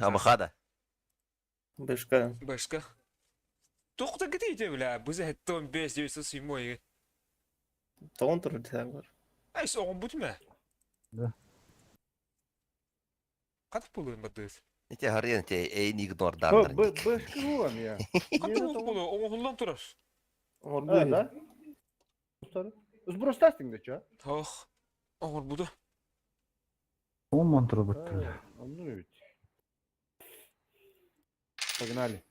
Ama hada. Başka. Tokta gideceğim bile. Bu zahette 15 diyorsa suymu. Toğun turur sen var. Ay soğun bu mu? Da. Kaç bulun badız? İşte hariyen en ignor О, darlar. башкы он я. Kaç bulun? Oğullan turar. А, да? Сброс тастинг да чё? Oh. Oğul budu. 10 монтур бітті. Ну ведь. Погнали.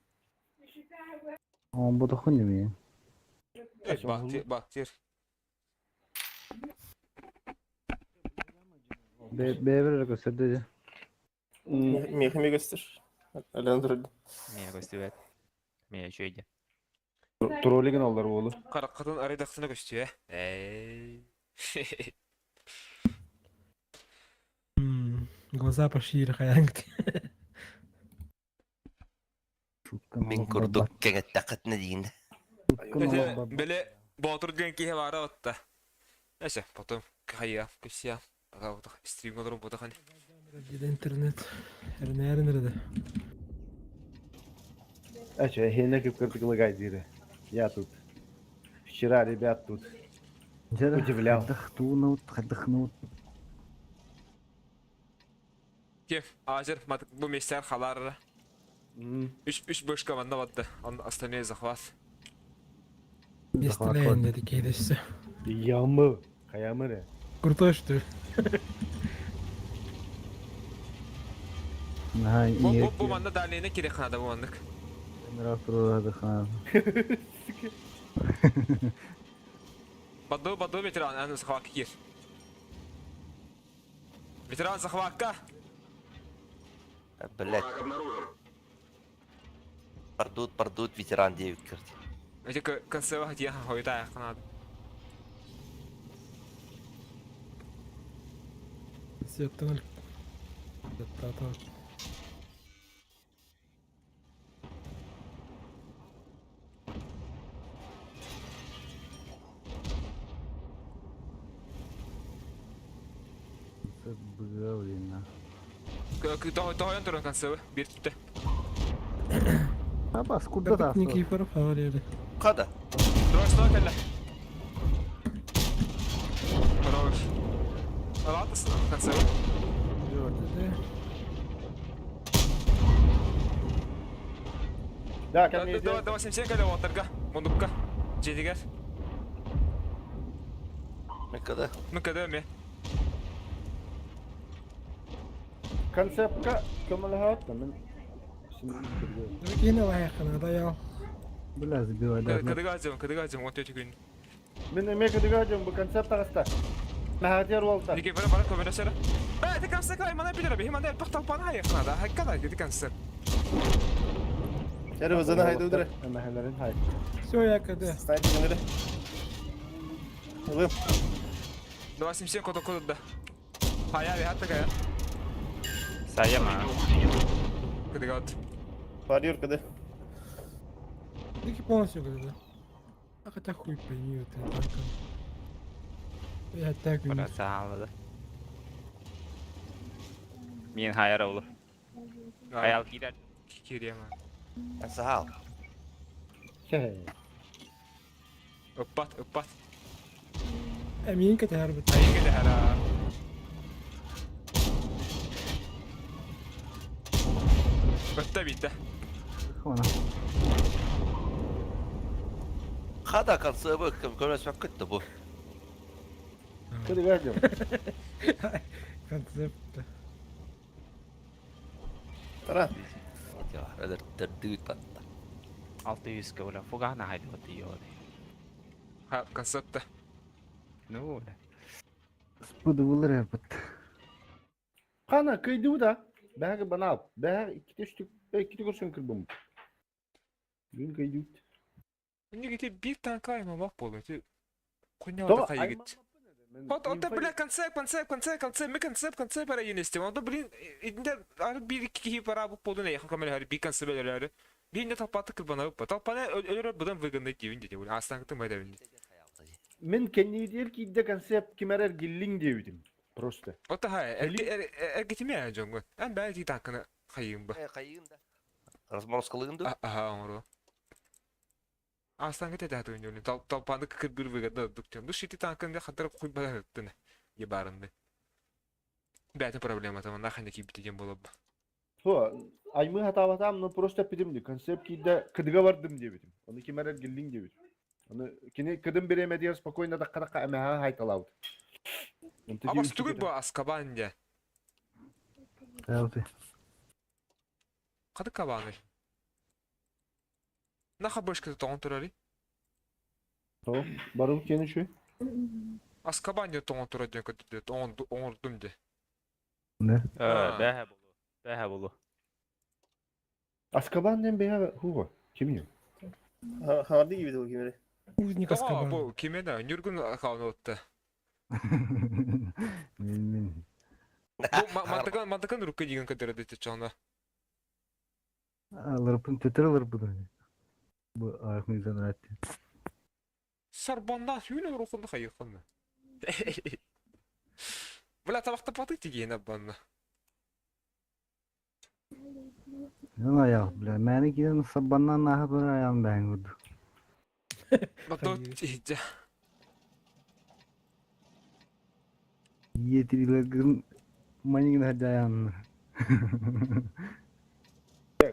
10 bu da хуйня mi? Baktır. B1 gösterdi. Mehmi göster. Ölen durur. Mene göstüret. Mene şöyle. Троллиген алдар болу. Karakatın araya daksına gösteriyor. Eee. Глаза пошире хаянг. Min kurduk kenge takatına deyin. Böyle Batur diyen ki var hatta. Neyse, потом kaya kışya. Bakalım stream olur bu da hani. Где интернет? Nerede? А чё, я кип кыртык лагай дире. Я тут. Вчера ребят тут. Удивлял. Хаддахнут. Ki acır bu mesler halar. Üç boş komanda vardı. Aslında zahvat. Бестелен dedik edesi. Ямы. Каямы ре. Крутой что ли? Bu manda dalene kire kanada bu mandık. Badu veteran en zahvat kir. Veteran zahvatka. Блять. Пардут ветеран девять кирти. Эти консерва хотя хойта канада. Сеттен. Тата. Tohoyan turun konserva bir tuttu. Bas kurda da. Никифоров havaliyle. Hada. Doğuştan kelle. Doğuş. Rahatsın konserva. Gördü. Да, ко мне идет. Давай семьсен кelle waterga. Mundukka. Jediger. Ne kadar? Ну когда me? Концепка kömülhat da men. Şimdi kırdı. Demek yine var yakınada ya. Biraz bir oyda. Когда газим, вот эти gün. Men emek ediyorum bu konsept arasında. Mahatir oldu. Dike para kamera sera. Ba te kansa kay mana bilir abi. Hemen de paktal bana hayır kanada. Hakikaten dedi kansa. Yarı uzana haydi udure. Mahallelerin hay. Все yakada. Sniper gönüre. Oğlum. Давай семьсен кода да. Хая ви hatta kaya. Sayama. Когда гад. Varıyor kadı. Дики полностью говорю. А хотя хуй пойми это только. Я так не. Burası havalı. Min hayal olur. Hayal gider. Kiriye man. Nasıl hal? Şey. Uppat. Emin ki terbit. Hayır gede hala. Ötte bitti. Ona. Hada kalsa bakım görmesmek kötü bu. Kırıyorum. Концепт. Tara. Ya öyle terdüt batta. 600 kavla. Fogana haydi atıyor. Ha konsepte. Ne oldu? Spudulur yapıt. Kana kıydı da. Belki bana al. Belki iki kurşun kırdım. Gün kıydı. Önce gitti bir tane kayma bak bolu. Kunya Tamam, da kayı gitti. O da bile konsept para yine istiyor. O da bilin inde bir iki para bu polu ne yakın kamera her bir konsept öyle. Bir inde tapatı kır bana bu. Tapana öyle buradan vegan ne diyor inde diyor. Aslan kıtım öyle inde. Men kendi değil ki de konsept kimerer gilling diyebilirim. Proste. O da hay. Gitmiyor ya Jongo. En belki tankını Kayın bu. Kayığın da. Razmorskılığın da. Aha onu. Aslan gete de oynuyor. Talpandı kıkır bir vegada öldükçe. Bu şiti tankın da kadar koymalar ettiğini. Yebarındı. Bäti problema tamam. Nakandaki biteceğim bolup. So, aymı hata batam no prosta pidimdi. Konsept kide kıdıga vardım diye bitim. Onu kimerer gildin diye bitim. Onu kini kıdım biremediyen spokojna dakika emeha haytalavdı. Ama stugul bu Azkaban diye. Abi. Kadı kabanı. Naha başka toğun turari. Tamam. Barıl keni şu. Azkaban diye toğun turari diye kötü diye. Oğurdum diye. Ne? Bähe bolu. Bähe bolu. Azkaban'dan beya huwa. Kim yiyor? Hardy gibi de o kimleri. Узник Tamam Азкабана. bu kime de? Nürgün akavunu otta. Мен. Bu mantıkan rukka jigen kadar da çağında. Алырпын төтөр алырпын. Бу архмизан ратты. Sarbandan suyuna rukunda kayıkın. Bula tabakta patı tigene banna. Нема я, бля. Мени киден сабаннан нахы бир аян бәң урду. Bato tijja. Yetirilagın manigin hadayan.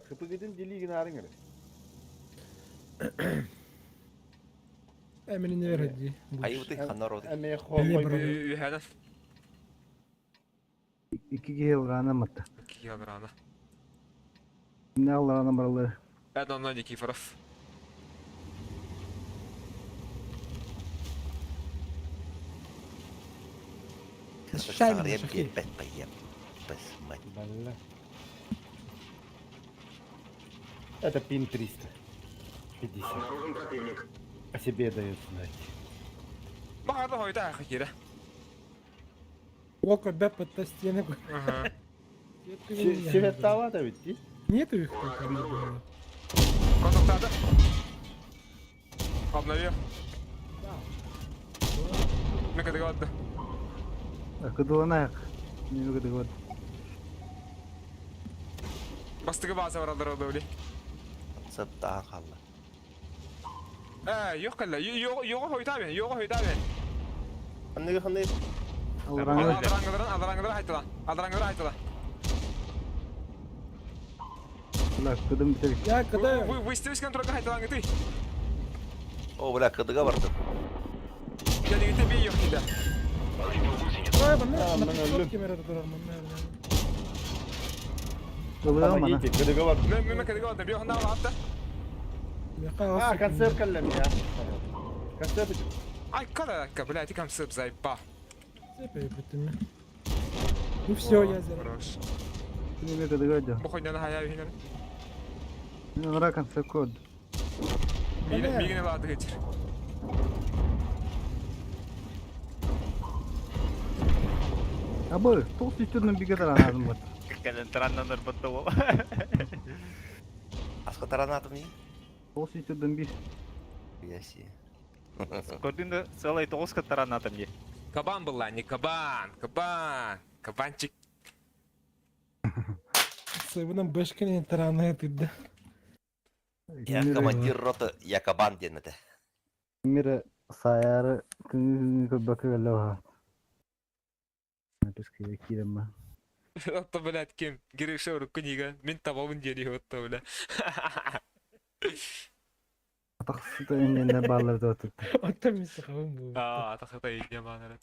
Kıpı gidin dili yine arın hele. Эмили не верди. Kayıbı da kanlar oldu. Emeğe Beni koy. bırak. Üheden. İki gel rana matta. İki yadrana. Ne allarana baraları. Ben ondan iki faraf. Шайна, Sarıya Шахи. bir bet bayım. Bes mать. Бля. Это пин 300. 50. О себе дает знать. Bakarda hoyda ayakı kere. Око бэп от стены. Севет тава да ведь? Нету их только. я думаю. Kontaktada. Обновил. Ne kadar kaldı? Akıdılana ayak. Ne kadar god. Bastığı bazı varalar oldu öyle. Sıp daha kallı. Yok kalla. Yok hoyda ben. Yok hoyda ben. Hangi Allarana. Aldarangıdan haytılan. Aldarangıdan haytılan. Ulan kıdım biterik. Я когда... Bu istemiş kontrolü haytılan gitti. O bırak kıdıga vardı. Yani gitti bir yok gitti. Ой, бана, Tamam, на ben öldüm. пешотке мере durarım, наверное. Oluyor Ama bana. iyi ki kıdıga var. Ben kadar kaldı. Bir yok ondan hatta. Я Ha хаос. kanser kallem ya. Kanser bitim. Ay kadar kabul kam sırp zayıpa. Цепи притыми. Ну все, я зара. Хорош. Ne kadar god. Bu koydan hayal hiner. Ne bırakan sekod. Bilgine vardı geçir. Абы, толст üstünden bir kadar anladım bak. Кадан тараннанар баттыл. Askı taranatım iyi. Толст üstünden bir. Яси. Көрдүң да целый тоғыз тараннатым не. Кабан был, а не кабан. Кабан. Кабанчик. Bunun başkanı taranaya tuttu. Я командир роты Якобан денеді. Мира sayarı kıngı bakı galla var. Напис кирема. Отто, блядь, кем? Гирешо руку нига. Мен табабын жери отто, бля. Атақсыз да endende bağlarda oturdu. Otam istikabım bu. Атақсыта ине манары.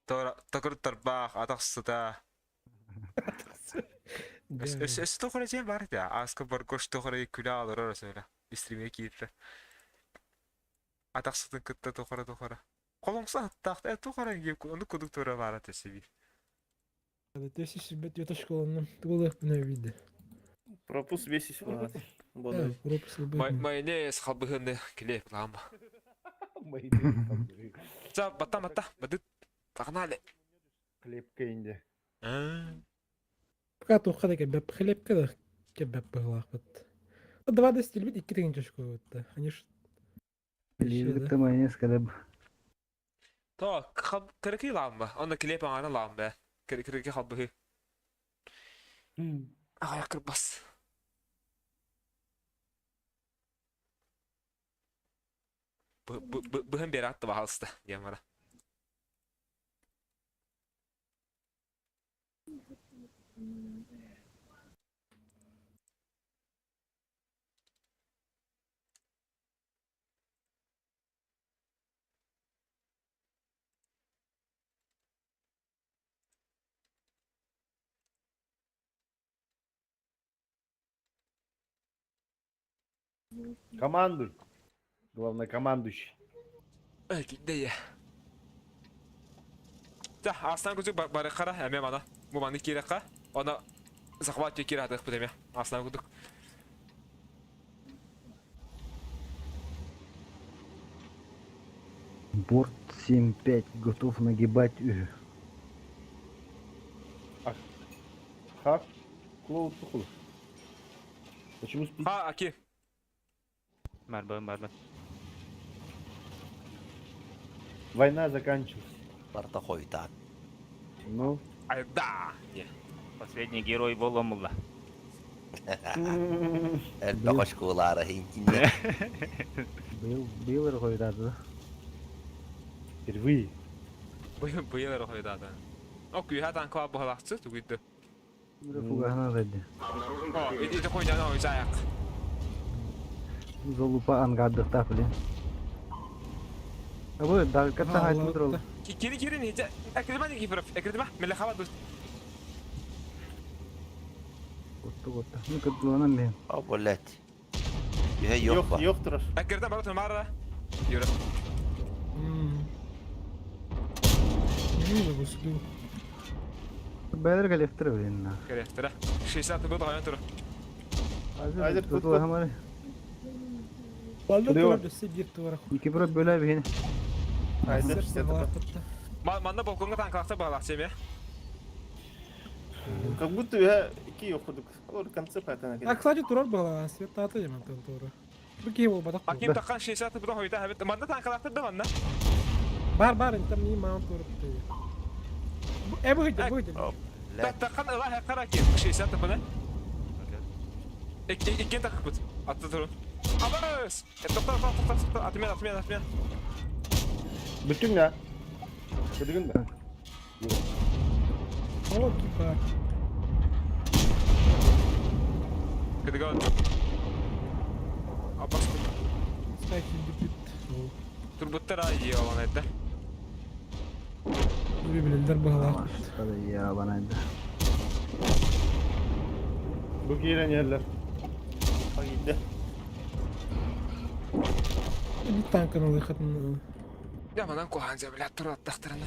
Такыр бах, атақсыта. Эс тохора жем бар да. Аска бар кош тохора күлә алыр орасыра. Истриме китте. Атақсытын кытта тохора. Қолымса тахта тохора геп, оны кудук тора бара тесеби. Ты себе это школу, ты был их на виде. Пропуск весись falan. Да, пропуск Майонез халбыгынды келеп ламба. Maydı. За, бата, бадыт. Погнали. Klep kayındı. Пока тухада кебеп, хлеб када кебеп была вот. Два до стиль бит, 2 тыгын чашку вот. Они ж Лизгітті майонез кадаб. То, кырки ламба. Onda келеп аңаны ламба. Кырки халбыгы. Ayak kırbas. Bu hem beri attı bahalısında diyen bana. Командуй. Главное, командующий. Öyle de ya. Da aslan kuzu bari kara hemen bana. Bu bana kira ka. Ona захват kira adık bu demeye. Aslan kuzu. Борт 7-5 готов нагибать. Хак. Клоуд тухул. Почему спит? Ha Aki. Барбан. Война закончилась. Barta koytan. Ну. Ay da. Ya. Последний герой Воломула. Elbe hoş kuğuları hintinde. Бейлер койдады. Впервые. Bu yıllar o hayda da. O kuyu hatan kava bu halakçı tu gitti. Фугана дады. O idi koydan o ayak. Залупа ангаддыктап эле. Абы дагыкта айтып турул. Kiri nice. Ekredime ne kifraf. Ekredime. Mele hava dur. Котто. Ну кытланам мен. Abolet. Yühe yok Yok, bak. yoktur. Ekredime barut marra. Yürü. Не запустил. Бәлер галефтер белен. Керектire. 60 bu da hayvan turu. Айдыр, Котто кут. хамар. Ладно, Куда его? тоже сидит тварах. Ики бирок бөлө бен. Айдыр, сетапа. Manda balkonga tankalakta bağlakçıyım ya. Как будто я iki okuduk. Olur konsept hayatına А, kadar. кстати, турар была, света атайым антон тура. Бики его бадак. Hakim takkan 60 bu da hayvan. Evet. Manda tankalakta da manda. Бар, там не маунт тура. Выйди. Takkan ılah yakar hakim. 60 bu ne? İkinci takık bu. Attı turu. Abas. Doktor. Atmayan. Bütün ya. Kıdırgın da. О, кипа. Kıdıga attı. Abas. Стаки бипит. Turbutlar iyi olan edde. Birbirler bağlar. Hadi ya bana indi. Bu giyilen yerler. O gitti. Bir tankın выход. Yamadan kohanca bile tur attaklarını.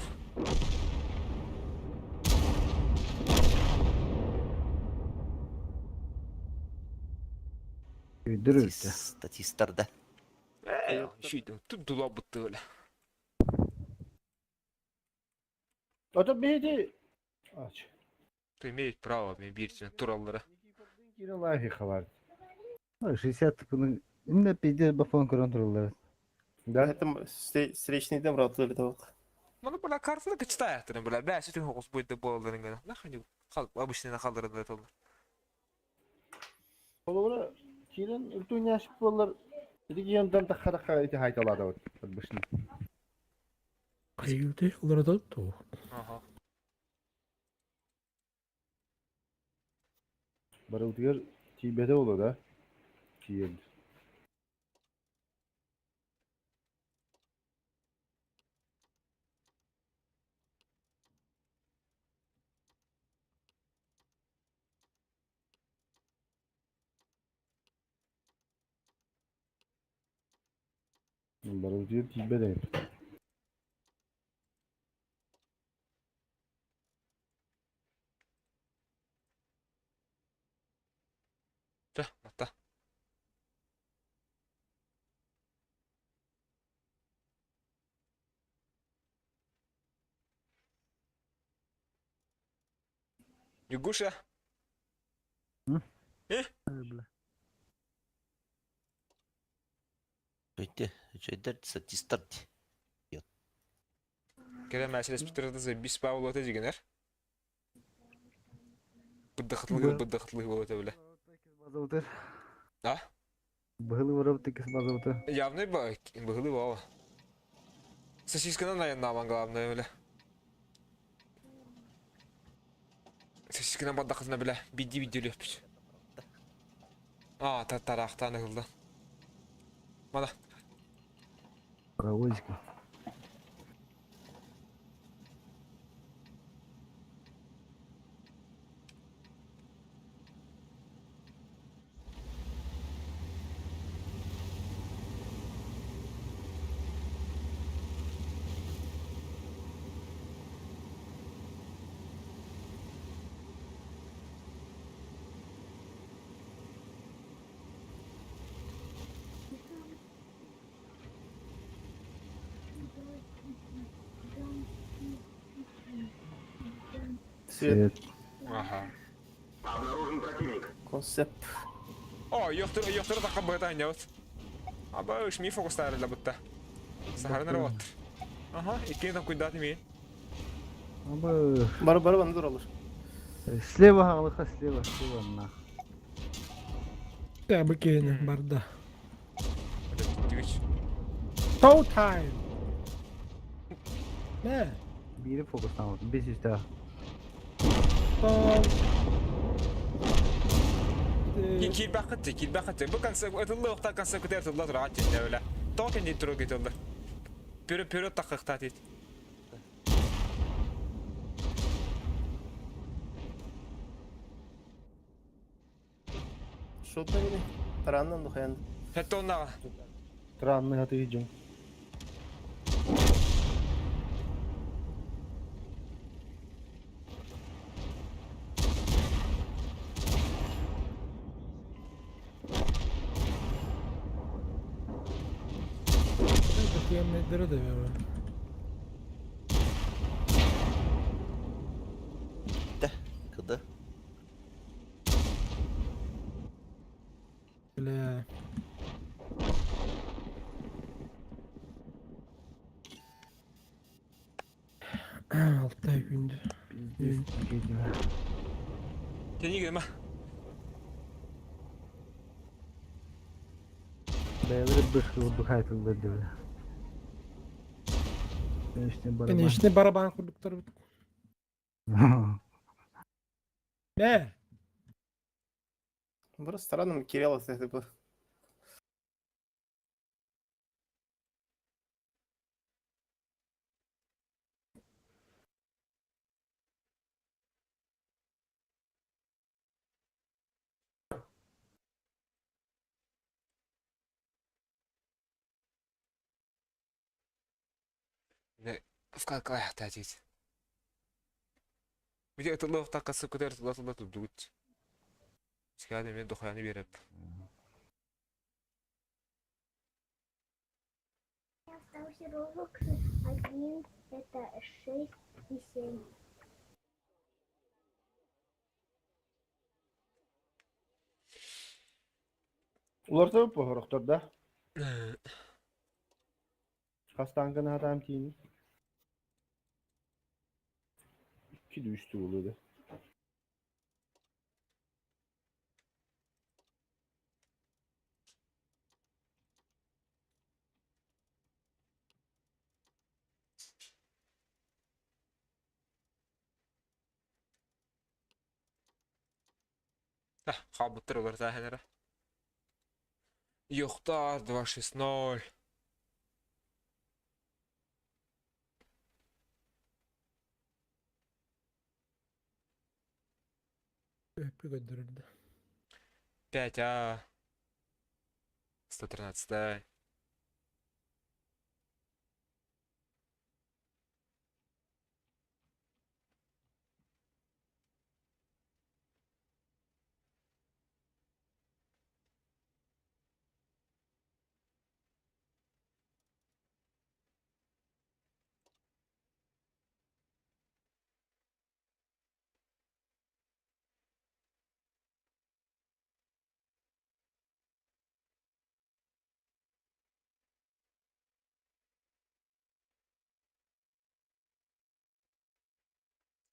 Öldürüldü. Statistlarda. Şeydim. Tuttular bıttı öyle. Ata beydi. Aç. Имеют право бирчен тураллары. Giyilen layıkı var. 60 типінің инде пиде бафон көрөн турулар. Да. Это встречный дом работали того. Mana bula kartını kıçta ayaktırın bula. Ben sütün hokus buydu boğulların gana. Ne hani kalıp abişlerine kaldırırlar tollar. Ola giyilen ültün yaşıp bollar. Dedi ki yandan da kara iti haytaladı var. Başını. Каюты, лорда то. Aha. Barıldıgar tibede olur da. Giyilen. Barıldıgar tibede. Tüh, hatta. Югуша. Şeyler statistlarda. Kerem meselesi bitirdi. Biz Pavlo öteci güner. быддахтлыгы болот эбиле. Базаутыр. А? Быгылы вырып текес базаутыр. Явный быгылы баба. Сосисканы наяннаман главное эбиле. Сосисканы баддахтына биле. Бидди леппич. Тарахтан ылды. Мана. Паровозики. Свет. Ага. Концепт. Йохтыр такка быта анябыт. Аба ышми фокустары да бутта. Сахарны робот. Ага, иккен там куйдат ми. Абы. Бар бана duralır. Слева халыха, слева на. Я бы кейна, барда. Дивич. Show time. Ne? Biri fokuslamadı. Biz işte. Tamam. Кил бақытты. Бұл концерт өтілді оқтар концерт көтер тұлда тұрға жетті өлі. Токен дейт тұру кетілді. Пөрі тақықта дейт. Şurada yine. Tarandan da kayandı. Хәтті оннаға. Странный отъедем. Такие медры даёт. De. Kıdı. Бля. Alтай gündü. Biz geliyor. Кені кеме. Beyleri bıkaytıldı diyor. Ben işte Ben baraba. işte baraban kurdukları. Ne? Burası taranım Kirillov dedi bu. В какой аяқта дейт. Бүде өтілді оқтар концерт көтер тұлда тұлдығыт. Скады мен дұқаяны беріп. Остался Roblox 1, это 6 и 7. Ular da bu horoktorda. Hastankana adam tiyini. İki de üstü oluyordu. Қабыттыр олар тәхенері. Йоқтар 260. Öpü göndürüldü. 5А. 113.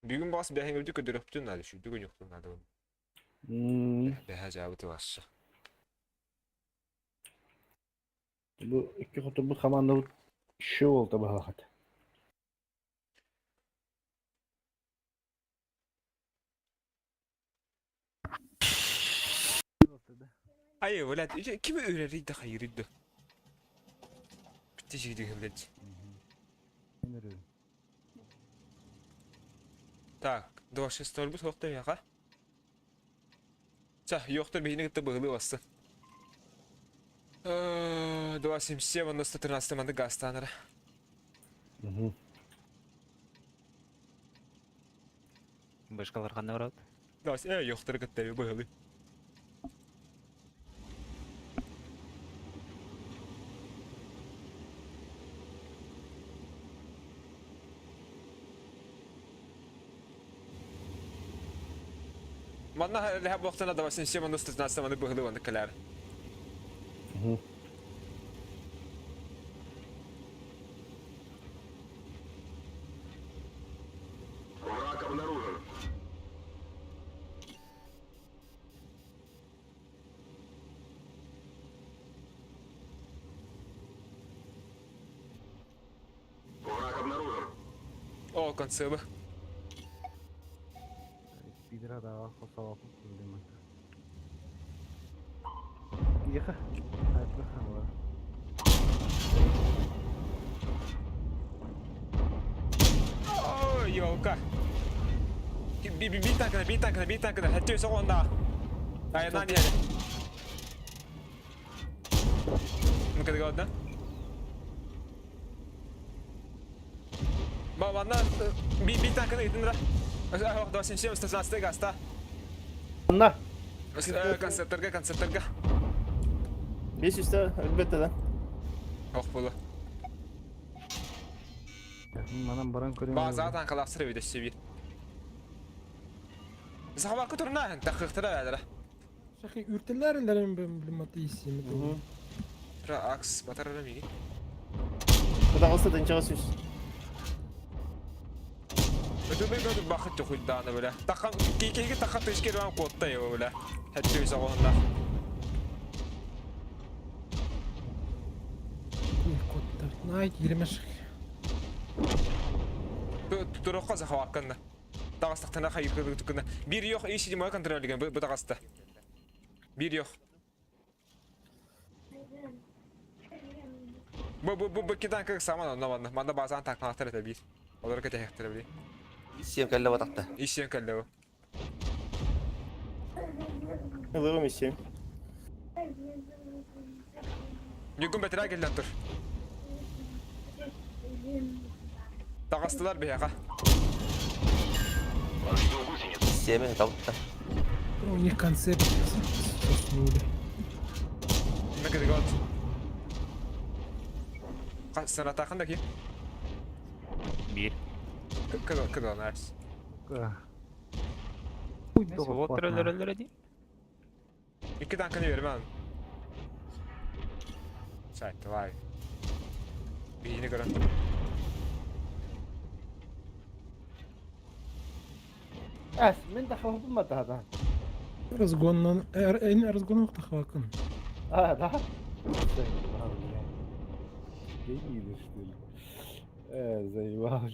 Бүгін бас бәхен өді көдіріптін әлі шүйді күн yoқтың ады. Beha cevabı var. Bu iki kutu bu komanda bu şu oldu bu hakikat. Ay ولاد kimi öğrenirdi hayırdı. Bitti şey diyor ولاد. Öneriyorum. Так, doşa stolbu soğukta ya ha. Çah yoktur beyni gitti bağlı bastı. Два семь семь, он на 113 манда гастанера. Бышкалар кандай барат? Два йоқтыр gitti bağlı. Manna lehab vaqtına dva семь семь, он на 113 manda bağlı manda kalar. О, концеба. Bir lira daha fotoğrafı koydum. Yıka. Hayatlı hava. О, ёлка. Bir tankına. Hatta yüzü onda. Ay, lan yani. Ne kadar gördün? Bana bir tankına gittin de. Ah, daha sen şey istersen gasta. Anla. Konserterga. 5 üstte elbette lan. Oh bulu. Bana baran koyuyor. Bazı tankalar sıra bir de seviye. Zaha kuturna takıktıra verdiler. Şakı ürtelerlerin ben bilmem iyisi. Ra aks batarara mıydı? Bu da olsa da ince basmış. Ödümü bakıp çok iddianı böyle. Takam kiki takam teşkil olan kodda ya böyle. Hatta yüzü onda. Kodlar. Nike 20 şık. Tuturuq qasa hakkında. Dağıstıqtana hayır kırdıqında. Bir yok iş için kontrol edilen bu dağıstı. Bir yok. Bu iki tane saman anlamadım. Manda bazen takmaklar edebilir. Olarak da tehlikeli. İsyan kelle batakta. İşin kaldı o. Yıldırım işi. Yükün betira geldi dur. Dağıstılar bir yaka. İsyan mi? Tavukta. У них концепт. Уснули. Ne kadar gol. Sana takında ki? Bir. Kıdı nice. Neyse bot öldür hadi. İki tankını vermem. Şayet vay. Birini görün. من دخل ما هذا. Разгон en разгон yok takvakın. ده. جيد işte. زي ما هو.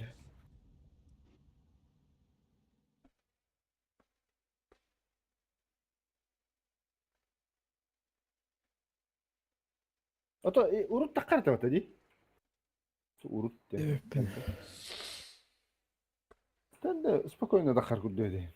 Ото урут таккарта бата ди. Урут. Evet. Sen de spokojno Dakar kuddedi.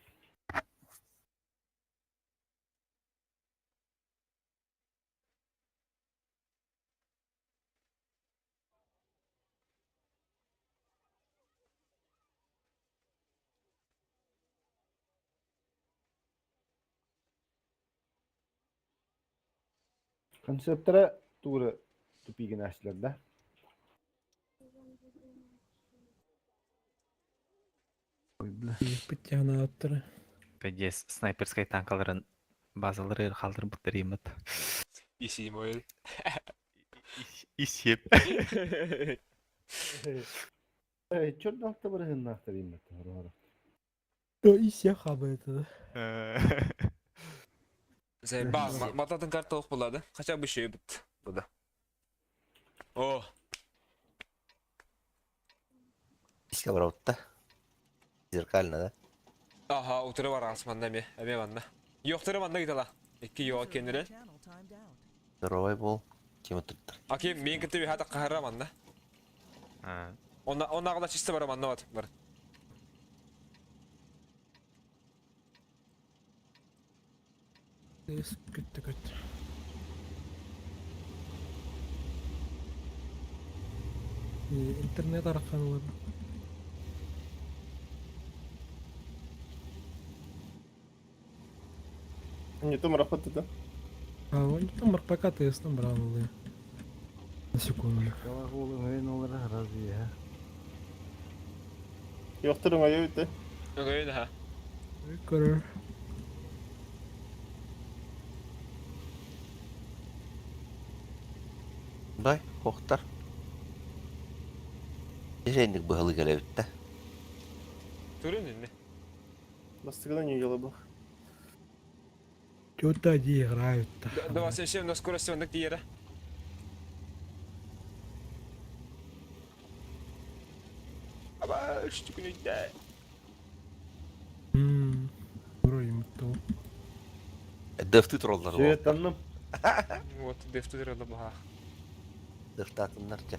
Konseptlere doğru tüpigin açtılar. Пятяна аттыры. Педес снайперской танкаларын базалары калтырып бутырыймыт. İşim öyle. Исеп. Çöl altta bırakın aktarayım ben. То и всех об это. Sen bak, matadın kartı ok buladı. Kaça bir şey bitti. Bu da. Oh. İşte var orada. Zirkalına da. Aha, otura var asmanda mi? Ebe vanna. Yoktura vanna git ala. İki yok kendine. Здоровый бол. Kim tuttu? Aki, ben gitti bir hata kahraman vanna. Ha. Ona kadar çiste var vanna var. Var. Kötü kötü. İnternet arkanı. Не то марафон да. А он там пока тест набрал, да. На секунду. Kala oğlum öyle olarak razı ya. Yokturun ayı bitti. Yok öyle ha. Виктор. Дай, хохтар. Еженdik bıhalı gelebitti. Durun dinle. Bastıkına не ела бы. Что-то они играют-то. Давай еще на скорости вон так тиера. Aba, şu günü de. Вроде то. Dıftı trollar o. Şeytanım. Вот, defter aldı baha. Dıftı atınlar ki.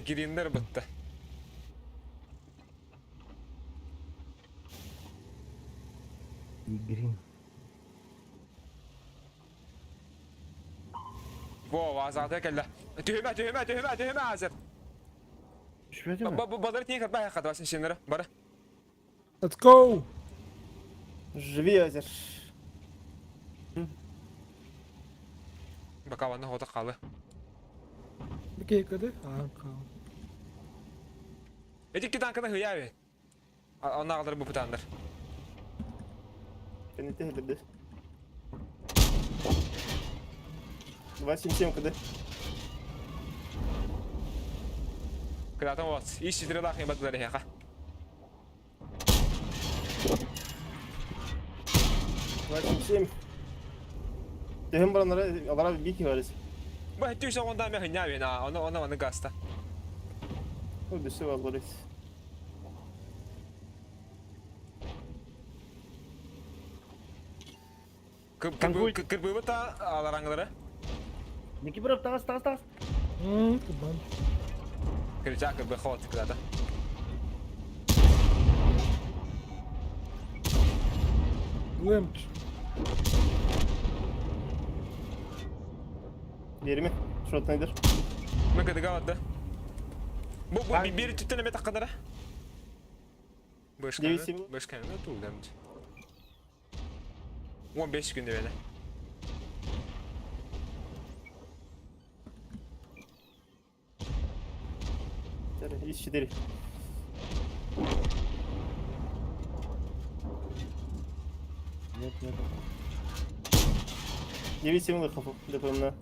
Girinler bitti. Green. Wow, azatı kella. Tühüme hazır. Düşmedi mi? Badarı niye kadar kadar basın şimdi bara. Let's go! Живи, Азер. Bakalım ne hoda kalı. Bir kere kadar. Kal. Edik ki tankına hıya abi. Ona kadar bu putandır. Beni tehdirdi. 277 кд. Kıdatan vat. İş çizire lakayım batıları ya. Başım. Tehim baranlara alara bir ki varız. Bu hiç düşse ondan ben hıya abi na. Ona gasta. O düşse vallahi. Kırbığı ta alarangları. Niki bırak tağız. Кабан. Kıracak kırbığı hot kıdatan. Лэмч. Yerimi. Şurada nedir? Ben kıdıga vardı. Bu bir tüttüne mi takadara? Değilsin. Başkanı da tuğlamış. 15 günde böyle. İşçi deri. Нет. 9-7 лыхов, допомна.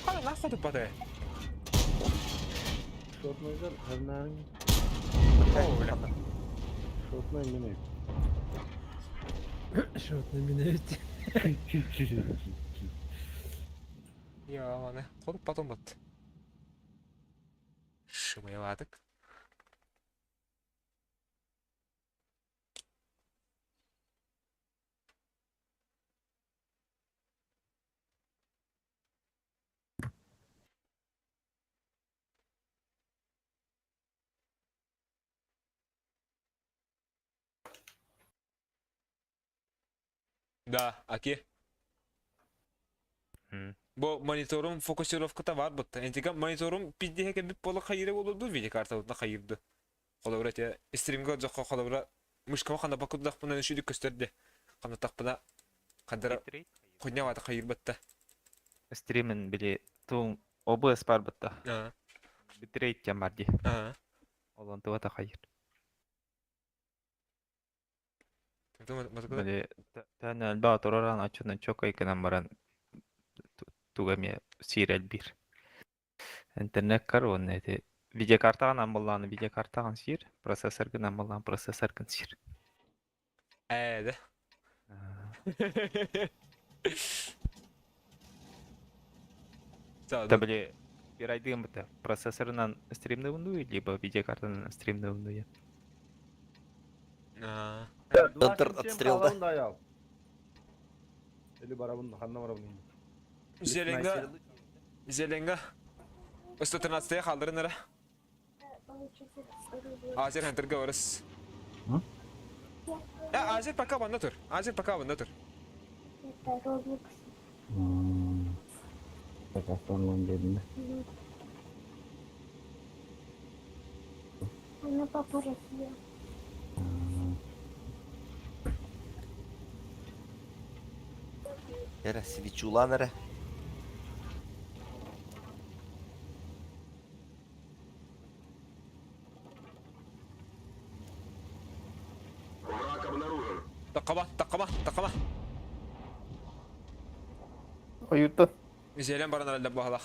Hala nasıl tutup batı? Şortmaylar. Hernağın. Öyle. Şortmayın yemeği. Что на меня ведь? Ya bana kolup baton battı. Şımaya vardık. Да, Аки. Bu monitörün fokusировката var бутта. Ентига мониторум пиздеге бип бола хайыры болду видео картабытна хайырды. Колобра те стримге жокко колобра мышка канда бакудак бунан үшүдүк көстөрдү. Канда такпына кадыр койня вата хайыр бутта. Стримин били ту OBS бар бутта. А. Битрейт тем барди. А. Олон туата хайыр. Били тан алба тороран ачынан чок айкынан баран тугаме сирел бир. Интернет кар он эти видеокартаган болланы видеокартаган сир, процессорган болланы процессорган сир. Эде. Sağ Это ol. были bir aydığım bıta. Prosesöründen streamde bunu lибо videokartından streamde bunu ya. Aa. Enter Длашин отстрел, да? қалауын да аял. Или барабын, ханна барабын. Зеленга. Зеленга. Usta 13'ye kaldırın ara. Получится 100 рублей. Azir Hunter'ga varız. Hı? Ya Azir пока bunda dur. Azir пока bunda dur. Это Roblox. Kakaslanmam dedin. Мгм. Она папа Россия. Nere? Свечула nere? Takama. Ayırttı. Zelen baran herhalde bu halak.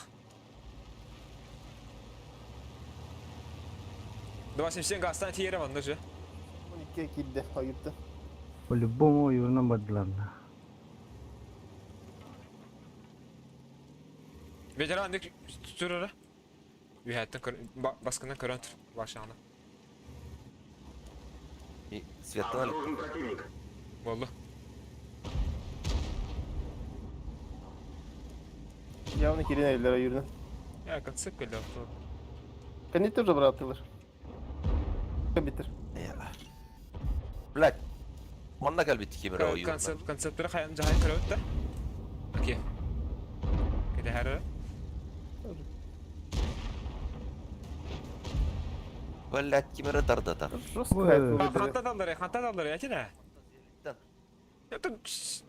Давай sen gazdan tiyere vandır şu. 12'ye kildi. Ayırttı. По-любому юрна бадларна. Veteran dik tutur ara. Vihayetten baskından körön tur. Başağına. И Светлана. Vallahi. Явно Кирина eller ayırdı. Ya katsak öyle yaptı. Кондитер же братылır. Bitir. Блядь. Onunla gel bitti ki bir oyun. Konseptleri kayan cahay köröt da. Okey. Kede her ara. Блядь, kimere darda da. Жестко Ой. ayırttı. Хантад алдар ya кене. Ya da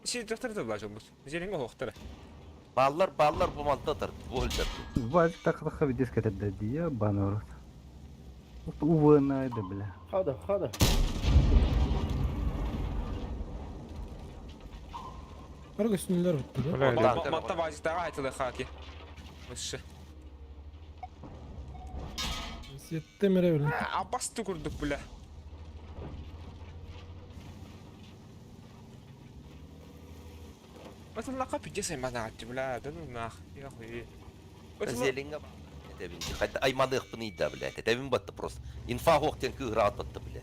şey doktor da bulacağım bu. Zelenga hoqtara. Ballar bu mantıdır. Bu hıldır. Вазик так bir дискет dedi ya bana orada. Uvana da bile. Hadi. Arka üstünler bitti de. Öyle öyle. Matta vaciktağı aytılı haki. Mışı. Siyette mere verin. Abbas tukurduk bile. Mesela laqap yiyeceksin bana attı bile. Dönüm nah. Ya huy. Зеленга. Edebin. Hatta aymadık bunu iddia bile. Edebin battı prost. İnfa hoqten kı rahat battı bile.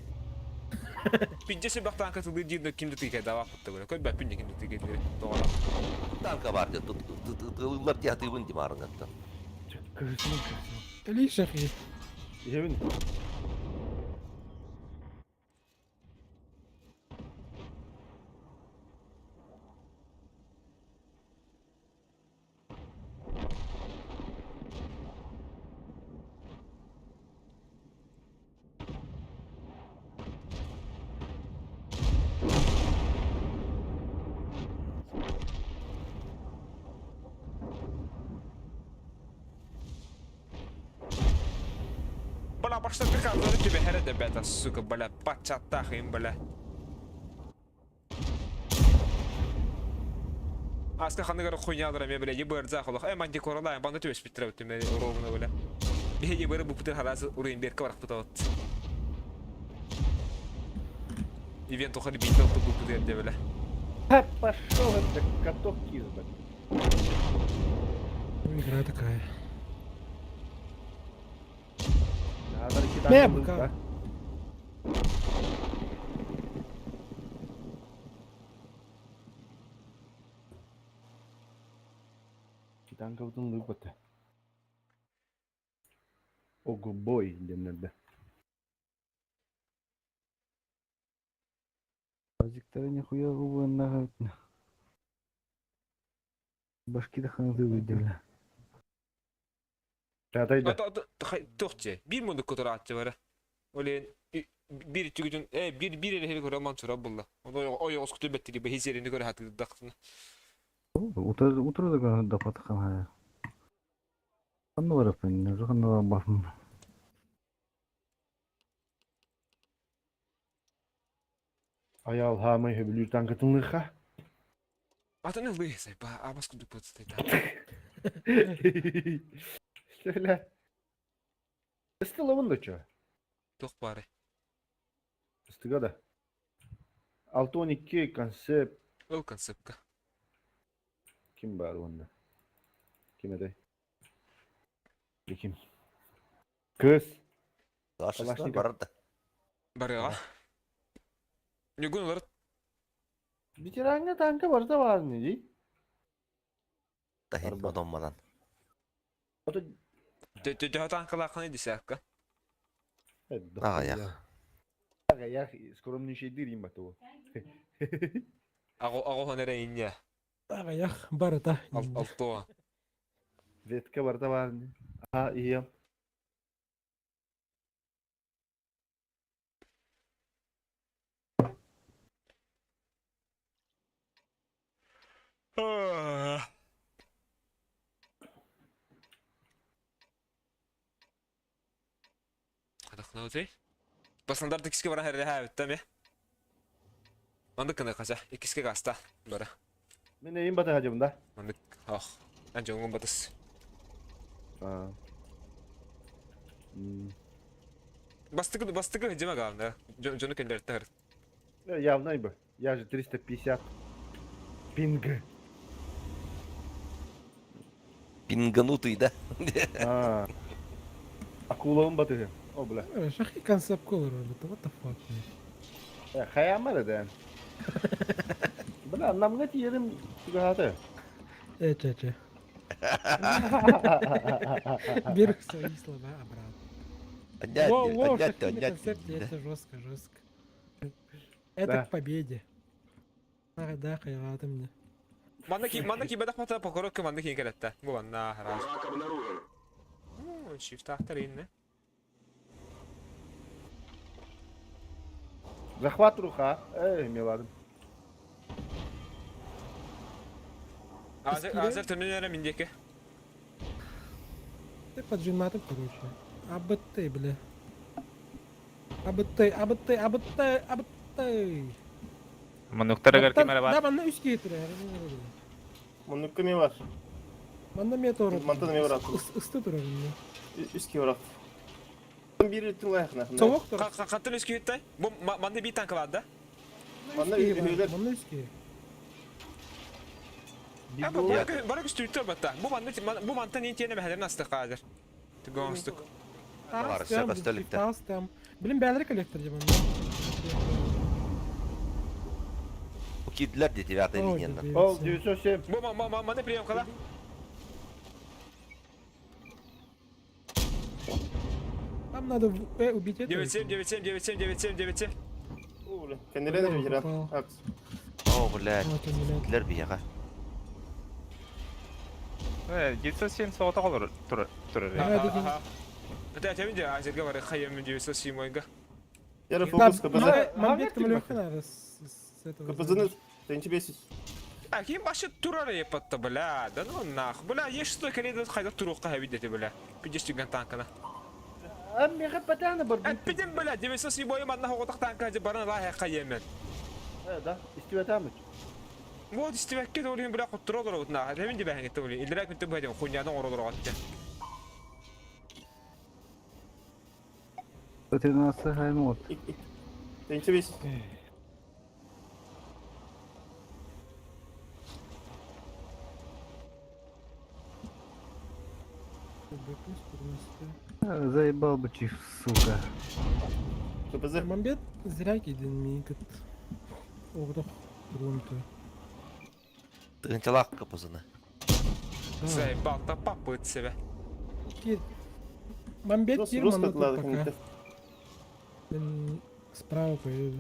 Yiyeceksin baktan katıldığı jirde kimde tike dava kuttu bile. Koy ben pince kimde tike dire. Doğru. Tanka vardı. Tığıllar diye tığın dimarın hatta. Kırsın. Eli şakı. Evin. Bala başta bir kadar gibi her de beta suka bala paçatta him bala. Aska xanı gara xoynadıram ya bala yibir zaxolaq. Ay man dekorala banda tübes bitire bittim ben oroguna bala. Bir yibir bu putir halası urayın bir kabarak tutat. Event oxari bitti bu putir de bala. Пошел это каток кизбек. Игра такая. Надо iki Ne tane yapık mız ha? var. İki tane kapıdan mız batı. Ogo boy denildi. Вазиктары нихуя увана. Башки да ханзы выделя. Çağatay'da. Toqçe. Bir mundu kutur atçı var. Olen bir tügüdün bir ele hele roman çora bulla. O yoz kutu betti bir hizerini göre hatı daqtını. Утро да патхан. Канны var efendim. Kanны var bakın. Ayal hamay hebilür tankatınlığa. Atını lıysa ba abas kutu putstay ta. Söyle. Istılavın da çağ. Toq bari. Istıga da. 6-12 konsept. Ol konseptka. Kim var onda? Kime de? Kim? Kız. Kalaşnikov Kalaşnikov. bararda. Барыга. Нүгүн олар Bir tane tanka var da var ne değil? Dahin Arba. odonmadan. O da төтөтөн кылакын дисәккә. Ага, Ya скромный şey değil bak o. Агы хонере инне. Агаях бар да. Алтоо. Vetka var da var ne? Ha iyi. Хадахнау зей. Басандар дикиске бара хәрәле хәбиттә ме? Мандык кына каса, икиске гаста бара. Ben neyim batı hacı bunda? Мандык. Ах. Анҗоңгон батыс. Ha. Бастыгы һәҗәмә галында. Җоны кендәртәр. Явно bu. Я же 350. Пинг. Пинганутый, да? Ha. Akулağın batı. O bula. Шахи концепт колор это what the fuck. Ya kayam var da. Bula anlamına diyelim rahatı. Че. Берег свои слова обратно. Во, шахи концепте это жестко. Это Да. к победе. Ага, да, хайватым мне. Мандык бадак мата покорок мандык кендәртә. Бу анна хараш. Shift ахтар инне. Захват руха. Миладым. Азер төннәре миндеке. Ты поджиматым, короче. Абытты, бля. Абытты. Мануктарыгар кемере Да, бар. бана üst getir. Bunun kimi var? Bana meteor. Mantı ne var atı? Isıtı durur. Üst kimi var atı? Bir ritim ayakına. Soğuk dur. Каттын үскө үттай. Бу манда бит танк бар да. Bana Üst üyeler. Bana üst getir. Бара күстүттөр батта. Бу манта не тиене мәһәләрне астык хәзер. Тигонстык. Var, serbest ölikte. Tam. Bilim bәлер коллектор деп анда. Bu kidler de devlet elinden. Ol 907. Бу манда прием кала. Нам надо убить это. 97. Kendilerine de bir Попал. Hak. О, блядь. Вот он, блядь. Kidler bir yaga. 907 соғыта қалыр тұрыр. Это я видел, а здесь говорит, хаем 907 мойга. Yarı Да, fokus kapısı. Мамбет камелёвка надо с этого. Kapısını tençi besiz. А ким башы турар епатта, бля. Да ну нах. Бля, есть что каледа хайда турукка хавидете, бля. 50 танкана. Amma kapatana bar. Пидем, бля, 907 бойым одна хоғытақ танка же баран лахе хаемен. Da istivetam. Вот истивекке де олин бля құттыролыр отна. Әдемін де бәхін етті олин. Илдірәк мүнті бұл әдем құнядың оролыр отты. Ötenası haymot. Tençi besiz. Заебал бы чиф, сука. Kapısı. Мамбет зря киден микет. Оғдық грунты. Tığınçalak kapısını. Сәй, балта папы өтсе бә. Кид. Мамбет Rus тир мана тут katladı пока. kendisi. Мен справа поеду.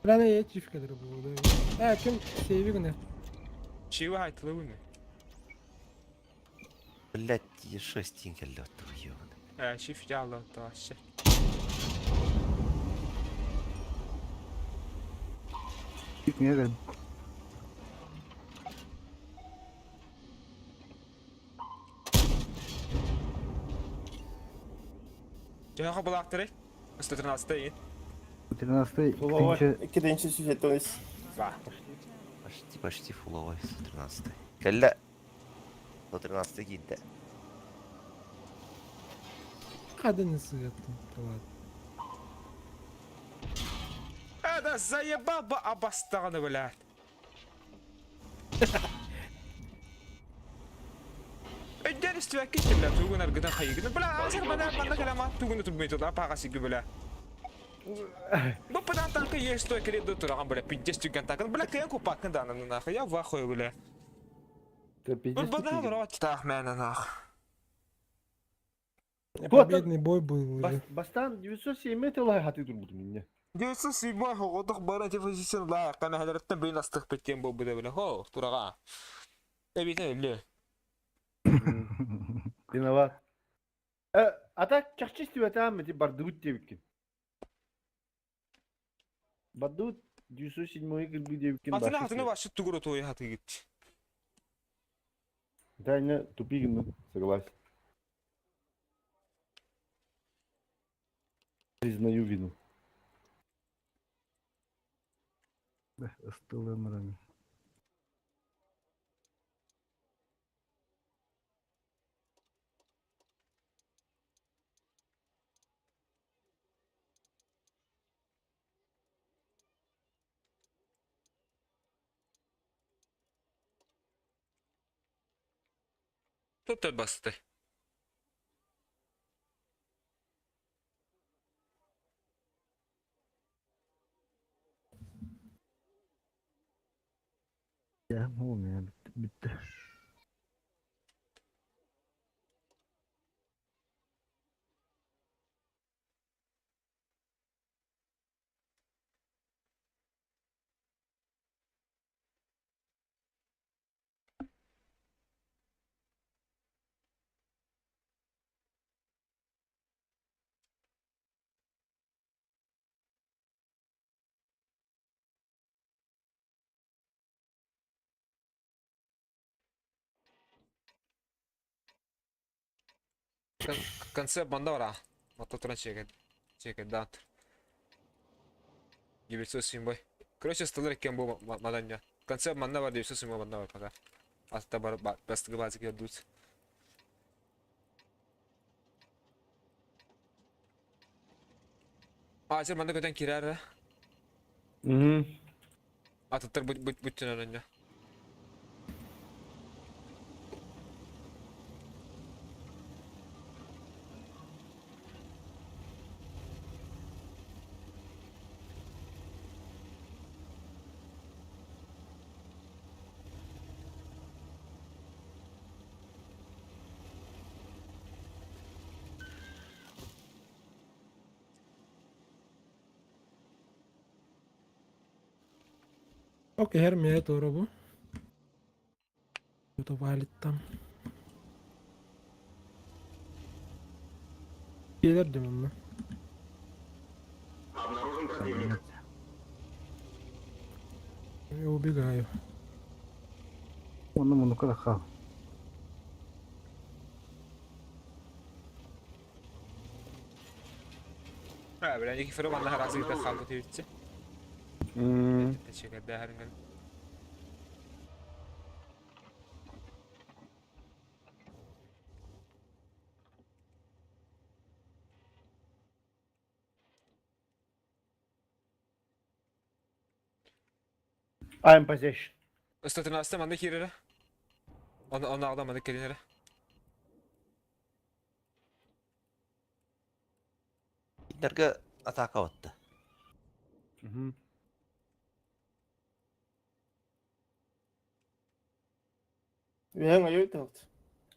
Бля, я чиф кадр был, да. Кім сейви гіне? Чиуі айтылы өме. Блядь, E6 geldi oturuyor. Шиф жалды отты ашы. Çif niye geldi? Жаңағы бұл ақтырай. 113 ең. 13 Sulava. ikinci İki tençi süжетті onis. Ба. Почти фуловой 113. Кәллә 113 giydi. Қадын сығаттым. Ладно. Әді заебал ба абастағаны біләд. Ödden üstüvek gittiler. Tuğun argıdan hayıgını. Bula asır bana kalama tuğunu tutmayı da pakası gibi bula. Bu padan tankı yesto ekleri de turan bula pinces tüken tankı. Bula kayan kupakken da ananına ya va koy bula. Bu bana da rahat tahminen Победный бой был уже. Бастан 907 тылай хаты турбудum inne. Diyorsun Sibay hoğuduk bana tefasisyon la kana halaretten beyin astık petken bu bile bile ho turağa. Evet öyle. Виноват. Ата чахчи стивата мати бардут дебикин. Бардут 907 гылбы дебикин. Hatına başı tuguru toyu hatı gitti. Да, не тупик, ну, согласен. Признаю вину. Istılı ömrüm. Tut bastı. Ya olmuyor bitti. Bitti. Концепт банда var ha. Mototurun çeket dağıtır. Gibi söz boy. Kroşe stılır iken bu madanya. Konsept banda var diye söz banda var fakat. Hatta bastığı bazı gördüğüz. Ağaçlar banda göten kirar ha. Atıtır bütün önce. Okey, her meye doğru bu. Bu da valittam. Gelirdim ama. Убегаю. Onu kadar kal. Ha böyle iki fırı banda harası gitti kaldı Twitch'e. Teşekkür ederim. I am possession. Istatın hasta banda kirere. Onu ağlamadık gelinere. İnlerge ataka battı. Üyen ayı taht.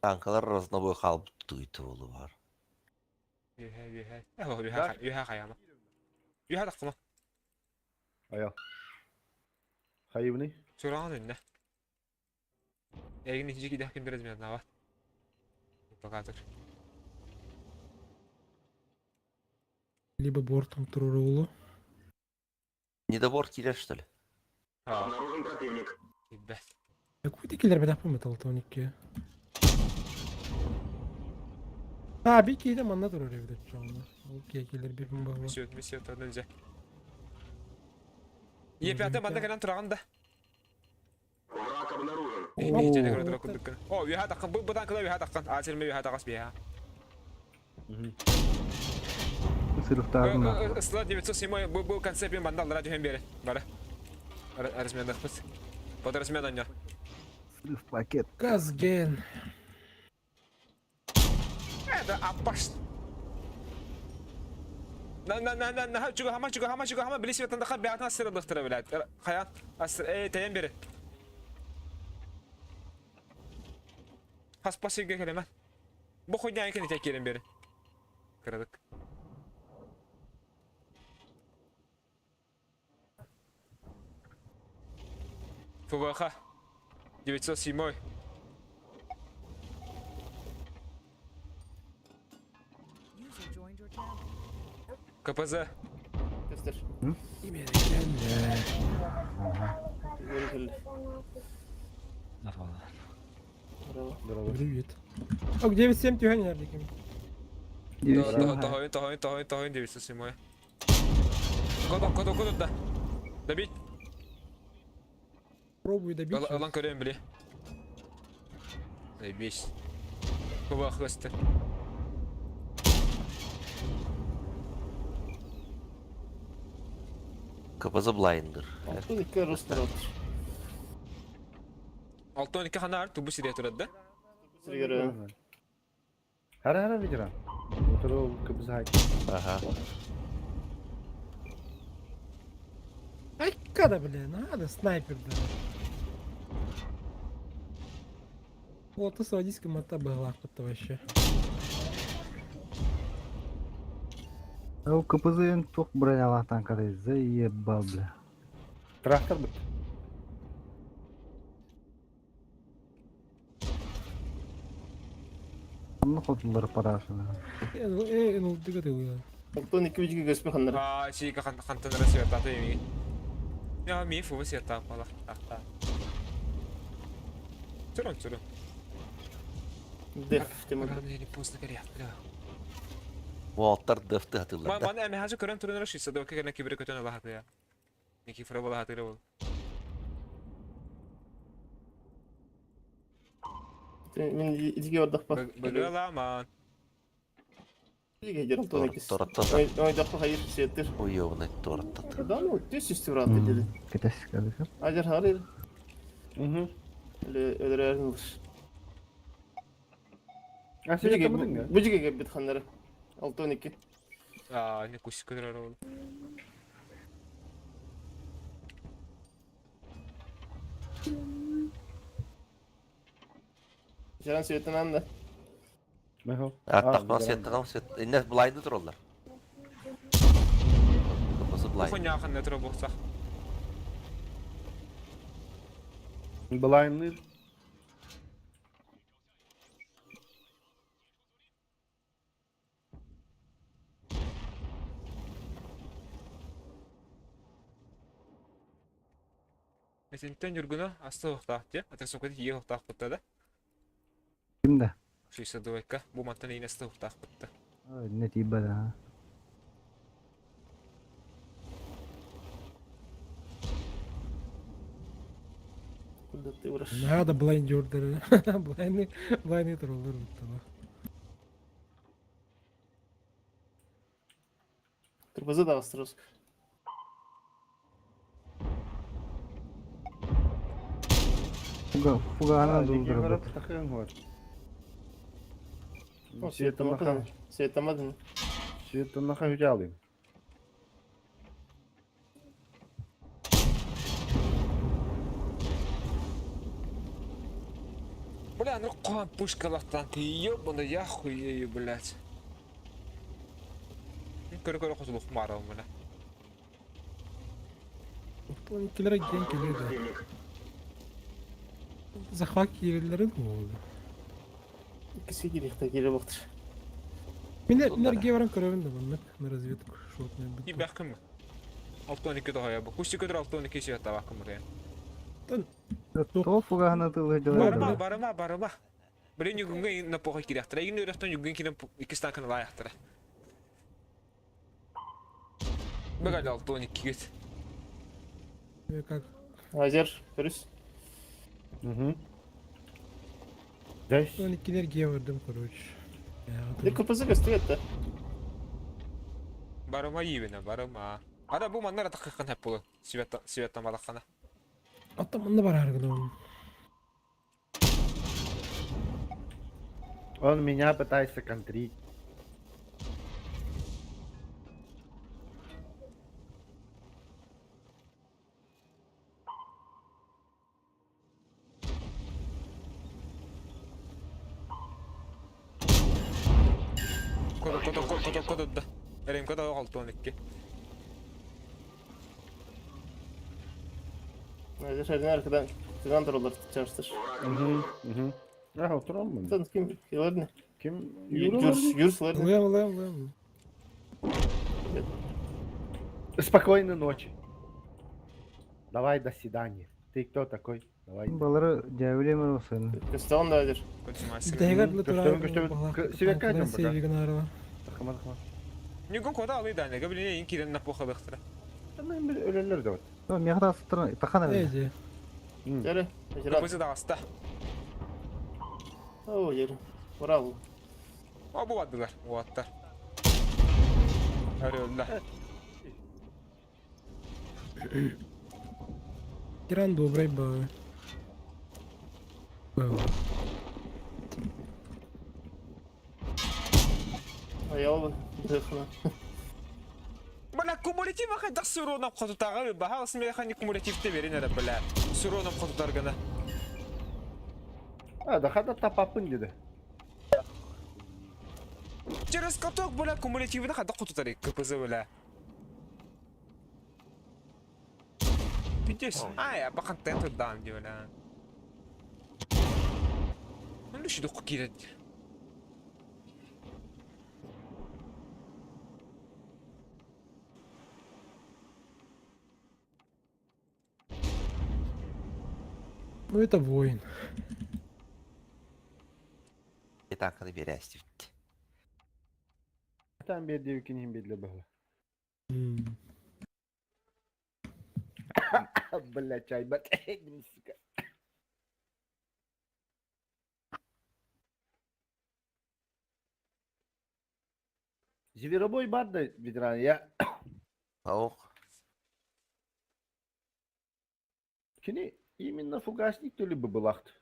Tankalar arasında bu kalıp duyduğu var. Yuha kayama. Yuha taktım. Aya. Hayır ne? Sorağın önüne. Egin ikinci gidelim kim biraz mı yanına var? Bakatır. Либо бортом Трурулу. Недобор киля что ли? Ha. Gitbe. Какой ты киллер бедах помытал, Тоник ya? Ha, bir kere manna durur evde şu anda. Okey, killer bir bomba var. Misyon önce. İyi fiyatı banda kalan turağın da. İyice de gördük okuduk. O yuha takın bu tankla yuha takın. Acil mi yuha takas bir ya. Sırıftarın var. Islah 907 bu konseptin banda aldılar hem biri. Bara. Resmiyen de kız. Bu da resmiyen anya. Üf, paket. Gaz gen. Это опасно. Чуга, бились в этом даха бятна сыра дохтера, блядь. Хаят, таян бери. Спасибо, kelime. Bu хуйня ikini tek yerin beri. Kırdık. ФВХ 907. КПЗ. Göster. Yemeğe geldi. Görüntülü. Bravo. Привет. А где вы 7 тюгань nerede? Тохойн 907. Код да. Добить. Пробуй добить. сейчас. Алан көрем били. Заебись. ФВХ хвосты. КПЗ Блайндер. Altın iki Rus taraftar. 6-12 ханар тубу сирия турады. Size göre. Hara videoran. Motoru Kıbrıs hayt. Ага. Ай, когда, бля, надо снайпер, да. Вот, и саудийская мота была, это вообще. O kıpızın çok buraya Allah'tan kadar zaybal bile. Traktör mı? Anlı kutuları parasını. Ну, ты говорил, я. Altın iki buçuk gösme kanları. Чика хантанера света теми. Я ми фу света пала. Цурун. Def. Temel. Рано или поздно горят, бля. Bu altlar dıftı hatırladı. Bana эми хажу көрөн турун раши садо кена кибре көтөн ала хаты я. Ники фра бала хаты рол. Min iki ordak bak. Бөгөла ман. İki gece altın ikisi. Torata. Oydak bak hayır siyettir. Uyuğunu torata. Daha mı? Düz istivrat dedi. Keteş kalırsa. Acar hayır. Hı hı. Öyle ayrılır. Sen yapamadın ya. Bu cige gibi kanları. Altın iki. Не куси көтөр рол. Jaran siyetten anda. Meho. Takman settiğim set. İnne Blind'dir onlar. КПЗ Blind. Хуйня ханна тура болсак. Blind'lı. Месентен жүргүнө асты уктак те. Ата сокоти ие уктак бутта да. Kimde? Шуйса дуайка. Бу мантан ине асты уктак бутта. Ne tiba da. Kudretli uğraş. Надо блайнд ордер. Блайнд троллер вот. Kırmızı da astırız. Fuga ana Iki doldurdu. taraf takın var. Siyetten bakın. Siyetten bakın. Siyetten naka hüce alayım. Бля, ну куан пушкалактан ты ёбаный я хуею, блядь. Көрө косулук мара мына. Killere giden killer de. Захват killerin mi oldu? İkisi girikte geri baktır. Minler gevran körevin de bunlar. На разведку шотный был. И бяхкым. 6-12 daha ya bu. Кусти көдөр 6-12 сият табакым buraya. То fuga ana tılgıcılar. Барыма. Бірін югінге на похай киряқтыра. Егін өріқтен югін кирен 2 станканы лаяқтыра. Бәгәл 6-12 гет. Как? Acar. Pürüz. Hı hı. Beş. 12'ler geverdim короче. Bir kırmızı gösteriyor da. Барыма ебіне, барыма. Ада бұл маннар атаққықан әп болу. Сиветтан балаққана. Атаманда бар аргыда. Он меня пытается контрить. Kodu da. Elim kodu 6-12. Hadi şöyle arkadan çıkan dururlar çalıştır. Ага, oturan mı? Sen kim? Yıllar ne? Kim? Юрс, ладно. Лэм. Спокойной ночи. Давай, до свидания. Ты кто такой? Давай. Балары жәбілемір осы енді. Кыстан да әдір. Kodu Дайгар masum. лы Себе кайдан бака. Sevgin araba. Тахма, тахма. Никон кода алый да, неге билene ин кирен напохалыктыра. Hemen bir ölürler de var. Мияқта сыттырын, тақана бі. Эйди. Yürü. Ecrat. Көзі да аста. Oo yürü. Bravo. О, bu addılar, bu addılar. Öyle. Киран добрый был. Ayağı dıkına. Бля, кумулятив ахайдақ сүронап қотутағы, баға осымен қани кумулятивте берін әрі, бля. Сүронап қотутарғаны. Ha, daha da tapapın dedi. Через каток, бля, кумулятивді қайдақ қотутары, КПЗ, бля. Пидес. Ай, бақан тәнті дан, де, бля. Onu şu dokku giredi. Ну это воин. Bir dakikada bir esti bitti. Tam bir devkinin belli böyle. Бля, чай, батарейки, сука. Зверобой бар да, ветеран, я... Tavuk. Kini именно фугасник то ли бы был ахт.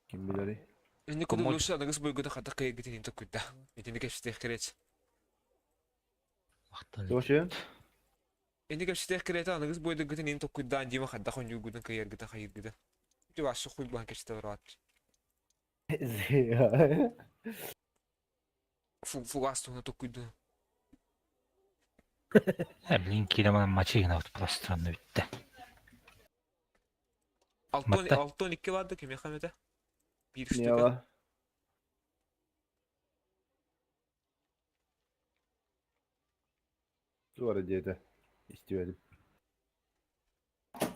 Kim bilir? Inni kudu lusa anagız boyguda xata kaya gitin inta kudda. Itini geçtih kiret. Doşun? Inni geçtih kiret anagız boyda gitin inta kudda andima xata xonju gudun kaya gita xayir gida. Itu vasu xuy buhan geçtih rahat. Fugas tuhna to kudda. Блин, maçı yine outplastrandı bitti. Altın 2 vardı ki mehamete. Bir Ne üstü. var? Sonra dedi. İstiyorum.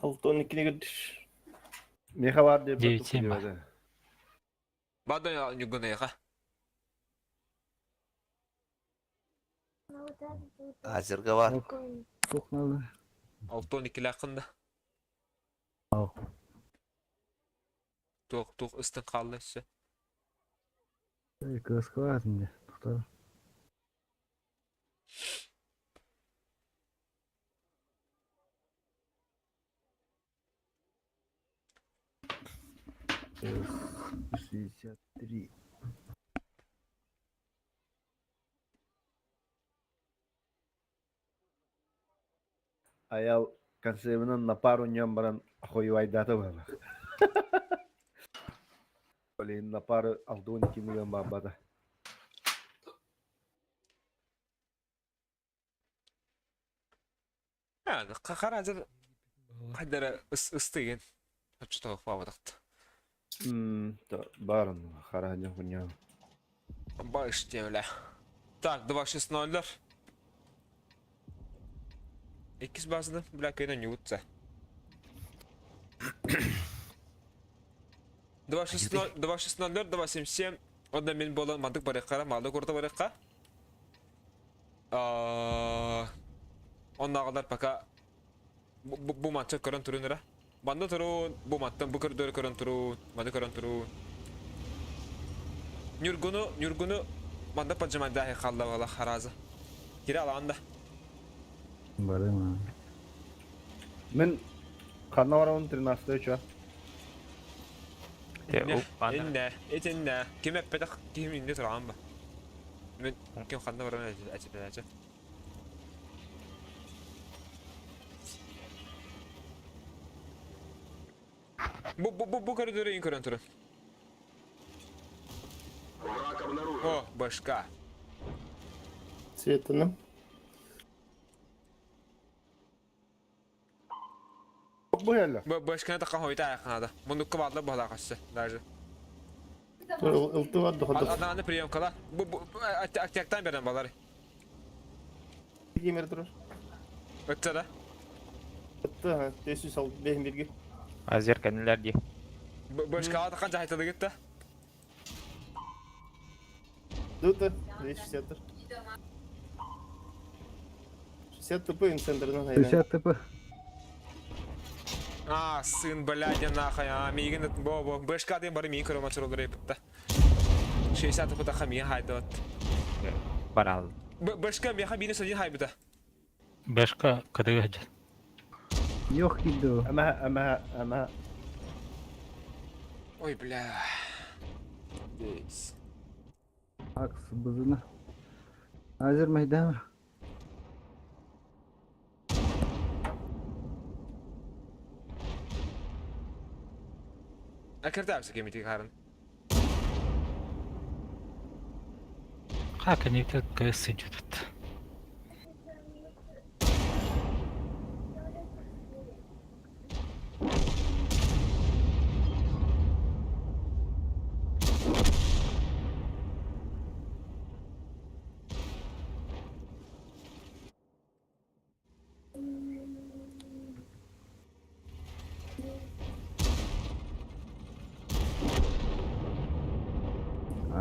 Altın ikine gidiş. Ne var diye Девятим var. dedi. Bada ya nyuguna ya. Azırga var. Тоқнады. Altın 2 lakında. Ау. Тоқ ыстын қалды іші. Көзгі бар әзінде. Тоқтады. Шестьдесят три. Ayal konseptinin na parу нем баран хойвайдаты бар. Блин, на пару алдон 2 milyon babada. Yani kakar hazır. Kaydara ıstıgın. Açı toğuk babadaktı. Barın, xaraja хуйня. Bağış demle. Так, 2-16'lar. İkiz bazıdan bırak öyle yutsa. 2-16'lar, 2-77. Ondan benim bolamadık barıklara, maldık orta barıkka. Ondan kadar paka bu maçta körün turun nere? Banda turun, bu maçtan bu kırdır körün turun, banda körün turun. Nürgunu banda pajama dahi kalla valla haraza. Kira alanda. Барыма. Мен Карнаваровын 13 чё? إنه إنه كم بدخ كم إنه ترى عم من ممكن خلنا ورانا أجل bu koridoru in koridorun. О, башка. Светаным. Bu helle. Başkana da kahoyta ayakına da. Bunu kıvadla bu halakası. Derece. Iltı vardı hadi. Adana priyom kala. Bu aktaktan beren baları. Gimer durur. Ötte de. Iltı ha. Tesis al. Behin birgi. Azir kendiler diye. Başka da kanca haytalı gitti. Dıtı. 60. 60 тупы инцентрынан хайна. 60 типа. А, сын, блядь, нахуй, а, мигин, бо, başka adayım bari miyin kırılma çırılır yapıp 60 tıpı da kamiye haydı ot. Baral. Başka bir habini sadin haydı da. Başka kadığı hacı. Yok gidiyor. Ama Oy bля. Deyiz. Aks bızını. Hazır mıydı? Akırda yapsa gemiti karın. Как они так сидят?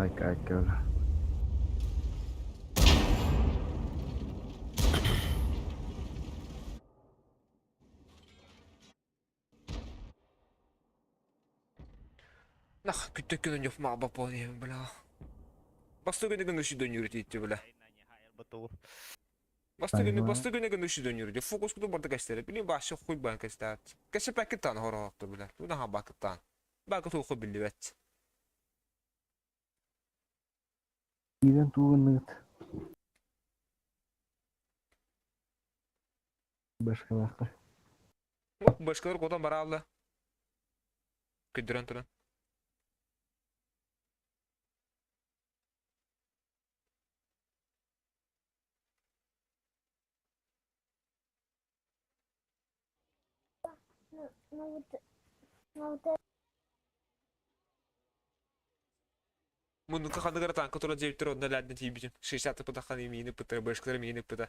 Ay kaka. Nah, kütük günün yok ma bapa diyeyim bля. Bastı günü günü şu dönüyor diye bля. Bastı günü günü şu dönüyor diye. Fokus kutu barda gösterir. Bilin başı koy banka start. Kaşı paketten hora haktı bля. Bu da ha bakıttan. Bakıt oku billivet. Giden tuğun Başka vakti. Başkaları kodan bara Allah. Küdüren turan. Bunu kakandı gara tanka tura ceviptir onda ladden tibicim. Şişatı pıta kan yemini pıta, başkaları yemini pıta.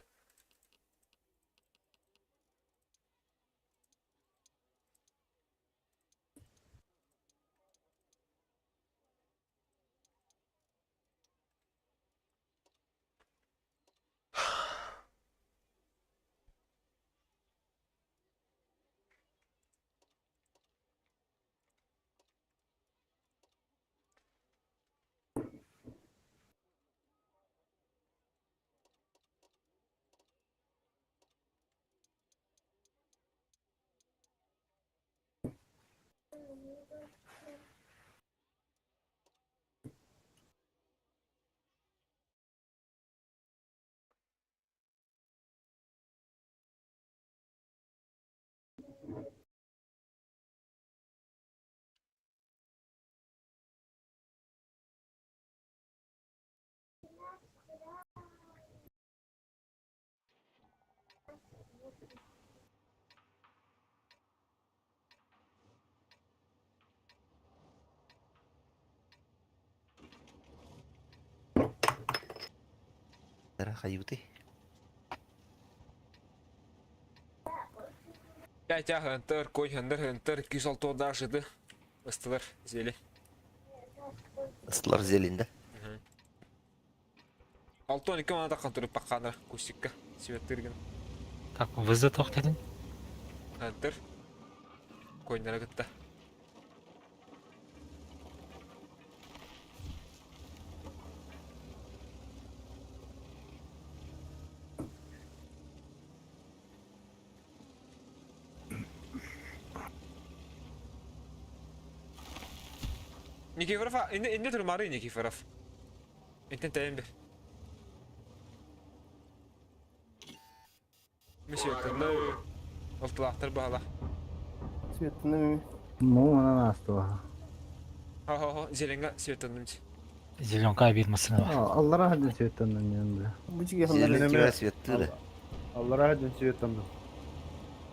Tara kayuti. Пять хантер, кой хантер, кисал то даже да. Осталар зели. Isıtlar zelinde. Алтон ике мана такан турып баккандар кустикка. Светтерген. Так, вызы тоқтадың? Хантер. Койнара гытта. Nikiforov indi durmary Nikiforov. Enten tayin bir. Mesiyetinde oltulaktır bağla. Svetinde mi? Mu ana nastı var. Ha zelenga svetinde. Zilyon ayırmasına var. Allah rahmet eylesin Sveta'nın yanında. Bu cigi hanlar. Zelenki Zeleneme- ve Svetleri. Allah rahat etsin Svet'ten.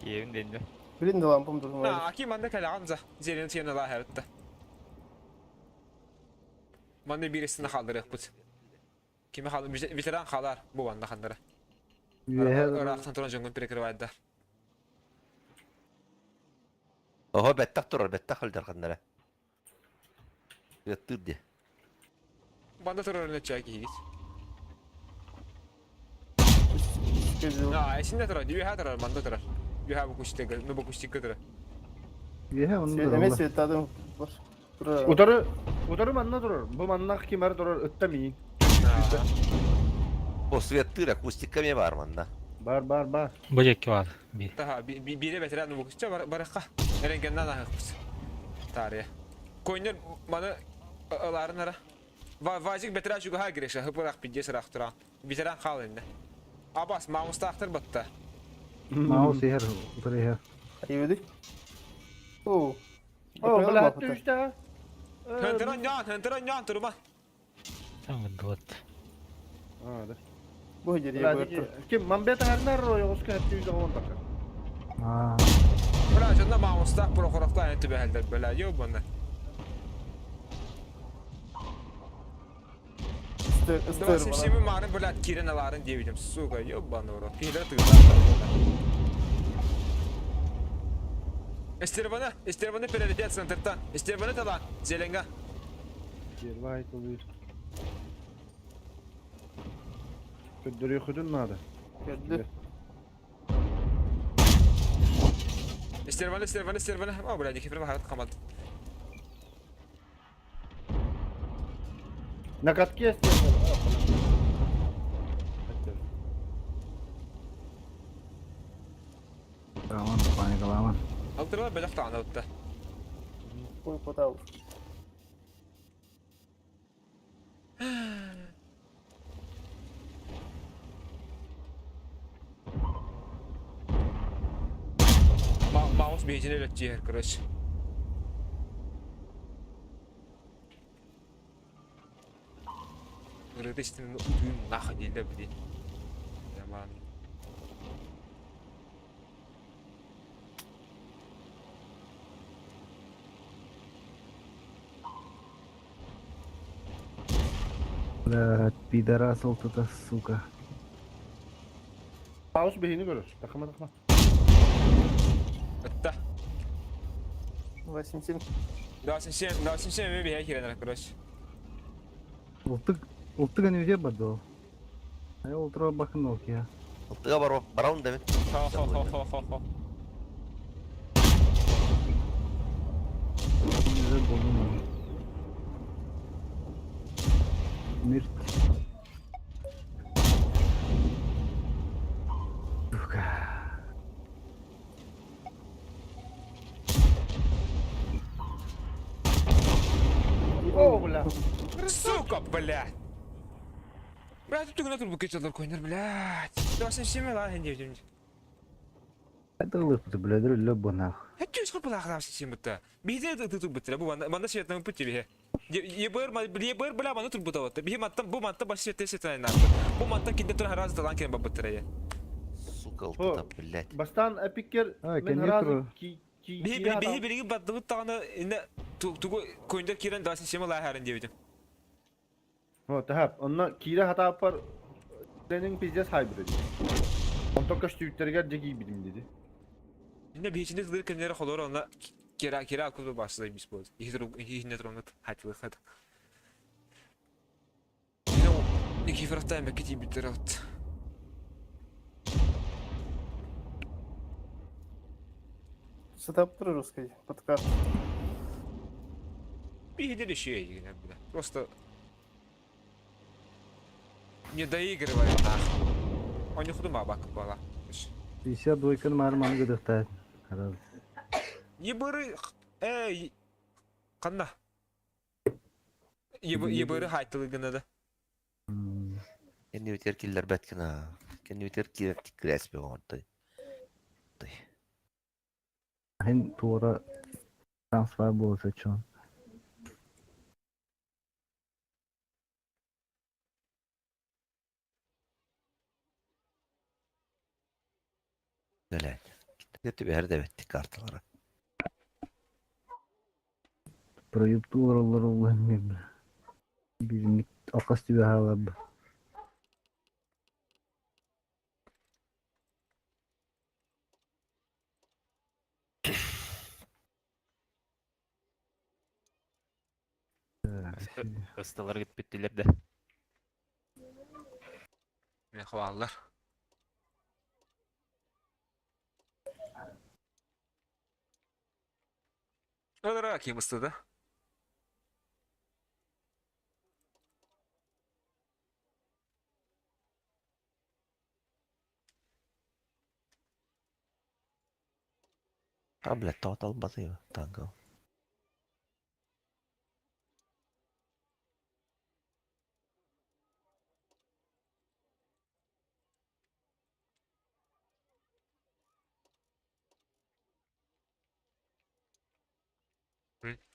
Yevin deniyor. Birinde lampam durma. Ha aki manda kala anza. Zelen tiyana la heratta. Manda birisini kaldırık bud. Kimi kaldı? Veteran kalar bu banda kanlara. Üyehe Irak'tan turan jongun pirekir vayda. Oho bettak durur, bettak haldar kanlara. Svettir diye. Banda turan ne çaki higit. Gözüm. Ha esinde turan. Yuha turan banda turan. Yuha bu kuştik, ne bu kuştik turan. üyehe onu da Svetinde Allah. Svetinde adam var. Bura. Udarı manna durur. Bu manna kimer durur öttemeyin. O Svettir akustik mi var manda? Bar. Böcek var. Bir. Daha biri veteran bu kuşça baraka. Erengenden ahık biz. Tarihe. Koyunlar bana alarınlara. Vajik veteran şu ha gireşe hıpırak bir ceser aktıran. Veteran kal elinde. Abbas mamusta aktır batta. Mouse her, otur her. Ayıvedik. Oo. O bala hatta işte ha. Hıntıran yan turma. Tamam dört. Hadi. Bu heceriye Bala bıraktı. kim mambet harnar roya oska hatta yüzde 10 dakika. Ha. Bırak şunda mamusta prokurakta ayıntı behelder böyle yok bunlar. Istır Dövüşüm bana. şimdi marın böyle kirenaların diyebilirim. Suga yok bana orada. Pihler tığlar. İster bana prioritet sınırtan. İster bana talan. Zelenga. Bir vahit oluyor. Köddürüyor kudun nada. Geldi. İster bana. Ama böyle kefir baharat kamadı. Nakat ki istiyor. Aman panik aman. Altırlar bacak tağına öttü. Bu potav. Mouse beycine ötçü her kırış. Irıdı işte düğün nakı değil de bir. Zaman. Блядь, пидорас вот это, сука. Paus behini görür. Takma. Öttü. Vasimsin. Dasin sen bir kirener kırış. Ultık hani üye badı. Ay ultra bakın o ki ya. Tığa var o, baron demin. Ha. Güzel buldum onu. Mirt. Сука. O bula. Сука, блядь! Блядь, тут на трубу качал койнер, блядь. Dasin sen lan hen diyeceğim. Это лыпты, блядь, любо нахуй. Hadi şu kapıda kadar sen bitti. Bize de tutup bitti. Bu bana şeytan bitti bir. Yeber bela bana tutup bitti. Bir matta bu matta başı şeytan nerede? Bu matta kinde tur haraz dalan kendi bitti. Сука, О. алтыта, блядь. Bastan epiker Ha, men kendi razı turu. Biri battı tane inde tuğu koyunda kiren dasin sen la herin diyeceğim. Ho tahap. Onna kire hata yapar. Senin pizza hybrid. Ontok kaç tüyüklerge cegi bilim dedi. Inde bir içinde zıdır kendileri kolor ona kira akıllı başlaymış bu. İhne tronut hatlı hadi. Yine o iki farklı emek ki bitir at. Сетап русский. Подкаст. Bir de şey yine bir de. Просто не доигрывай нахуй. Он не худо бабак бала. 52 марманы гыдыктайт. Раз. Ебыры эй канна. Yebörü haytılığına da. Kendi biter killer betkin ha. Kendi biter ki resmi orada. Hen toora transfer bolsa çon. Öyle. Gitti bir her devetti kartlara. Proyektu oralar olmuyor. Birini akasti bir hava. Istılar git bittiler de. Ne havalar. Oralara bakayım ısıda. Tablet total basıyor tango.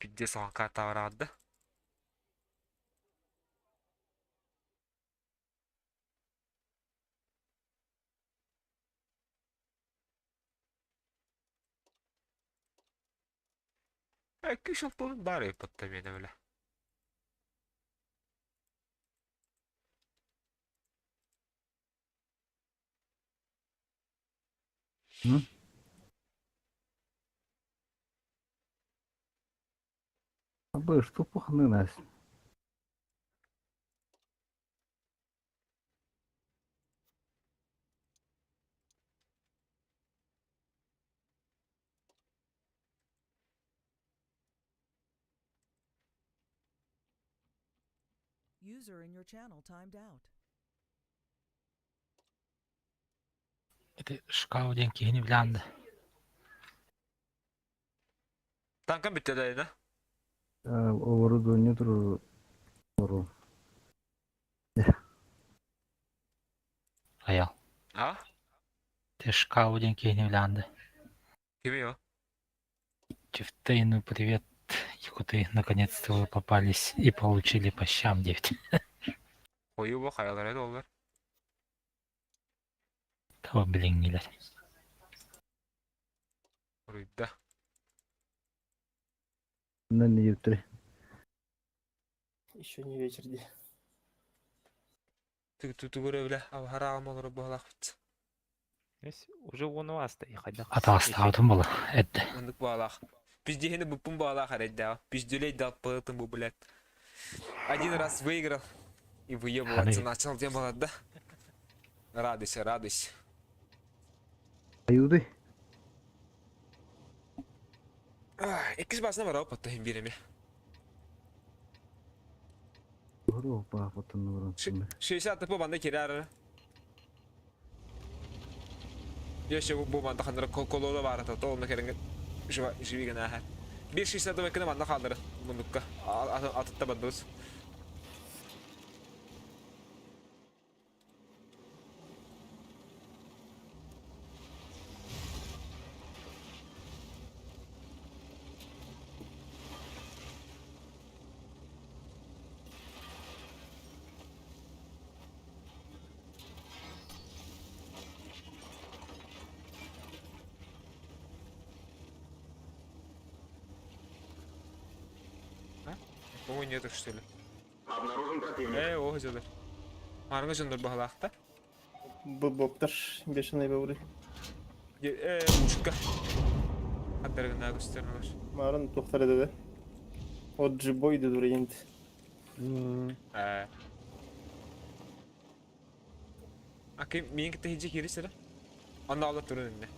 Bir de son karta var adı. Küçük futbolun bari yapıttı beni öyle. Bu что пухны нас. User in your channel timed out. Это шкауденки не влянды. Tankam bitti de yine. Overu dönüyor oru. Аял. Ha? Ты шкауденки не влянды. Kimi o? Чифты, ну привет. Якуты, наконец-то вы попались и получили по щам 9. Koyu bu hayalara dolar. Того, блин, не лет. Orada. Ne yaptı? Еще не вечер, где. Tütü göreble. Abi haram olur bu halak. Уже вон у вас-то и ходил. Аталаста аутым было. Это. Onluk bu halak. Biz dihini bu pun bu halak haraydı. Biz düley dal pıhtın bu bilet. Один раз выиграл и выебываться начал, где было, да? Радуйся, радуйся. Ayudu. İkiz başına var опыт hem birimi. Oru pa fotoğrafını vurun. 60 bu banda kirar. Yaşa bu banda kandıra kolu da var da onu kerin şu bir gene her. Bir şişe de bakın banda kaldırır. Bundukka atıtta bandız. Ой, нет, что ли? Обнаружен противник. О, güzel. Arınga jındır bu halakta. Bu boktar. Beşinay bavuri. Uşka. Hatta gına göstermeler. Marın tohtar edede. O ciboydu dur yendi. Akım miyin kitte hiç giri sıra. Anna Allah durun önüne.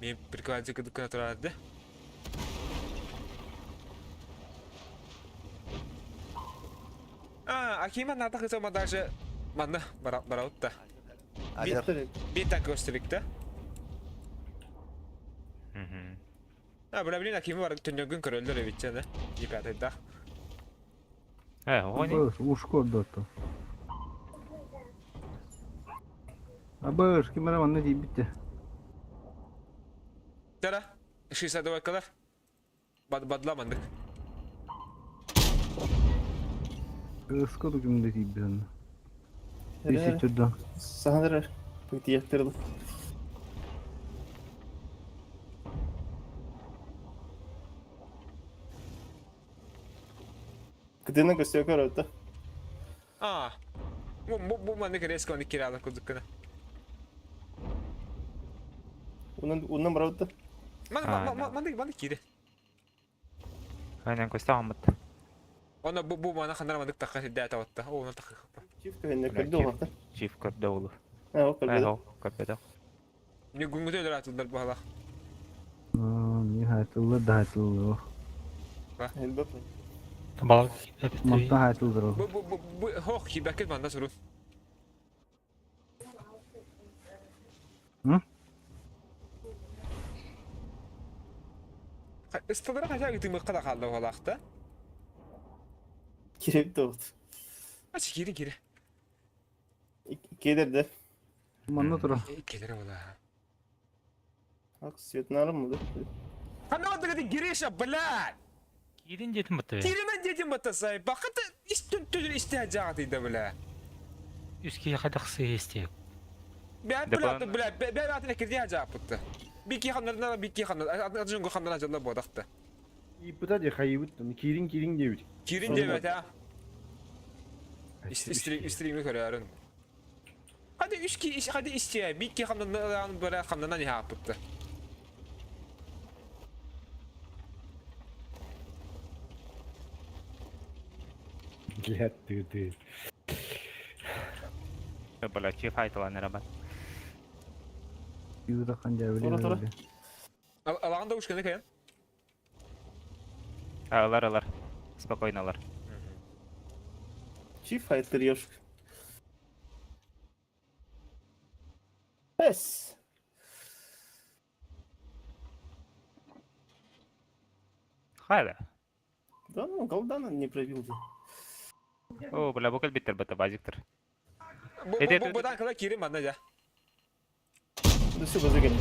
Мен прикладе кыдыкына турады. Акима надо хызыма даже мана бараутта. Bir tak gösterikte. Ha bula bilin kimi var tünögün köröldür evitçene. Yipatay da. O ne? Abır, ушко дото. Abır, kimere ne deyip bitti. Tara. Şisa da vakalar. Badlamandık. Isko da kimde deyip bitti. Nereye? Dişi türden. Sanırım. Bitti yaktırdım. Kıdığına gösteriyor orada. Aa. Bu mandık resko onu kiralık kuzukkana. Ondan var orada. Mandık kiri. Aynen kosta hamut. Ona bu mana kanarmadık takka hiddet avatta. O onu takka. Çift köyünde kırdı o vakti. Çift kırdı oğlu. Ha o kırdı. O kırdı. Ne gungute öyle atıldılar bu hala. Nihayetullah da hayatullah. Elbette. Балак. Monta hayatullah o. Bu hoş ki belki bana sorun. Hı? İstediler kaça gittim kadar kaldı o lakta. Kirek doğdu. Aç giri. İki de. Manna tura. Gelir valla. Hak siyatını alır mı? Hani o da giri yaşa blan. Кирин жетим бата. Kirimen dedim batasay. Bakın üstün tüdür ihtiyacatıydı bile. Үские хадахсы естек. Ben Depan- bile ben atına kirdiği acaptı. Bir iki hanlarına bir iki hanlar. Adın bu hanlar acaba bu dakta. İpta diye kayıbıt. Kirin diye bir. Kirin demet ha. İstediğimi görüyorum. Hadi üç ki iş hadi işçiye bir iki hanlarına böyle hanlarına ne yaptı. Glet dedi. Böyle çift haytalan araban. Yüzde kanca Tura, tura. öyle. Alağında uçkanı kayan. Alır. Spokojno alır. Çift fightları yok. Pes. Hala. Да, ну, Голдана не пробил. O böyle bokal bitir bata bacıktır. Bu da kadar kirin bana ya. Да все, базы гони.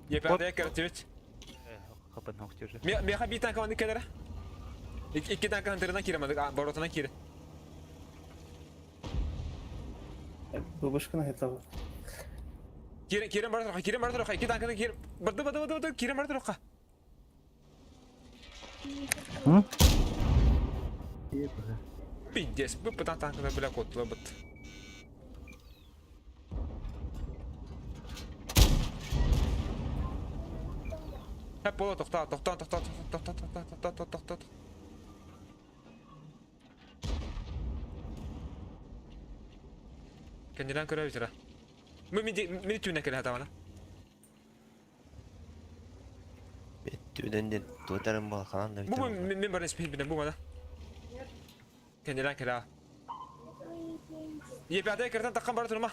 Yepyade kreativit. Kapın hoşçucu. Bir bir tane kavandık kenara. İki tane kantarına kiremadık. Barotuna kiri. Бабушка на это. Kirin barotuna. İki tane kantarına kiri. Bırdı. Kirin barotuna. Hı? İyi böyle. Piddes. Bu pıtan tankına bile kotla bıt. Hep ola tokta. Kendinden köre bitira. Mini tüyüne kere hata bana. Tüden de tutarım bu kalan da Bu min barın ismi bilen bu bana. Kendinden kere ha. Yepyade kereten takkan barı turma.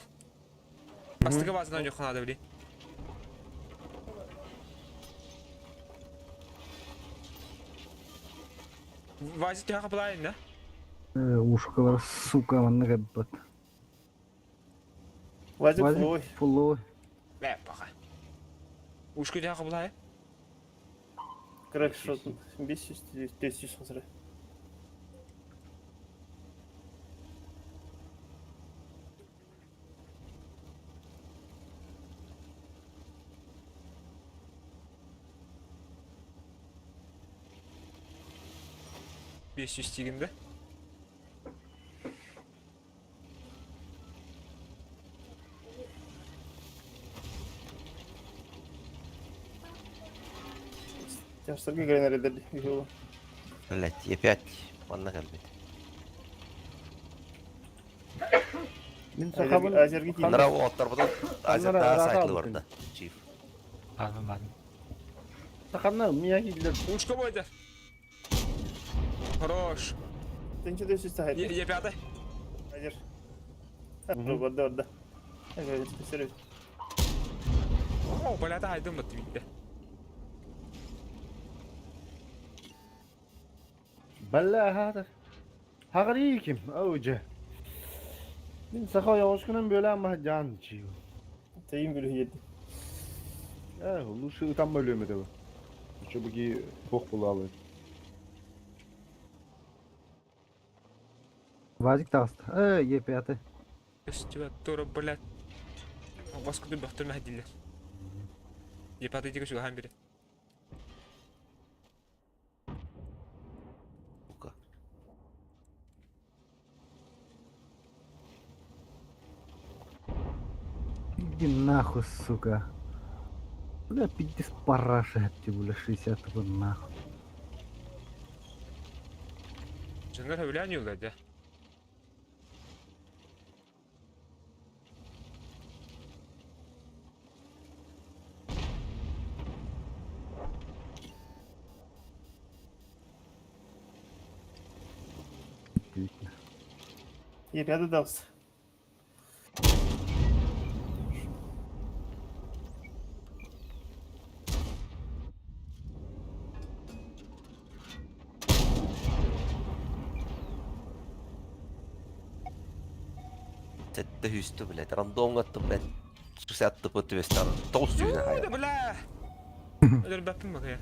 Bastığı bazından yok kanada bile. Vazit tüya kapılayın ne? Ушкалар, сука, манна каббат. Вазик флой. Фуллой. Be baka. Uşku tüya kapılayın. Крэк шот. 500 тысяч hazır. Bir süstiginde. Тяжсырга гренер edildi. Yolu. Блять, опять. Manna kalbet. Min sahabın Azergi kim? Nara o atlar budan azet Onlara daha rahat sayıklı aldın. vardı. Chief. Ладно. sakanlar Miyagi'liler. Ушко бойда. Хорош. Тенче de üst sahip. Yepyade. Azir. Orada. Evet, gösteriyor. Oo böyle de aydın mı bitti. Balla hadi. Haqri kim? Avcı. Min sağa yavaşkının böyle ama can çiğ. Teyim bölü 7. Ulu şu tam bölümü de bu. Şu bugi bok bulalı. Вазик таста. Епяты. Өстүбө тура, блядь. Баскыды бактырма хадиллер. Епаты диге шуга хам бири. Сука. Иди нахуй, сука. Бля, 50 параша, бля, 60 нахуй. Жондар хөвлән юлда да. Епяды дağız. Sette hystö, blядь. Рандомгатты, блядь. Сусятты пытвестер. Толстую на Ой, хая. да бля. Öder bapım bak ya.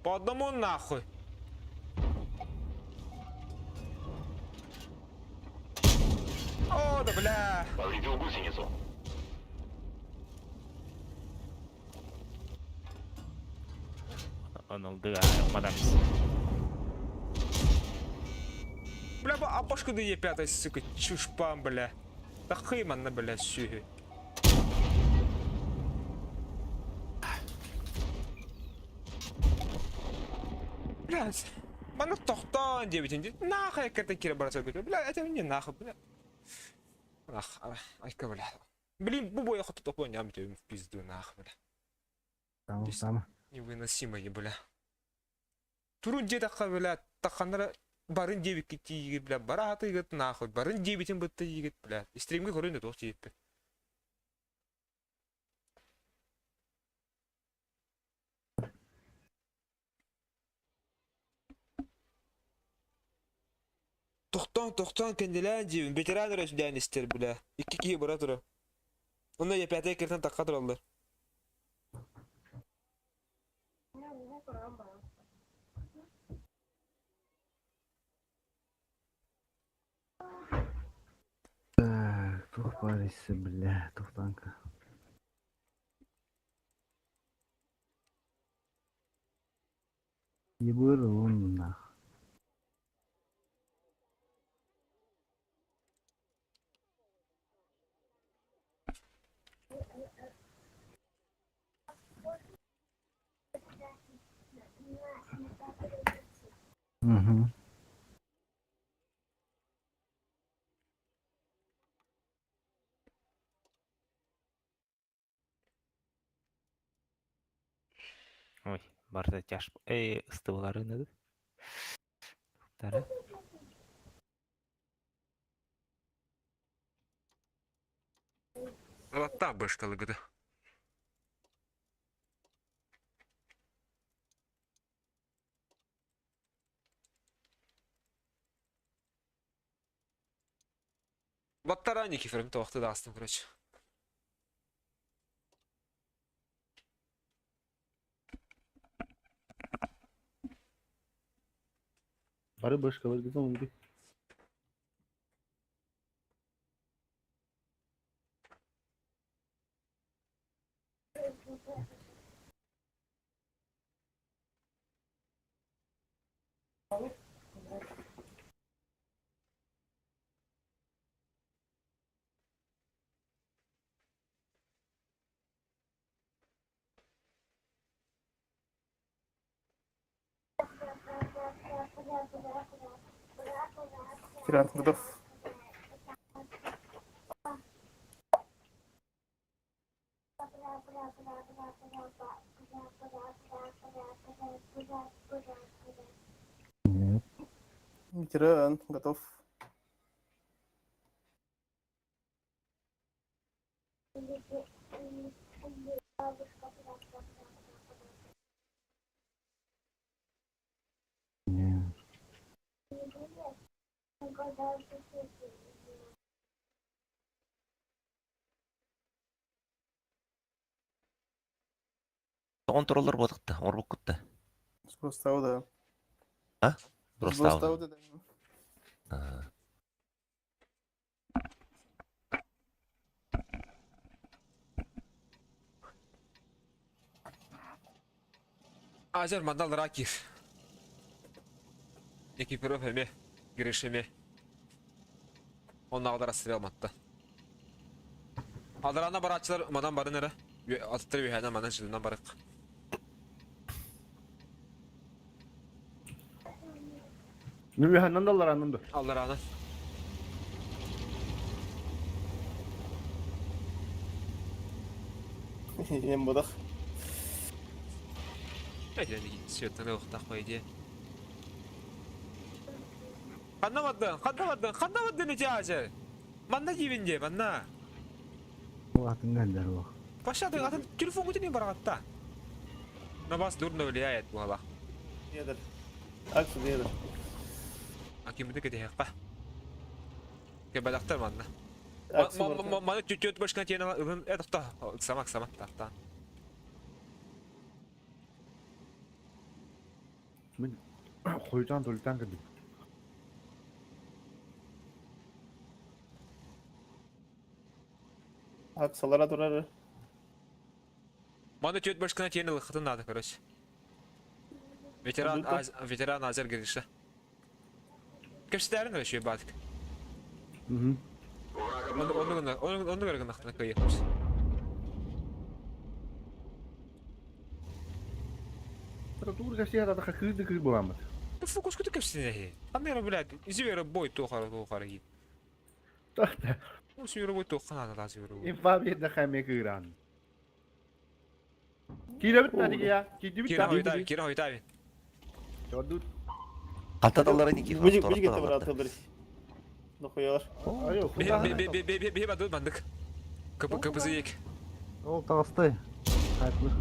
По одному нахуй. О, да бля. Повредил гусеницу. Onu olmadamız. Бля, ба апошка да Е5, сука, чушпан, бля. Да хыйманна, бля, сюхи. Блядь, бана тоқтан дебетин дейді. Нахуй әкерден кері бараса көтер. Бля, әтем не нахуй, бля. Ах, айка, бля. Блин, бұл бойы құты топ ойнам бітеуім в пизду, нахуй, бля. Там. Невыносимое, бля. Турун дедаққа, бля, таққандары барын дебет кетті егет, бля. Бара аты егет, нахуй. Барын дебетин бұтты егет, бля. Стримге көрінді тоқ жейіппе. Тоқтан кенделен дебін. Ветеран өресуден істер, бля. Екі кейі бұра тұры. Онда Е5 керден таққа тұралдар. Так, тух парися, бля, тухтанка. Ебыр он нах. Угу. Ой, барда тяж. Ыстыбылары неді? Тары. Алатта башкалы гыды. Баттара не кефирим, то вақты да астым, короче. Barı başkaları gibi oldu. Kiran Kurdov. Нет. Ветеран, готов. Контроллер бодыкты, орбук кутты. Просто да. А? Просто да. Азер мандал ракир. Экипиров эме, грешеме. Он нағдар асырел матта. Алдарана баратчылар мадан барын әрі. Атыттыр бейхайдан манан жылынан барық. Nüvihandan da Allah anında. Aldarana. En bodak. Әйтен сүйеттің ұқтақ қойды. Қандамаддың өте ажыр. Манна жевінде, манна. Вақтың кәлдер ол. Пашадың атын телефон көтінен барағатта. Набас дұрын өлі айет бұл ала. Yedir. Aksu yedir. Акимді кәде хаққа. Кәбәдақтар манна. Aksu var. Маны төт башқына тиен ала ұғын әдіқта. Самақ тақта. Ben koyacağım dölten gibi. Aksalara durar. Маны төт башқына тиен ала қытын ады, короче. Ветеран Азер girişi. Кәпсіздерін өші бадық. Onu görgün aklına koyuyoruz. Dur gazeteye da kırdı bulamaz. Fokus kutu kepsine he. Amera блядь, извера бой тухара гид. Tahta. Ну сюра бой тухана да сюра. İnfabiyet de kayme kıran. Kira bitmedi ya. Kira hoyta abi. Dur. Алтаталарын iki Bıcık gitti bura atılır. Dokuyor. Yok. Bir badı bandık. Kapısı yek. Ол тағыстай. Қайтлық.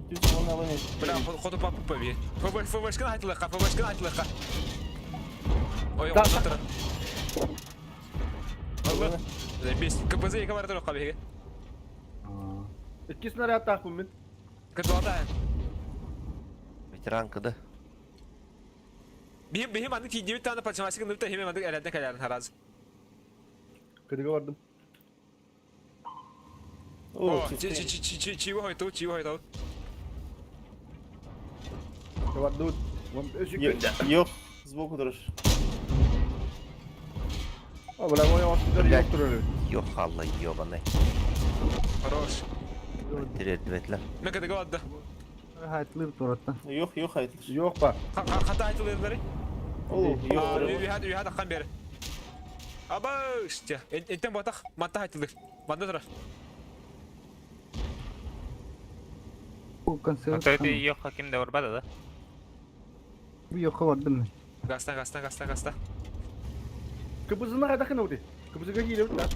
Düz onu alın. Бля, ходу папу пове. Фвшканы айтылыққа. Ой, он жатыр. Allah. Бес kapısı yek var тұрыққа беге. İki snaryat takpım ben. Кырдуалда. Ветеран кыды. Benim bandık 9 tane paçaması kınırıp da hemen bandık elden kaların haraz. Kırıga vardım. Oo, Çivi hoytu. Dur. Yok. Sboku durur. Abla o yavaşlar yoktur öyle. Yok Allah yiyor bana. Хорош. Diretli vetler. Ne kadar kaldı? Қайтлық тұраттан. Yok hayır. Yok bak. Hata aytılırları. Oo, yok. Üyhad akkan beri. Aba işte. Enten batak. Matta aytılır. Manda tura. Бұл консерват. Отойды yok hakim de orada da. Bir yoka vardım ben. Gasta. Kıpızını kadakın orada. Kıpızı geliyor lan.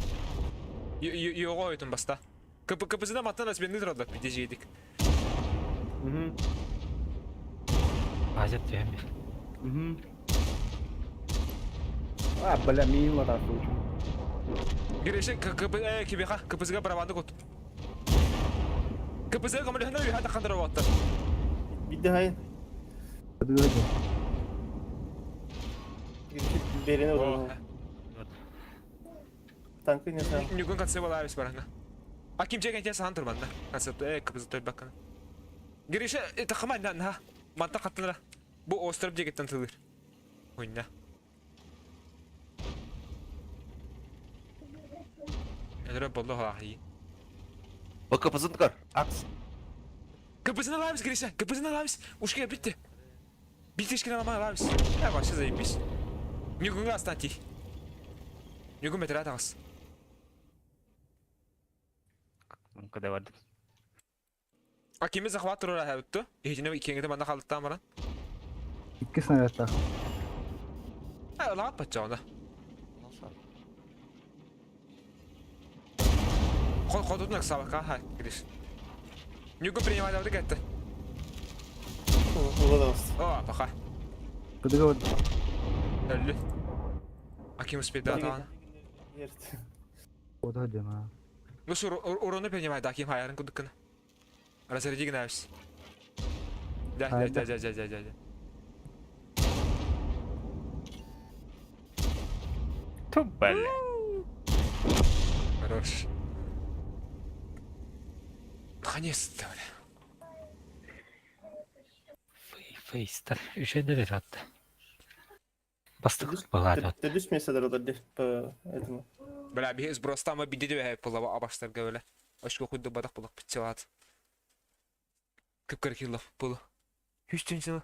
Yoga oytun basta. Kapısına mattan asbeni duradı. Biteci yedik. Азят тебе. Abla min var da soğuk. Girişe kapısına barabandı kut. Kapısına kamerayı hana üyhad akkan dura vattı. Bir daha hayır. Hadi gördüm. Berine vuralım. Tankın ya sen. Nükün katsı bala abis baranga. Akim çeken kese han turbanda. Katsı kapısı toy bakana. Girişe takıma ha. Manta kattınlara. Bu ostrap ceketten tılır. Oyna. Elre bollu hahi. O kapısını kır. Aks. Kapısına labis girişe. Kapısına labis. Uşkaya bitti. Bitti işkine ama labis. Ya başı zayıfmış. Nükün gastanti. Nükün metre atağız. Kadar vardı. Akimiz ahvat durur ha tuttu. İhcine ikengide bana kaldıktan bana. İki snaryat tak. Ha lahat patça onda. Ходунак сабака ха Крис. Нюга принимать авды кетті. Уладамыз. О, паха. Кыдыгы Өлі. Аким успейді атаған. Ерт. ода жана. Гус уроны принимает Аким хайарын күдіккіні. Разрядиген әвіс. Да. Ту, бля. Хорош. Наконец-то, бля. Фейстер. Üşediler hatta. Bastık bağladı. Ты düşmeseler o da по этому. Бля, біз просто ама бидеді бе пылава абаштарға бля. Ашқа құйды бадақ бұлақ бітсе алады. Күпкір киллов пылы. Хүштен жылы.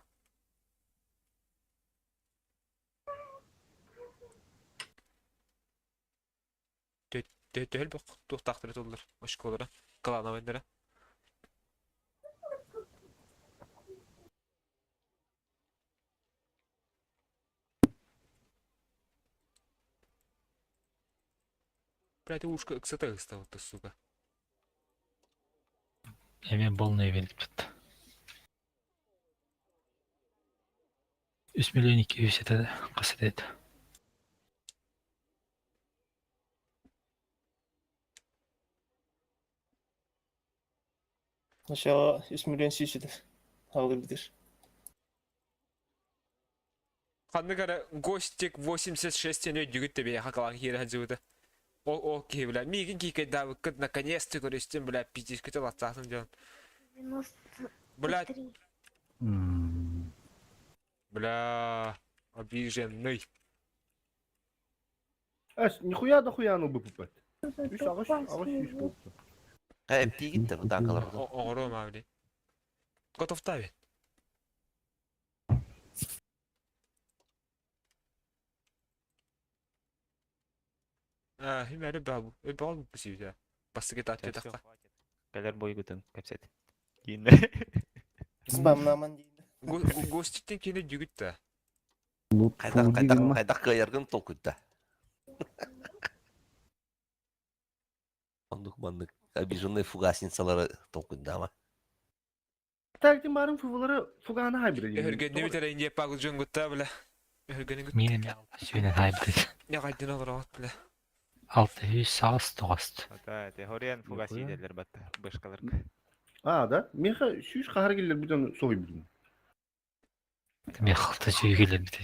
Төл бұқ тұқтақтыры тұлдыр. Ашқа олары. Қалана бәндері. Блядь, ушко иксата стало-то, сука. Emin bolunu verip tuttu. 3 milyon 200 ete kasıt etti. Сначала 3 миллион сисиdir. Alabilir. Ханны кара гостик 86 тенге дүгіт тебе хакалан хері хаджуды. О, ки, бля, мигин кикай да выкат наконец-то користим, бля, пиздишка ты латсасын дён. 93. Бля, бля, обиженный. Нихуя да хуя ну бы пупет. Üç ağaç üç buldu. Ha epti gitti bu dankalarda. Оғырым абли. Готов тави. Химәрі бәбу. Бәл бұл сүйді. Басы кет атты таққа. Келер бой күтін, кәпсет. Кейін. Спамнаман дейді. Гостиктен кені дүгітті. Қайдақ қайырғын тол күтті. Мандық. Обиженные фугасницалары тол күтті ama. Təkdim barın fuvaları fugana haybire. Өргенне бітер әйінде пағыл жөн күтті, бля. Өргенне күтті. Benim şöyle hybrid. Ne қайдын алыр ағат, бля. 600 sağız doğast. Ата, те хориян фугаси делер батта, бышкалар. Da. Meha şuş kahar gelir bir tane soy bildim. Demek halta şöyle bir de.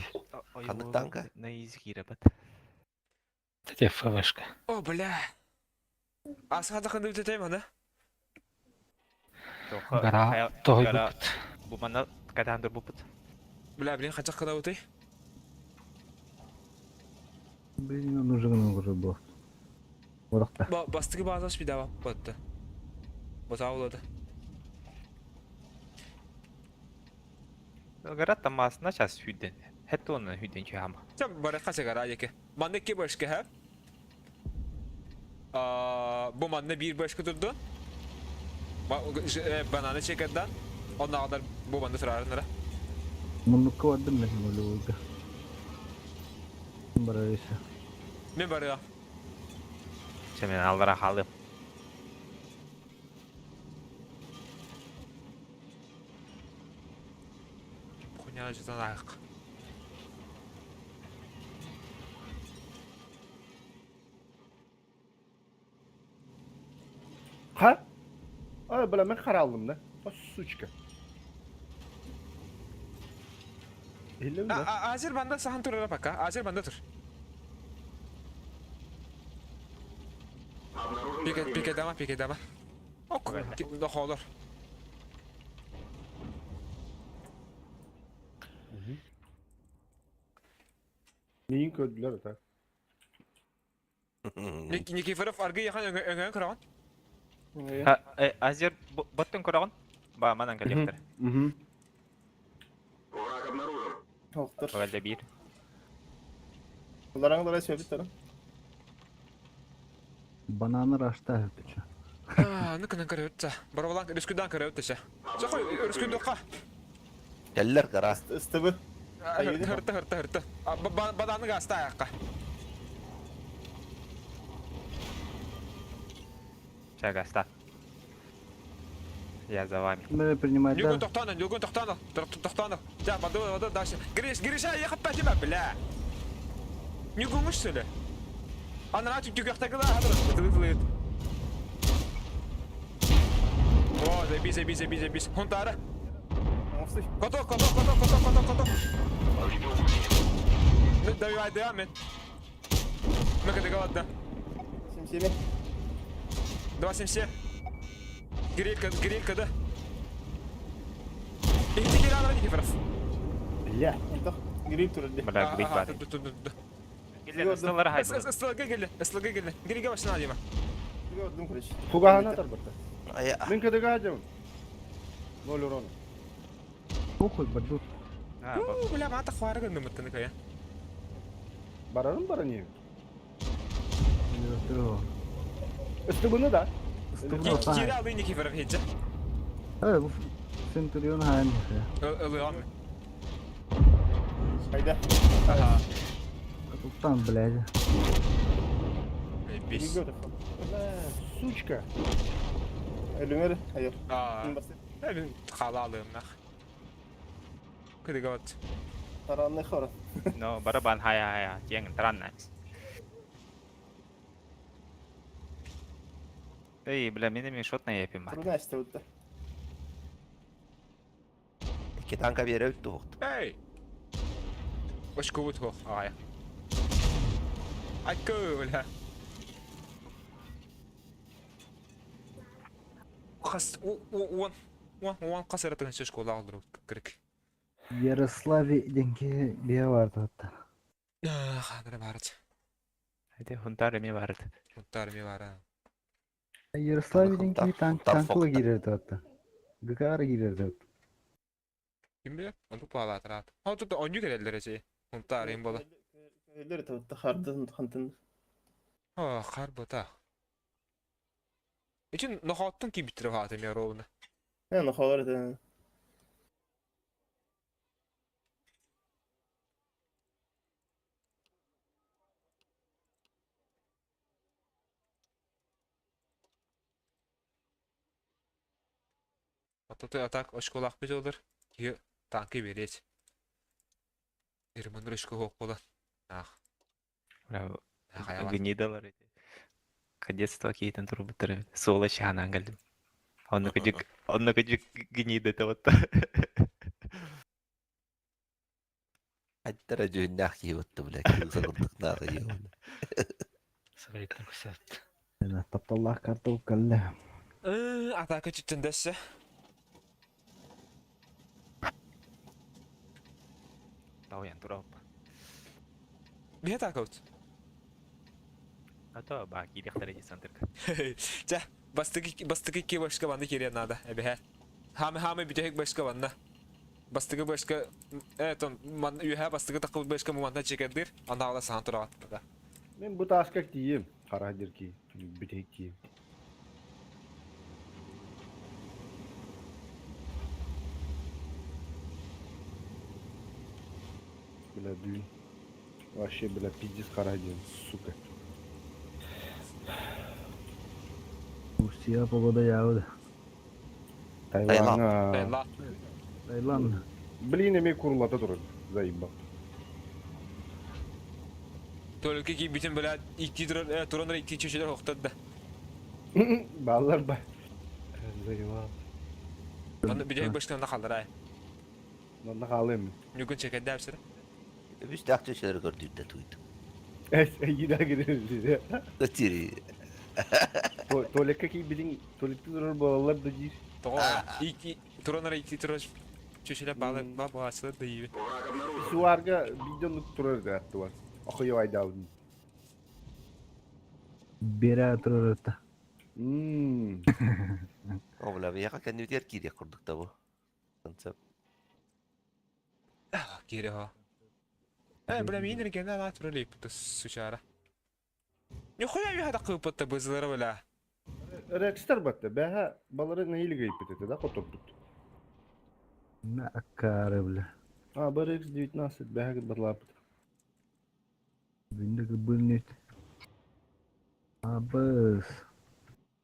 Қандық танка? На язык ире бат. Dedi favaşka. О, бля. Асыға дақынды бітетейм, ана? Gara toy buput. Bu mana kadang dur buput. Бля, блин, қанчақ қыда өтей? Блин, нужен уже был. Орақта. Бастығы базас bir devam battı. Bota avladı. Гарат тамас на час hüden. Hatta onun hüden ki ama. Sen bana kaça gara yeke. Manne ki başka ha? Bu manne bir başka durdu. Banana çekerden. Ondan kadar bu manne turarınlara. Mundukka vardım ben böyle oldu. Baraysa. Men var ya. Sen allara halı. Kunyana jutan ayak. Ha? Ay bela ben kar aldım da. O suçka. Elle mi? Azir banda sahan turara bak ha. Azir banda tur. Pike dama. Ok, da olur. Neyin kördüler ata? Nikiforov argı yakan öngön kıran. Azir bottun kuragan. Ba manan kalekter. Halktır. Öyle bir. Bunların da resmi bitirin. Bananı raşta ötücü. Ne kadar kare ötse. Barabalan rüsküden kare ötse. Çakı rüsküden ka. Geller kara. Istıbı. Hırtı. Badanı gasta ayakka. Чагаста. Я за вами. Бля, принимать Нюгун да. тоқтаны, Нюгун тоқтаны. Тоқтаны. Да, вода дальше. Гриша, я хаппа тебе, бля. Нюгун уж сөйле. Ана начып тюгақтағы да хадыр. Тылы. О, забей. Хунтары. Кото. Ну, давай, да, мен. Мы когда голодна. 77. 277. Грилька, да. Иди гири ана Никифоров. Бля. Антох, гриль турды. Бля, бить бар. СЛГ geldi. Giriga başına alayım. Gördüm kurış. Фугахана тарбата. Ая, Мен кыдыга ажым. Ноль урон. Похуй, бадут. Бля, мата хвара гынды мыттыны кая. Барарым бара не. Ётро. Истыбыны да. Geri aldı Никифоров hece. Bu Centurion hain. Alıyor mu? Hayda. Aha. Tutan блядь. Biz. Gördüm. Сучка. Ölümer. Hayır. Aa. Kim bastı? Ben hala alıyorum nak. Kıdı gavat. Taranlı khara. No, baraban haya. Jangan teran. Ey, бля, мен шотна yapayım bari. Turuna işte oldu. iki tanka bir yere öttü hoqtu. Hey. Hoş kovut ho. Aya. Akı öyle. Kas on kasıratın söz kola alır kırık. Ярославе деньги бия vardı hatta. Xanırı vardı. Hadi huntar mi vardı. Muhtarımı var ha. Ярославе деньги Huntar tankla fokta. girerdi hatta. Gıkara girerdi hatta. Kim bilir? Onu pahalı rahat. Ha tut da oncu geldiler şey. Muhtarım bala. Ölür tavukta hardın hantın. Ha karbata. İçin nohattın ki bitirip hatım ya rolunu. Ne no khabar da. Atatı atak oşkolak bir olur. Ki tankı vereceğiz. Irmanır ışkı hoq bolan. Ah. Бля, Hayvan. гнидалар эти. Кадетство кейтен туруп битирип, сволочь анан келдим. Оннуку жик гнида вот. Hatta racun ki hoqtu bile. Kısa kırdık nağı yiyor. Сыграть кусят. Taptallah kartı kalle. Ataka çıktındası. Тауян туруп. Bir ataka ut. А то баки дехтереji сантырк. Ja, bastık ki başka bandı kiriyen nada. Ebe he. Hame bir tek başka banda. Bastık başka evet man üye bastık takıl başka mumanda çekerdir. Anda ala santura atmadı. Мен bu taskak diyeyim. Karadır ki. Bitek ki. Бля, дюн. Вообще, бля, пиздец карадин, сука. Rusya pогода yağdı. Tayvan'a. Bella. Tayland. Блин, emeği kurulata durun. Zayıf bak. Tölke ki bütün böyle iki turanlar iki çeşitler hoqtadı. Bağlar bak. Zayıf bak. Banda bir tek başka kalır ay. Lan da kalayım mı? Nükün çeker dersleri. Biz de akçe şeyler gördük de tuydu. Yine girelim. Ötiri. Tuvalette ki bilin, tuvalette durur bağlar da gir. Doğru. İki turanlar iki çeşitler bağlı da iyi. Su arga videoluk durur da attı var. Akıyor ayda aldın. Bira turur hatta. Oğla bir yaka kendi diğer kiri kurduk da bu. Konsept. Geri ha. Böyle minir gene natural yaptı suçara. Ne koyar bir hada kıpıtta bızları böyle. Rexter battı. Beha baları neyle kayıp etti da kotoput. Ne akar bile. Ha, bu Rex 19 beha gıdırlar. Binde kebunit. Abes.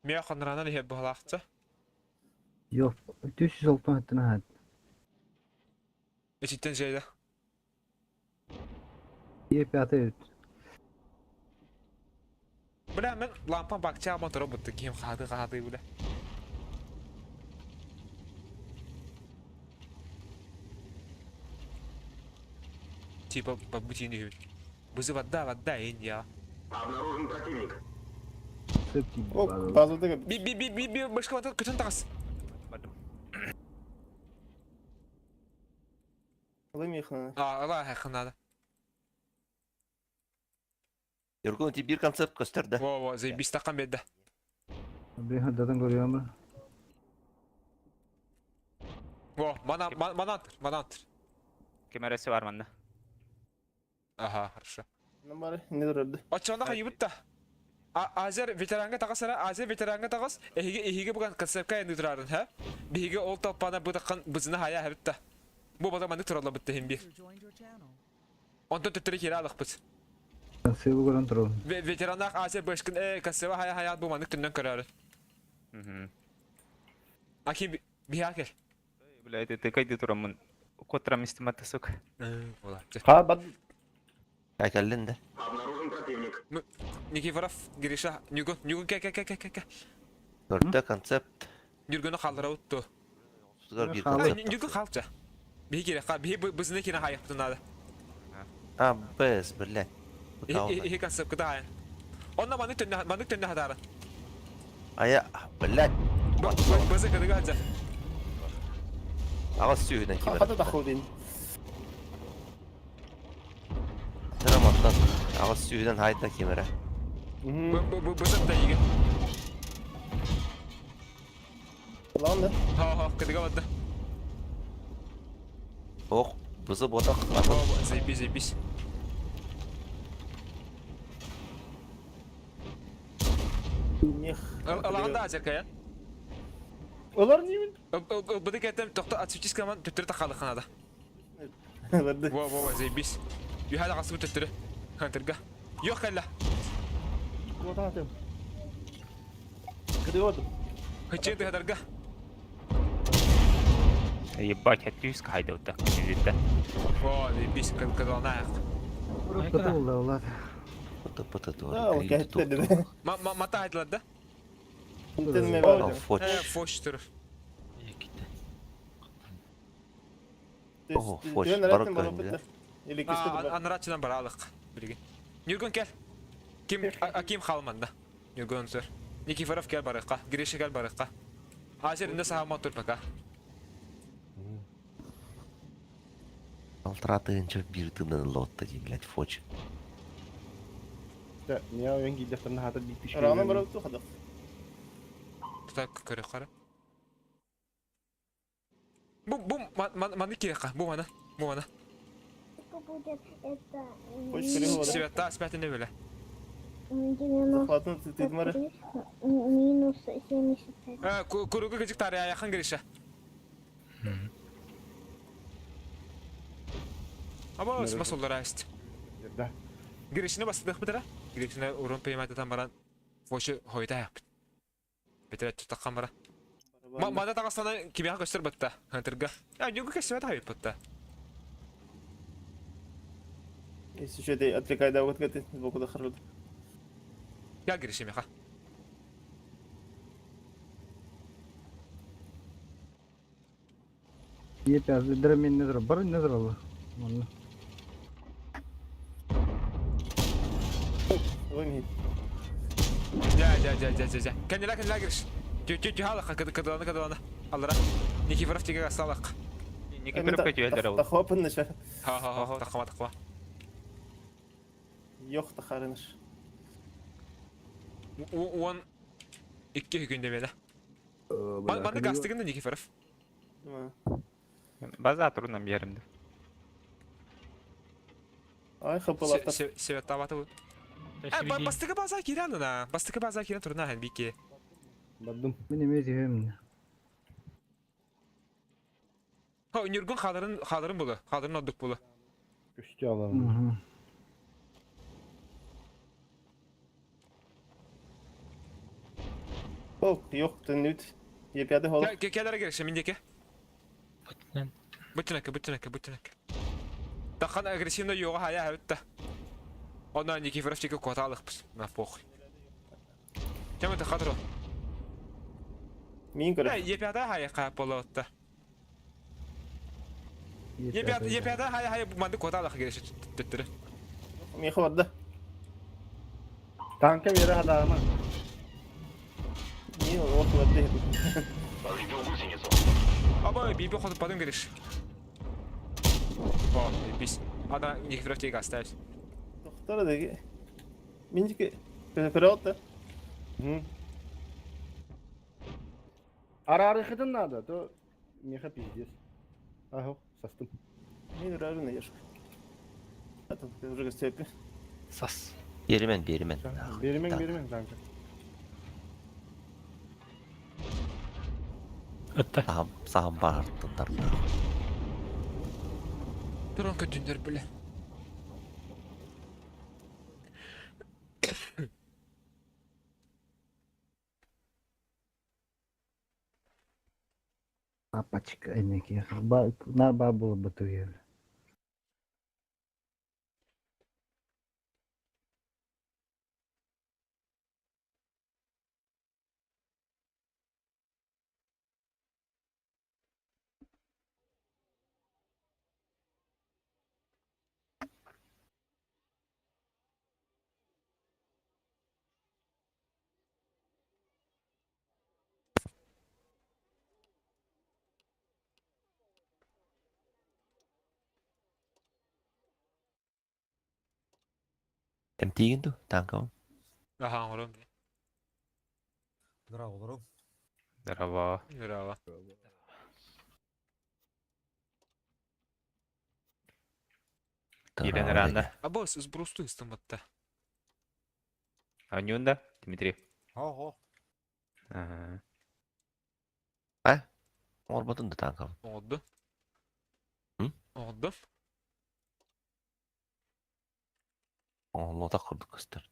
Mia qanrana ne balaqça. Yok 360 ettin ha. Eşitten şeyde. Yepyatı evet. Bula men lampa bakça motora buttu kim qadı bula. Типа побутини. Бузы вода Индия. Septi O bazı. bazıda gibi. Bir başka vatan kötün takas. Alayım yakına. Allah yakınada. Yorgun ti bir konsept gösterdi. Во, заебись такан bedde. Bir hadadan görüyor mu? Во, bana antır. Kemeresi var bende. Aha, хорошо. Ne bari ne dururdu? Açığında kayıbıt da. Azer veteranga takas ara, Azer veteranga takas. Ehige bukan konseptka yandı durarın ha. Bihige ol tapana bu takan bızına haya herbitta. Bu bada mandık turalla bitti hem bir. User joined your channel. Ondan tüttürü kira alık bit. Sebu görün durun. Veteranlar Azer başkın konseptka haya bu mandık tünden kararı. Hı hı. Akim bir haker. Блядь, ты кайда турамын. Котрам истимат сук. Ola. Ha bak Әкәллен дә. Никифоров, Гриша, Нюгун, ке. Дөртә концепт. Нюгун'u kaldıra uttu. Сузгар bir Kaldı. концепт. Нюгун kalça. Bir kere kal, bir bızını kine hayıptın adı. Ha, без, блядь. Bu da olmaz. İyi konsept kıda hayın. Onunla mandık tönne hadarın. Aya, блядь. Bızı kıdı gölce. Ağız suyundan kimer. Hadi da xudin. Tiramattan. Ağız suyundan hayda kimere. Bızı da iyi. Lan da. Ha, kıdı gölde. Oh, bızı bodak. Zaybis. Neh. Alağında acer kayan. Olar niye mi? Bıdık etem tokta atışçı kaman tüttürü takalı kanada. Vardı. Во, zaybis. Yuhada kasımı tüttürü. Kantırga. Yok kalla. Bu da atıyorum. Kırıyordum. Hıçıydı hadarga. Ебать, отлюсь кайда вот так. Видите? Во, zaybis kıdı ona ayak. Burası oldu oğlan. Pıtı Ha, doğru. o kehitler dedi. Mata haydılar da. Tintin Oh, var. foç. Foş durur. Oh, hoş. Barok kanca. İlik işte dur. Anıratçıdan baralık. Bilgin. Nurgun gel. Kim kalmanda? Nurgun sor. Nikiforov gel barıqqa. Grisha gel barıqqa. Azer inde saha motor paka. Алтратынча bir tının lotta ki, блядь, foç. niye oyun gidecekten hata bir pişkin. Rana bıraktı kadar. Tutak kırı kara. Bu manı kireka. Bu mana. Это будет это Хочешь перевода? Света аспектinde böyle. 90 Fatın tütüydüm var. минус 75. Kurugu gıcık tarihe yakın Grisha. Ama smas olur aist. Da. Girişine bastık mı dara? Girişine urun peymatatan baran foşu hoyda yap. Betere tutakkan bara. Mada takasana kimya göster batta. Hantırga. Ya nyugu kesme de hayıp batta. Если что, ты отвлекай, да, вот это сбоку до хруда. Gel girişime ha. Yepyatı diremin ne durur? Barın ne durur Allah? Vallahi. Oyun Ya. Kendine giriş. Cühala kadılanı. Allara. Nikiforov tiga gasalak. Никипиров көтүөлөр абыл. Тахопын неше. Ha. Takma. Yok taharınış. Он 2 günde böyle. Bana gastıgında Nikiforov. База турунан беримди. Ay kapılar. Sevetta batı bu. Bastıkı baza kiran na. Bastıkı baza kiran turna hen biki. Badım. Benim etim. Ha Nurgun xalırın bulu. Xalırın odduk bulu. Köşke alalım. Hı. Yok tünlüt. Yepyade hol. Kelere girişe mindeki. Bütüneke. Takan agresivno yoga haya hatta. Ondan iki fıraf çeki kotalık biz. Na poh. Kemal de kadro. Min göre. Yepyade haya kapolotta. Yepyade haya bu mandı kotalık girişe tüttürü. Min xabarda. Tanka bir yere hada ama. Min ortada. Ama bir kodu padın giriş. Oh, biz. Ada iki fıraf çeki gastayız. Doktora da ki. Mincik Ferota. Hı. Ara hıdın nada. To miha pizdiz. Aho sastım. Min rarı ne yer. Atın kızı stepi. Sas. Berimen. Berimen tanka. Ötte. Sağım bağırttılar. Durun kötündür bile. Apaçık enek ya. Nar babul betul ya. Emtiğin tu tanka. Aha oğlum. Merhaba. Bravo. İrenir anda. Abo siz просто İstanbul'da. Anyunda Dimitriy. Ho. Aha. Olmadın da tanka. Oldu. Hı? Oldu. Onu da kırdık kızlar.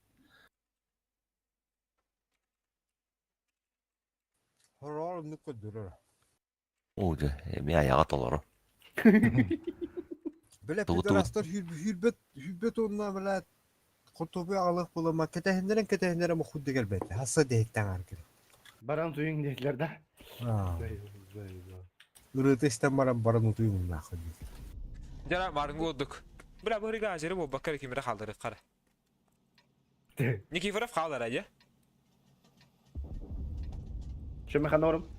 Horor ne kadar. Uğdu. Mi ayağa doları. Böyle Tuğ- pederastlar hürbet onunla böyle kutubu alıp bulama ketehenlere muhudde gelbette. Hassa deyikten arkada. Baran tuyun dekler de. Irıtı istemem baran utuyum ben. Jara marın olduk. Bira bu riga ajere bu bakar kimire kaldırıp kara. Niki fıraf kaldır aja. Şimdi kanıyorum.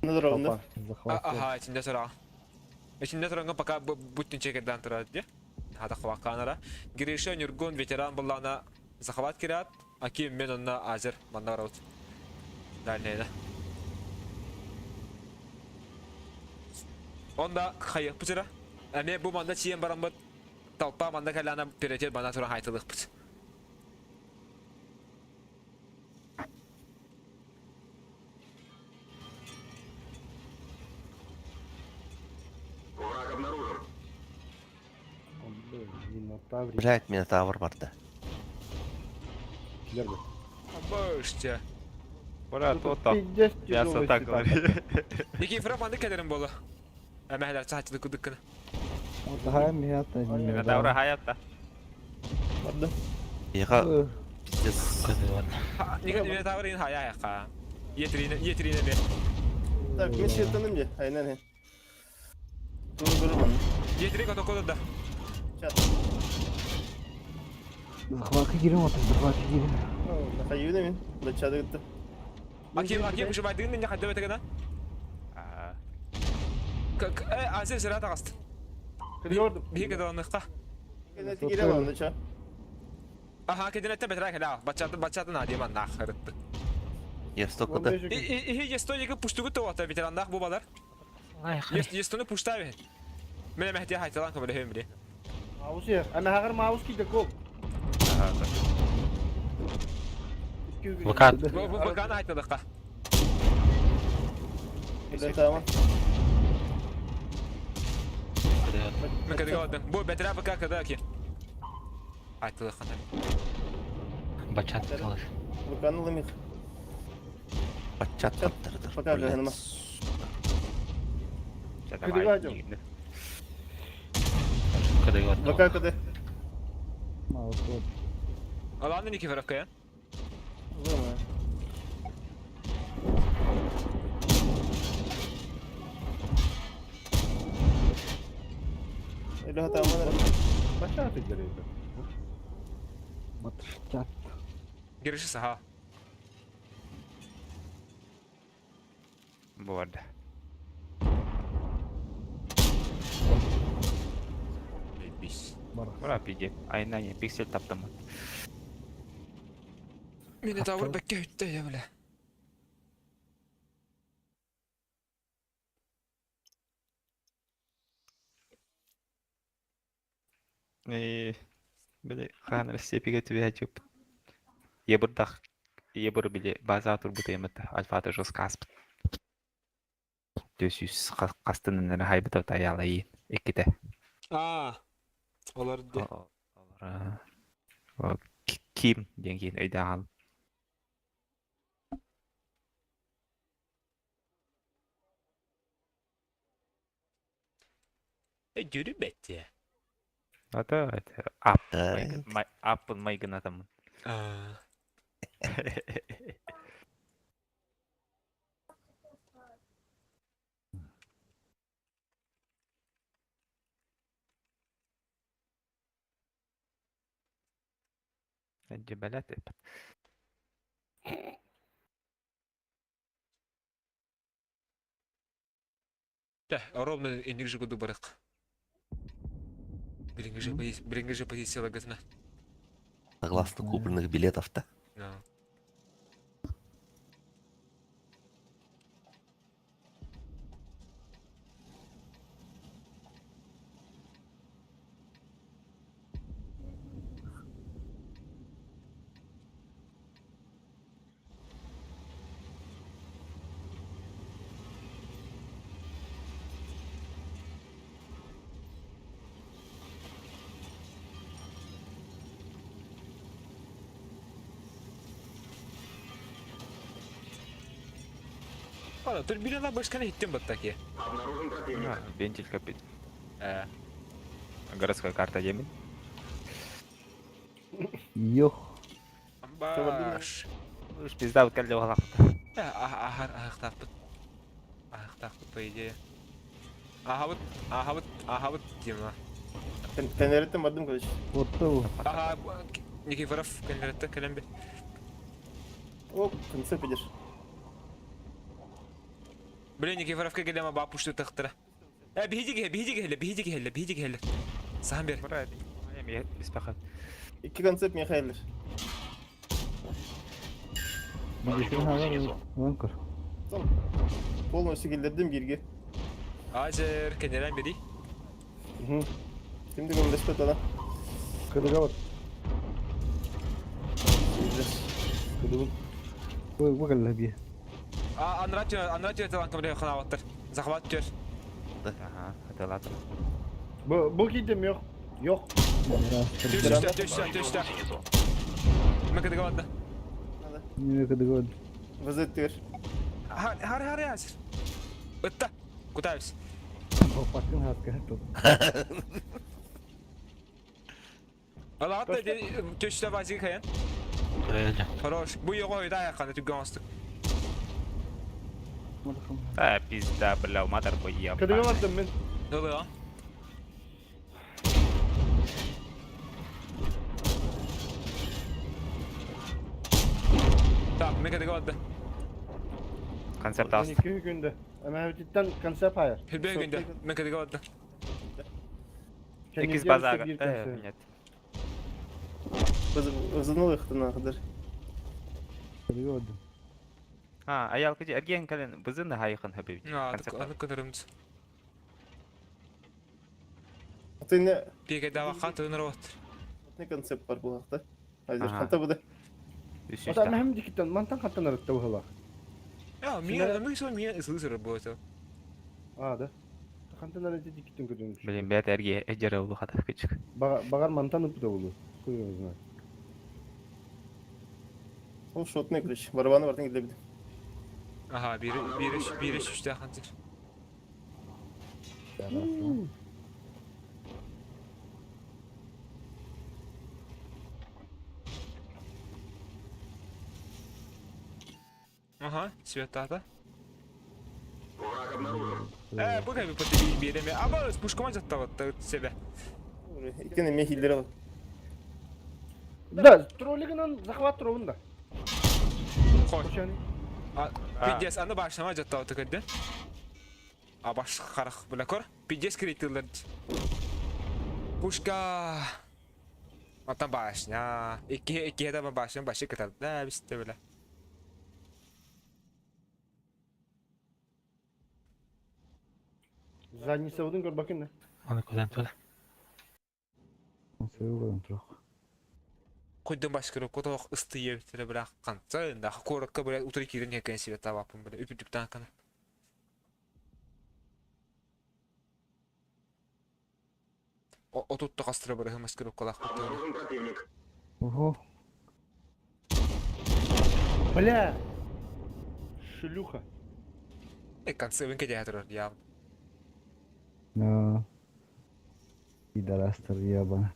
Nedir onda? Aha içinde sıra. İçinde sıra paka bütün çekerden tırar diye. Hada kvakanara. Girişe nürgun veteran bullana zakavat kirat. Akim men onna ajer manda raut. Dalneydi. Onda kayıp bıçıra. Eme bu manda çiyen barambat. Talpa manda kalana piretel bana sonra haytılık bıç. Блять, Минотавр vardı. Kiler bu. Ama işte. Murat otta. Yasa takılır. Niki fıraf manda kederim bolu. Eme heler çahçılık udıkkını. O daha mı ya? Yine davra hayatta. Vardı. Yıka biz Niki tavır in haya yaka. Yetirine be. Tabii kimin çırtanım ya. Aynen he. Durur bana. Yetiri kodu da. Çat. Zıhvakı girin otur. Zıhvakı girin. Daha iyi değil mi? Da çadı gitti. Akim şu baydığın ne kadar öte Aha. Asil sıra takast. Kırıyordum. Bir kadar anlıkta. Geneti giremem onda ça. Aha kedinette betra kala. Bachata na diye man nakırıttı. Yestokladı. Yesto yıkı puştu gitti o bir tane bu balar. Yestonu puşta be. Mene mehdiye haytalan kabul hemri. Mavus ya. Ana hagar mavus ki de kok. Выкат. Bu bakana haytalıkta. Güzel tamam. Men kadı gördüm. Bu betra baka kadar ki. Haytalıkta. Бачат калыш. Bakanlı mı? Çat battırdır. Bakar Blядь. yanıma. Kıdığı hacım. Кыдык вот. Bakar kadı. Mouse вот. Alanın Nikiforov kayan. Olur mu? Öyle hata var. Başa atacaklar evde. Батырчат. Girişi saha. Bu arada. Biz. Bura pide. Aynen piksel taptım. Mini tavır bekke hütte ya bile. Böyle kanır sepiga tüvecip. Yebırdak. Yebır bile baza tur bu temet. Alfata jos kasp. 400 kastının haybıt otayala iyi. İkide. Aa. Olar de. O kim dengin öyle al. Yürü bette. Ata up. Evet. Up maygın adamın. Aa. Cebelat hep. Ровно энергию году барак. Birinci позиция лагазна. Согласно купленных билетов-то. Ладно, тут билена başka ne gittim batak ya. Вентиль копит. Городская карта Yemin. Ёх. Baş. Уж пизда вот кальдо валах. Ahar tapıt. Ahar tapıt по идее. Aha вот diyeyim lan. Tenerettin vardım kılıç. Вот то. Aha Nikiforov kendilerinde kalem bir. O konsept bilir. Блин, Никифоровка geleme bak puştu tıktıra. Bihidi gehelle. Sağım bir. Брат, я без пахат. İki konsept Mihail'dir. Медицина var. Ванкор. Tamam. Polnosu gildirdim girgi. Hazır kendilen biri. Hı. Şimdi bunu despet olan. Kıdığa bak. Kıdığın. Выгодно бе. Anlatıyor tamam kameraya kanavattır. Zahvat diyor. Ага, это ладно. Bu gidim yok. Yok. Düştü. Mekede kavatlı. Некогда год. Vazet diyor. Har hazır. Ötta. Kutayız. Попасын хаска тут. Allah hatta düştü vaziyet kayan. Правильно. Хорош. Bu yoğu da ayakanda tükken astık. Пизда, бля, матер поел. Kıdığa vardım ben. Ne oluyor lan? Tamam, mekede kavatlı. Konsept as. 12 günde. Ama cidden konsept hayır. Hülbeye günde. Mekede kavatlı. İkiz bazaga. Bir Нет. Uzun ıhtına kadar. Период. Ha, ayal kıcı ergen kalen bızın da hayıkın habibi. Anı kınırımız. Atayın Bir daha vakat ınır otur. ne konsept var bu hafta? Hayır, Aha. hatta bu da. O da hem dikitten mantan kattan arıttı bu hava. Ya, mie so mie ısır bu arada. Aa da. Kantan arıttı dikitten kıdığınmış. Bilin bet erge ecere ulu hata küçük. Bagar mantan ıpı da olu. Kuyuyoruz lan. O şot ne kılıç? Barabanı vardan gidebilir. Aha, biri şüşte hanzır. Aha, Sveta'da. Bu da bir pati bir yere mi? Ama puşkama jatta battı sebe. İkini mehillere bak. Да, троллигынан захват ровында. Koy. Koşani. Pidges anı başlama jatta battı kadde. Baş karak bula kor. Pidges kritiler. Puşka. Atan başına. İki heda başına başı kadar. Da biste böyle. Задний саудын көр bakın da. Onu kudam tola. Seviyorum çok. Koydum başka kodak ıstıya bitire bırak kanca. Da korakka böyle otur kirin yakan Sveta vapın böyle üpüdükten kana. O tuttu kastıra böyle hımaskır okulak. Ого. Бля. Шлюха. Kanca ben kedi hatırlar ya. No. Пидорастер ебаный.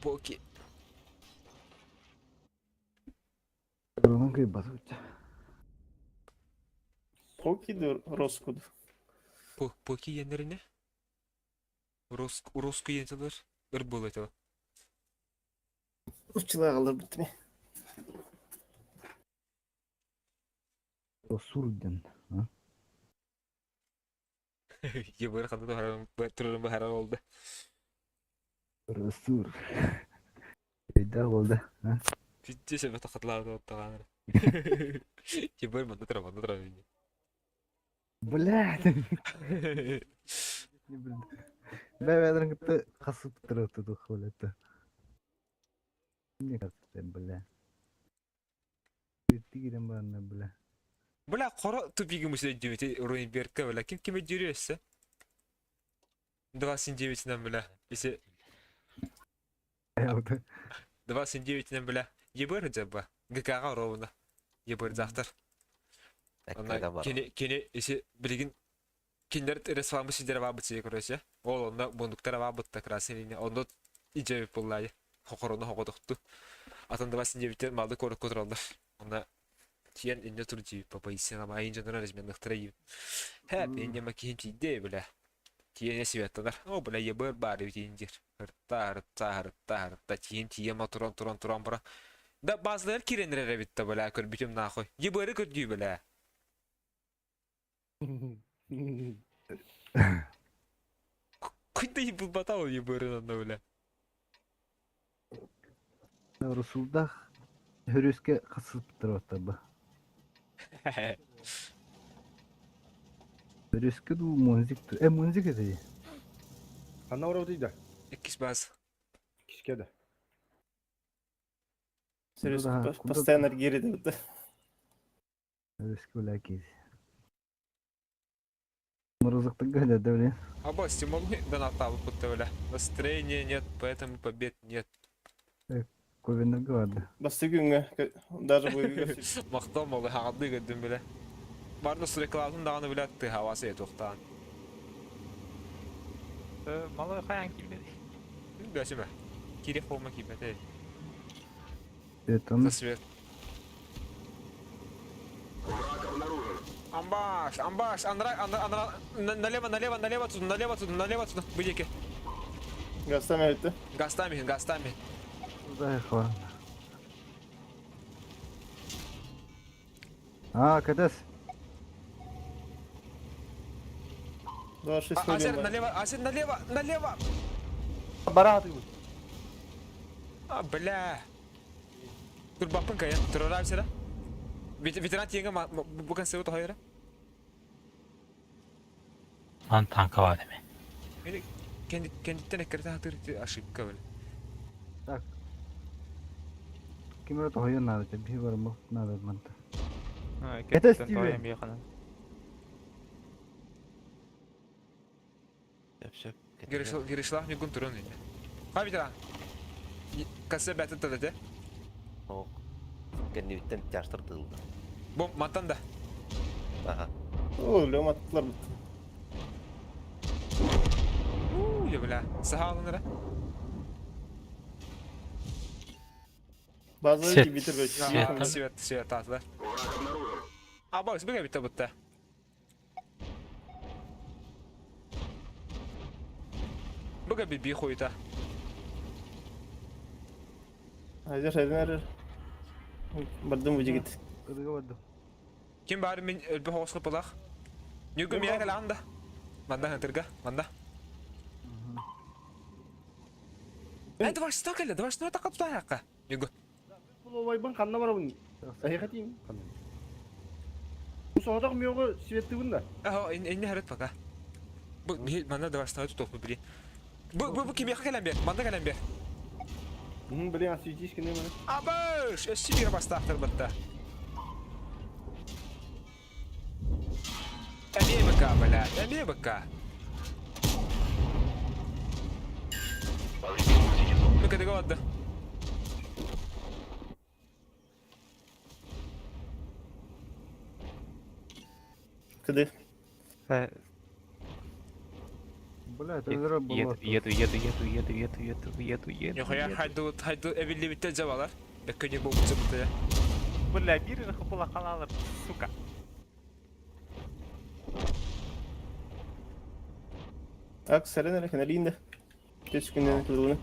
Поки. Кырынан кыйбат өтті. Покиді Роскуд. Поки yenlerine. Rusku yentiler. Irbol eti. Rusçılığa kalır bitti mi? Осурден. Yabır kandı da haram. Turun bu haram oldu. Ресур. Беда oldu. Ciddi sebep takatlardı o tağanır. Yabır mı? Dıtıra. Блядь. Ben ben gitti kasıp duruyordu tuvalette. Ne kasıp bля. Bitti gidelim bana bля. Bula koro tupigi musi cimiti ruin berka bula kim kime jürüyorsa. Dava sinjevitinden bula. İse Yaptı. dava sinjevitinden bula. Yabır jabba. Gıkağa rovunda. Yabır zahtar. Ekkaga var. Kene ise bilgin kinler resfamı sizlere var bıçıya kurası. Ol onda bunduklara var bıtta krasini. Onda icabı bullaya. Hokorona hokoduktu. Atan dava sinjevitinden malda koruk kontrollar. Onda Tiyan indi turucu papa isin ama ayınca nören resmen nıhtırayım. Hep indi makinci de bile. Tiyan esivettiler. O bile yabır bari utincir. Hırta. Tiyan turan bura. Da bazıları kirenlere bitti bile kör bitim nakoy. Yabırı kötü bile. Kuyda yıpıl bata ol yabırın da bile. Rusulda hürüske kasıp duruyordu bu. Hürüske du müzik. Müzik edi. Ana orada. İkis bazı. Kişkede. Серьезно, постоянно гириді бітті. Hürüske ulan kez. Морозок-то гадят, да, блин? Оба стимулы донаталы будто бля. Настроения нет, поэтому побед нет. Ковина гады. Басты күнге, даже bu yüzden. Мақтау молы хағады көдім біле. Барды сүрекалардың дағаны біле атты хавасы ет оқтан. Malı kayan gibi. Göсіме. Керек болма кейбеті. Это Засвет. Амбаш, налево туда, быдеки. Gazete bitti. Гастами. да, хван. А, кадас. Daha şey söyleyeyim. Асер, налево. Бараты. Бля. Dur bakın kaya, terör abi sıra. Veteran tiyenge bukan sevu to hayır. Lan tanka var deme. Yani kendi tenekerde hatır aşık kabul. Kim öyle toyun nadı? Bir var mı? Nadı mantı. Ketten Steven. toyam yakını. Yapacak. Girişlah mi gun turun yine. Ha veteran. Konsept batı tadı. O. Kendi bitten yaştırtıldı. Bu mantan da. Aha. Oğlum attılar. Ya bile. Saha alınır. Bazıları Set. ki bitir böyle. Set. Sivet tatlı. Aa bak bir bitti bitti. Bu bir koyuta. Hayır. Bardım ucu git. Kıdıga vardım. Kim bari min bir hoş kapılak. Yugum ya gel anda. Manda hantarga, manda. Hadi var stok hele, var stok takıp tutan hakka. Yugum. Bu vay ben kanna var bunun. Hakikaten. Bu sonra mı yok sivetli bunda. Aha, inni haret baka. Bu manda da var stok tutup bili. Bu kim yakka gelen bir, manda gelen bir. Böyle asıcı iş kene mi? Abaş, eşi bir basta aktır batta. Emiye baka bala, emiye baka. Bu kadar oldu. Kıdı. Блядь, это было. Еду. Yok ya, haydu evilli bitti cevaplar. Bekkenye bu bize bitti ya. Бля, бирин хапыла қалалар, сука. Ak serene kenarında. Geç günden kılığını.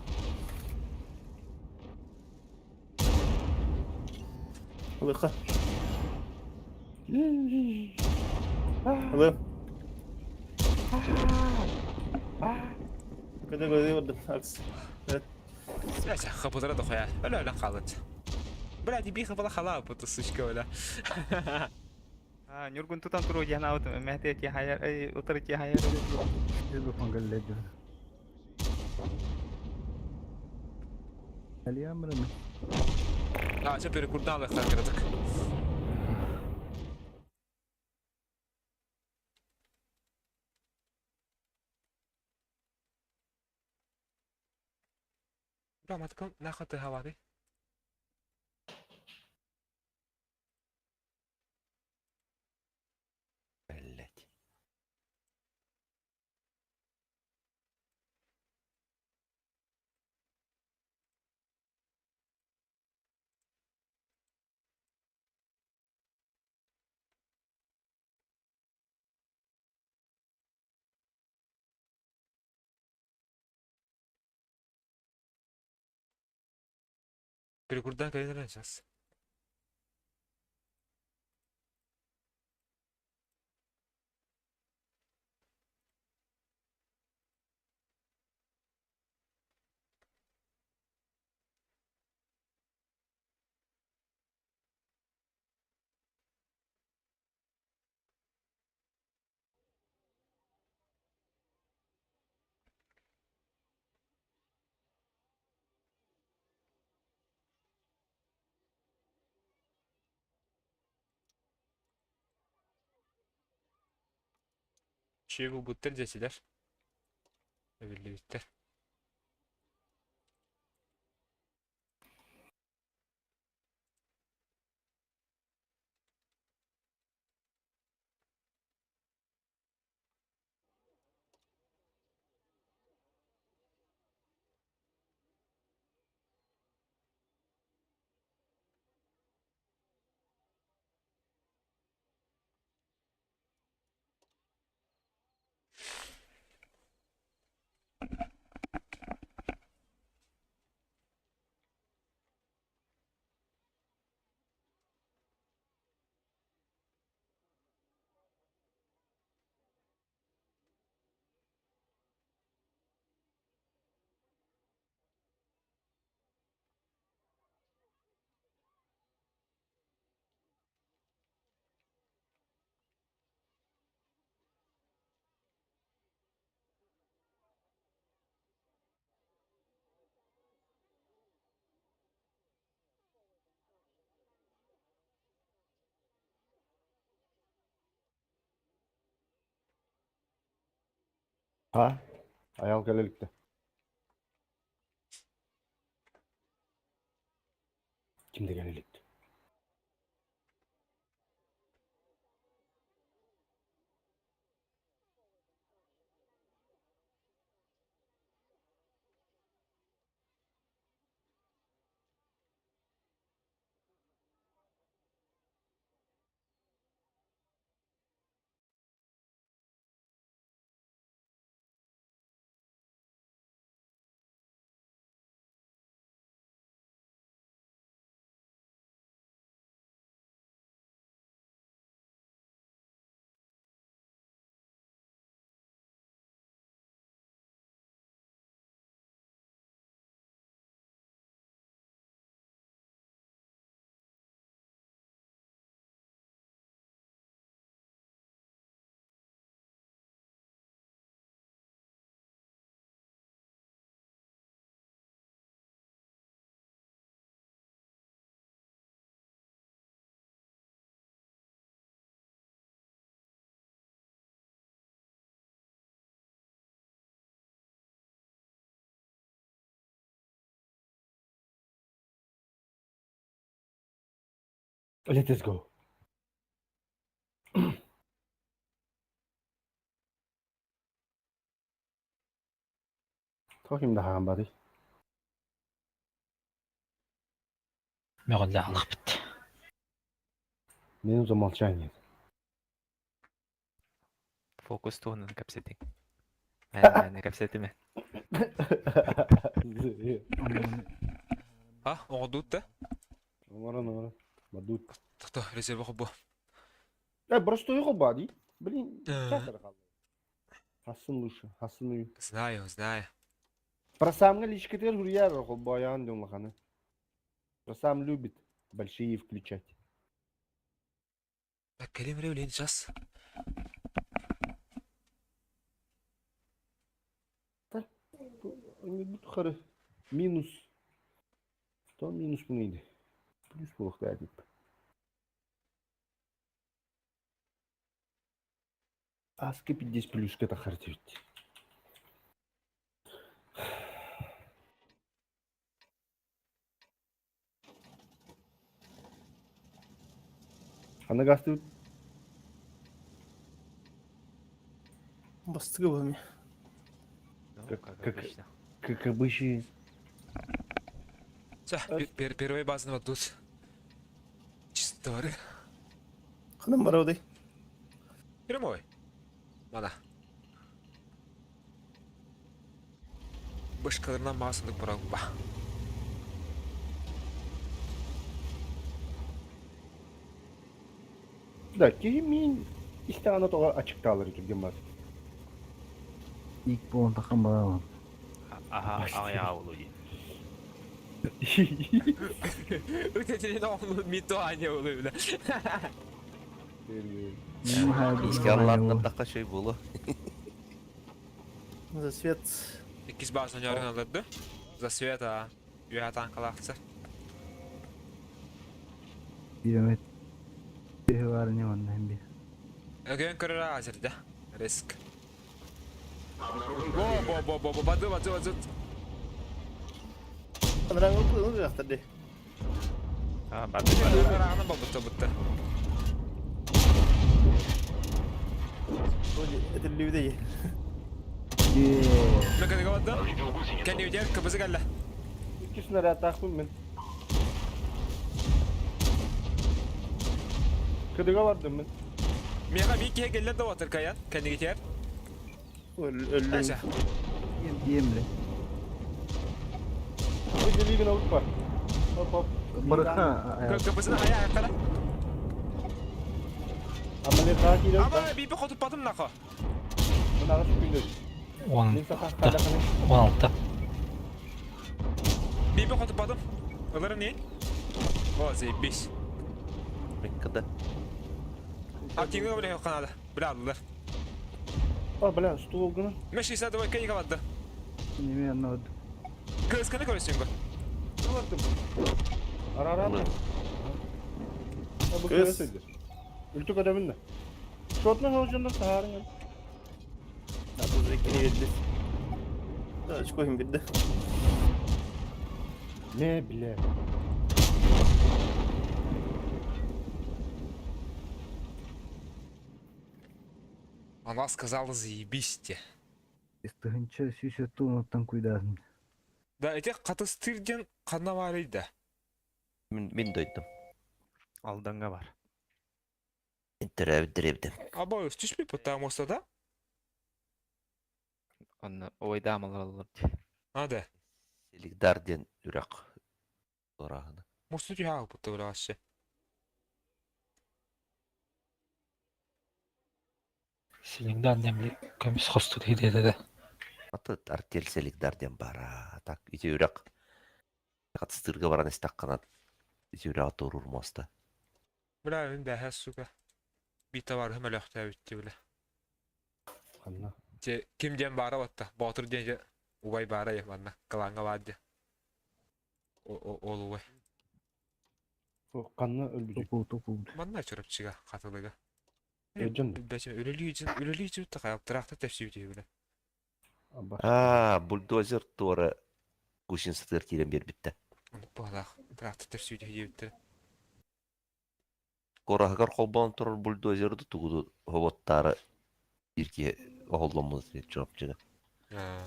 Bakın. Alın. Kıdı vardım. Aks. Evet. Neyse kapılara da koyar. Öyle kalır. Блядь, bir kapıda hala bu da sıçka öyle. Нюргун тутан туру яна аут мехте ки хайер утыр ки хайер. Что фангал леди? اليوم رمي. Ha, çeperi kurdan da kırdık. Rahmatlıkım ne kadar havada? Bellet. Bir kurdan kayıracağız. Şey bu butlar cesiler. Öbürlü bitter. Ha? Ayal gelelikte. Kimde gelelikti? Let us go. Bakayım daha bari. مغلا لخبت. Benim zaman çayın. Fokus tuğunun kapsetting. Yani kapsetimi. Ha, oğudut da. Numara. Madut. Tata, rezerve hobbu. Ya burası da yok bari. Блин, Э. чатер kaldı. Hassın luşu, hassın luşu. Знаю. Просамга личкатер гурьяр баян дем лаханы. Просам любит большие включать. Kelime öyle сейчас. Bu tukarı minus. Tam minus bu neydi? Plus buluk da edip. Askı 50 plus kata harcayıp. Ana gastı Bastık bu. kakabışı. Первый базный вот тут. Чисторы. Hanım var orada. Прямой. Mana. Başkalarından mahsunduk bırakma. Da ki min işte ana toğa açıkta alır gibi var. İlk bu takım bana. Aha, ayağı oluyor. Ötesinin oğlu mitohane oluyor bile. İskanlarından daha şey bulu. За свет. İkiz bazı yarın alırdı. За свет, а. Üyatan kalaksa. Biyomet. Bir var ne var ne bir. Ögön kırır hazırda. Risk. Bo. Badı. Kadran oldu ya tabii. Ha, bak. Rağmen babutta. Böyle etilli bir de iyi. Ne kadar kavadı? Kendi yücer kapısı geldi. İkisine rahat takmım ben. Kıdıga vardım ben. Mega bir ikiye geldi de otur kayan. Kendi geçer. Öldüm. Neyse. Yemle. Bir de bir avut var. Hop. Bıraka. Kapısını ayağa ayaklara. Ama ne takip ediyor? Ama bir kutup batım naka. Bunlar şu gündür. 16. Neyse kalk. 16. Bir kutup batım. Alırım neyin? O zeybiş. Mekka'da. Akini öyle yok kanalı. Bile aldılar. Aa bela stu olgunu. Meşi ise de vakit yıkamadı. Nimi anlamadım. Kırıskını görüyorsun bu. Ne vardım? Ara. Ulan. Bu Kız. kız söyledi. Ültük ödeminde. Şotla hocunda saharın. Ya bu zekini geldi. Daha koyayım bir de. Ne bile. Она сказала заебись те. Истыгынча сүйсетті ұнаттан куйдасын. Да, эти катыстырден кана барыйда. Min döydüm. Алдыңа бар. Интерәвдіревдім. Аба өстүшпей, потому что да? Оны ойдамалар алыр. Надо. Селигдарден үрақ. Орағыны. Может, я hago puto вообще. Селингдан демли көміс хосту дейді деді. Аты артель селигдарден бара. Так, ите үрақ. Қатыстырға баран істақ қанат. Ите үрақ тұрur моста. Бля, мен бәхәс сука. Бита бар хәмәл әхтә битте бля. Қанна. Те кимден бара батта. Батыр ден убай бара я манна. Каланга бадды. Ол убай. Қанна өлбүжек. Топу. Манна чырып чыга катылыга. Өджін. Бәче өлелү та каяп тракта тәфсир итә бля. Бульдозер торы күшін сытыр керен бер бітті. Бала тракта тәфсир итә битте. Корағығар қолбан тұрыр бульдозерді тұғыды хоботтары ирке оғылымыз деп жоп жығы. Да,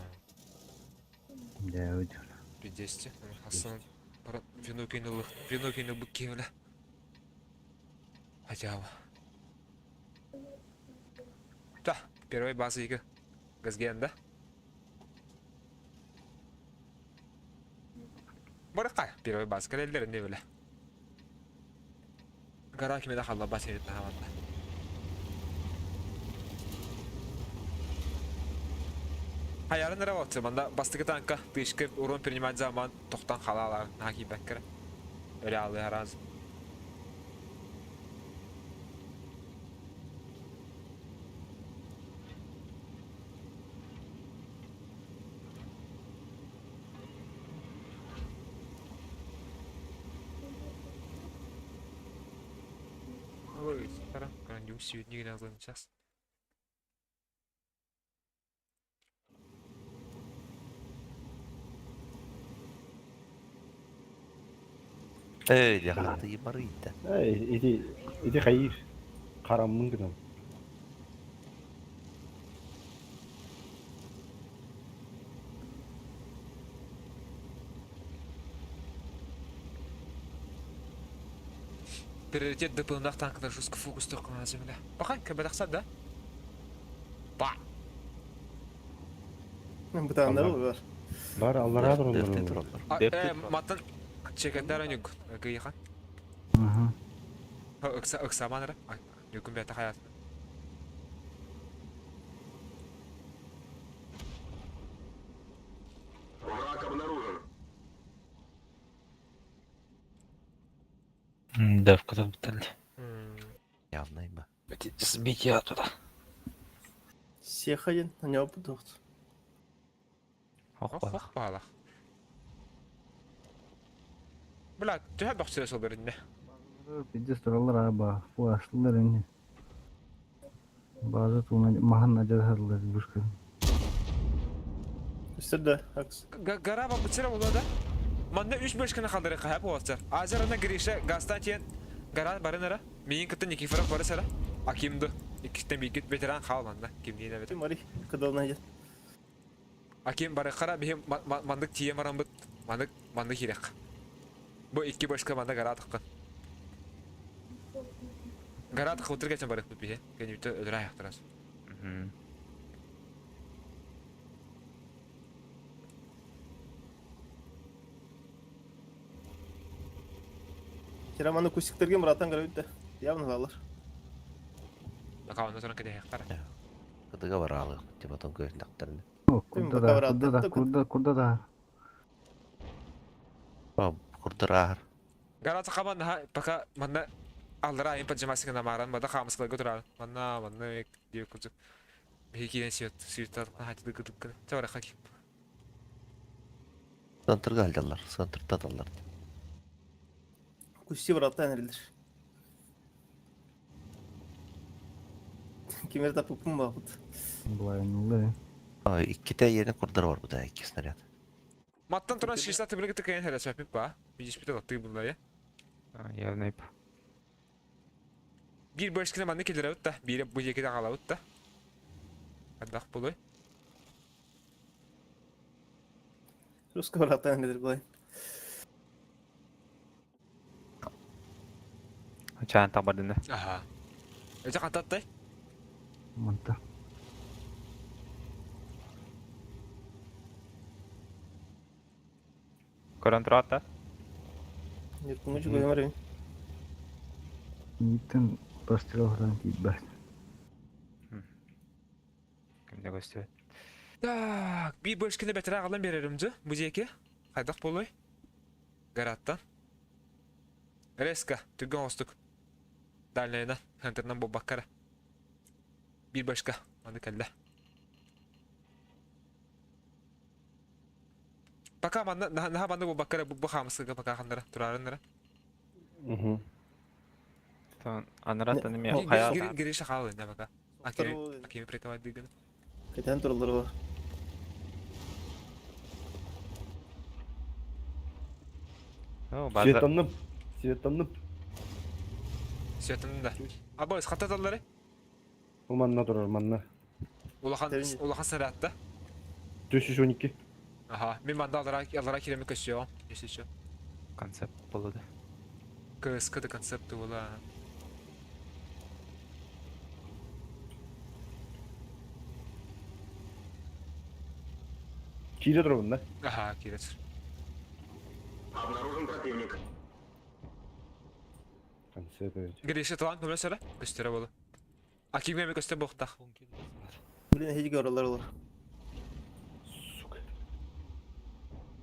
өйді. Пиздесте. Асан бара вино кинул быки бля. Хотя бы. Да, первый база игі газген, да? Барақай, первый база кәлелдерін не білі. Гара кемеді қалла бас еретін ғаманда. Hayalın nere vakti? Banda bastığı tanka dışkı urun принимать zaman tohtan halalar hakim bekkere. Öyle aldı her az. Ой, taraf kan yumuşuyor niye alınacağız? Öyle hatıyı barıydı. İdi hayır. Karamın gıdam. Приоритет дополнительных танков на жесткий фокус только на земле. Пахай, как бы так да? Ба! Bir tane daha var. Var Allah razı olsun. Dörtte ondan. dururlar. Matan çeketler önük. Gıyıkan. Aha. Öksa manara. Ay, yüküm bir hayat. Да, в который баталь. Явнayım mı? Сбить я туда. Сехаен, не опытывает. Hoh pahala. Bля, tühe baksırı sol birinde. Piddes durallar abi. Bu aslılar eni. Bazı tuğuna mahan acar harlar buruşka. Üstüde, haks. Garaba bıçıra bulu da. Manda 3-5 kına kaldırı kahap oğazlar. Azarana girişe gazdan çiyen. Gara barınara. Miyin kıtın iki fırak barı sıra. Akimdu. İkisinden bir git veteran kalmanda. Kimliğine veteran. Mari, kadalına gel. Akim barı kara bihim mandık tiye maran bıt. Mandık hirek. Bu iki başka manda gara tıkkın. Gara tıkkı otur geçen barık bıt bihe. Geni bütün ödür ayaktıraz. Kiramanı kusiklerge Murat'tan görüldü. Явно alır. Bakalım sonra kede ayaklara. Kıdıga var ağlı. Tibaton göğün daktarını. Kurda da. Kurdur ağır. Gara tıkkı manda baka manda aldıra ayın pajaması kena maran. Manda kamus kıla götür al. Manda ek diye kuzu. Behikiden siyot. Hadi dıkı. Çavara kaki. Santır galdalar. Santır tadallar. Kusi Murat'tan erilir. Kimleri de pupum bakıt. Bulayınlı. İki de yeni kurdur var bu da iki snaryat. Mattan turan şişlatı bile tıkayın hele çöpüp ba. Bir hiçbir de attığı bunlar ya. Явный. Bir başkına manda kelir avut da. Bir bu yekide kal avut da. Adaq buluy. Ruska baratan nedir kolay. Çağın tabardında. Aha. Eje qantattay? Mantap. Көрөн тұрады. Yırtınca şu koyamar ya. Niitten пострелдан киббәс. Кімде көстебет. Так, bir bölüşkene betere ağalan bererimci. Muzeyke. Qaydaq buluy. Garattan. Reska, tügün ostuk. Dalnaydan, Hunter'dan bu bakkara. Bir başka, hadi kelle. Baka banda, naha banda bu bakkara bu xamısıga baka xanlara, turarınlara. Tamam, anıratan ime hayal. Girişe xalı ne baka. Akimi prekavad digin. Keten turulları var. Светанным. Светанным. Süyatının da. Aba, isqatat alları. Umanna durur manna. Ulahan saratta. 412. Aha, min banda allara kiremi kösüyor. Geçti Konsept buludu. Kıskıdı konsepti ula. Kire durur bunda. Aha, kiret. Konsept evet. Girişe talan kömür söyle. Göstere bolu. Akimi mi göster boğtak. Birine hiç oraları var.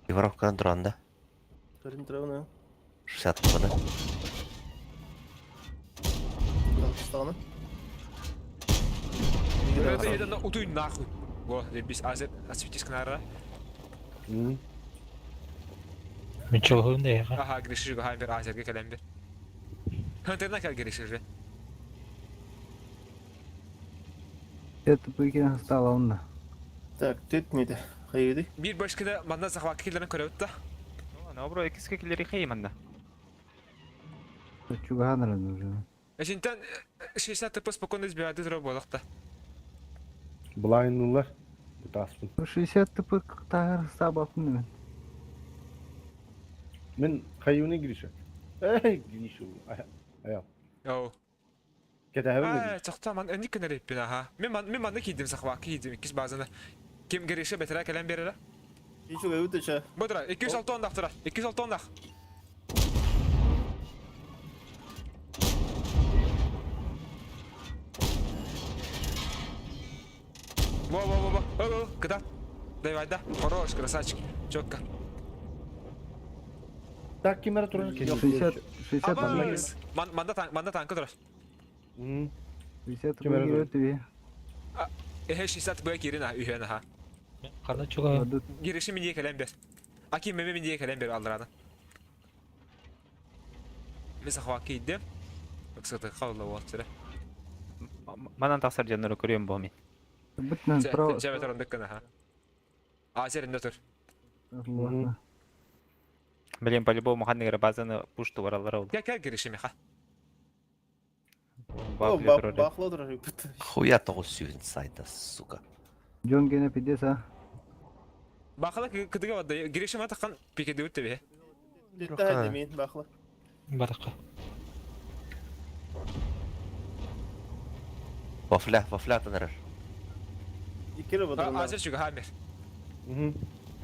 Иваровкадан тұрғанда Karın tarafına. 60 бұны. Dağıstanı. Это едано удуй нахуй. Во, без азет осветись кнара. Мичалгын да яга. Aha, girişe hayır bir azerge kalemde. Hunter'dan kal girişe. Это пыкин стало он да. Так, tütmedi. Hayırdı. Bir başka da bana zahvat killerin körevutta. Ne bro, ikisi kekileri kıyımanda. Чуганры уже. Eşinten 60 tıpı spokojно избивает из работы. Blind'lılar. Bu tasmin. 60 тыпык тагыр сабапны мен. Men kayığına girişe. Girişe. Ayağım. Yo. Kete hemen mi? Çok tamam, ne kadar yapın ha. Min bana kidim zahvat kidim ikisi bazında. Kim girişe betere kalem verir? Hiç o evde çay. Budra 206 ondak tura. 206 ondak. Во, когда? Давай, да. Хорош, красавчик. Чётко. Tak kimere durur ki? 60 60 Абайс. Манда танкı dur. 60 Кемер тыпык dur. өтүбү. 60 böyle girin ha, ühene ha. Кана чуга. Girişi min diye kalem ver. Akim meme min diye kalem ver aldıradan. Mesela hava kiydim. Yoksa da kavla vaatçıra. Манан тақсар жаннары көрем бұл мен. Бүтнен право. Cevdet orandık kana ha. Азерinde tur. Білем по-любому ханнегер базаны пушту баралар ол. Gel girişi mi ha. Бакле тұрыр. Bakla durur. Хуя тоғыз сүйін сайда, сука. Жон гене пидеса. Bakala kıdıga vardı. Girişi mi atakan pike de ütte be. Litte demeyin bakla. Барака. Вафля тынырыр. İki lira durur. Azer çünkü hamir.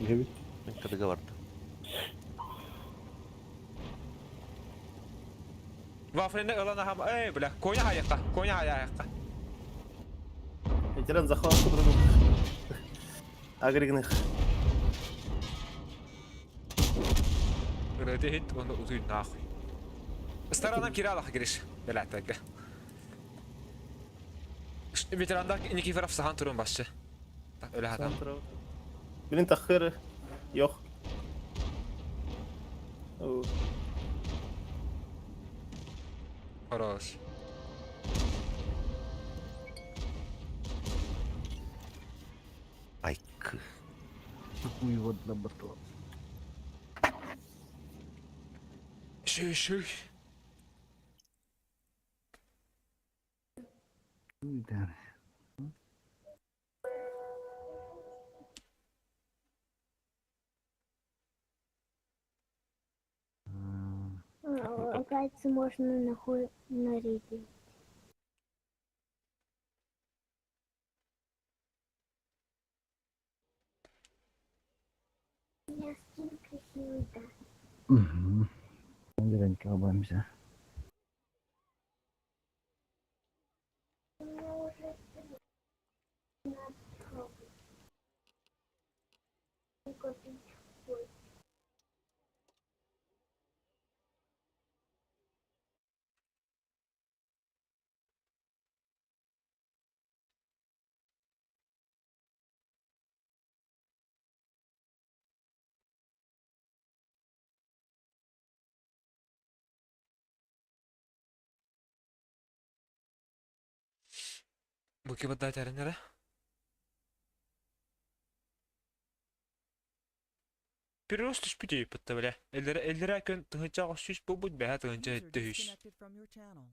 Evet. Мен кыдыга барды. Vafrende ılana ham. Bile. Konya hayakka. Konya hayakka. Etiren zahvat durur. Agrignık. Röde hit onu uzun nahuy. Staranam kiralık giriş. Belataka. Veteranda iki taraf sahan turun başçı. Öyle adam. Birin takhır. Yok. Oo. Хорош. Айк. Хуй вот на батон. Шүй. Да. Зайца можно нахуй нарядить. У меня скин красивый, да. Mhm. Jangan kau bisa. У меня уже на купить. Bu ki badda terenlere. Pirus tuş pütüyü pıttı bile. Ellere akın tıhıca ağışış bu beha tıhınca User etti hüş. disconnected from your channel.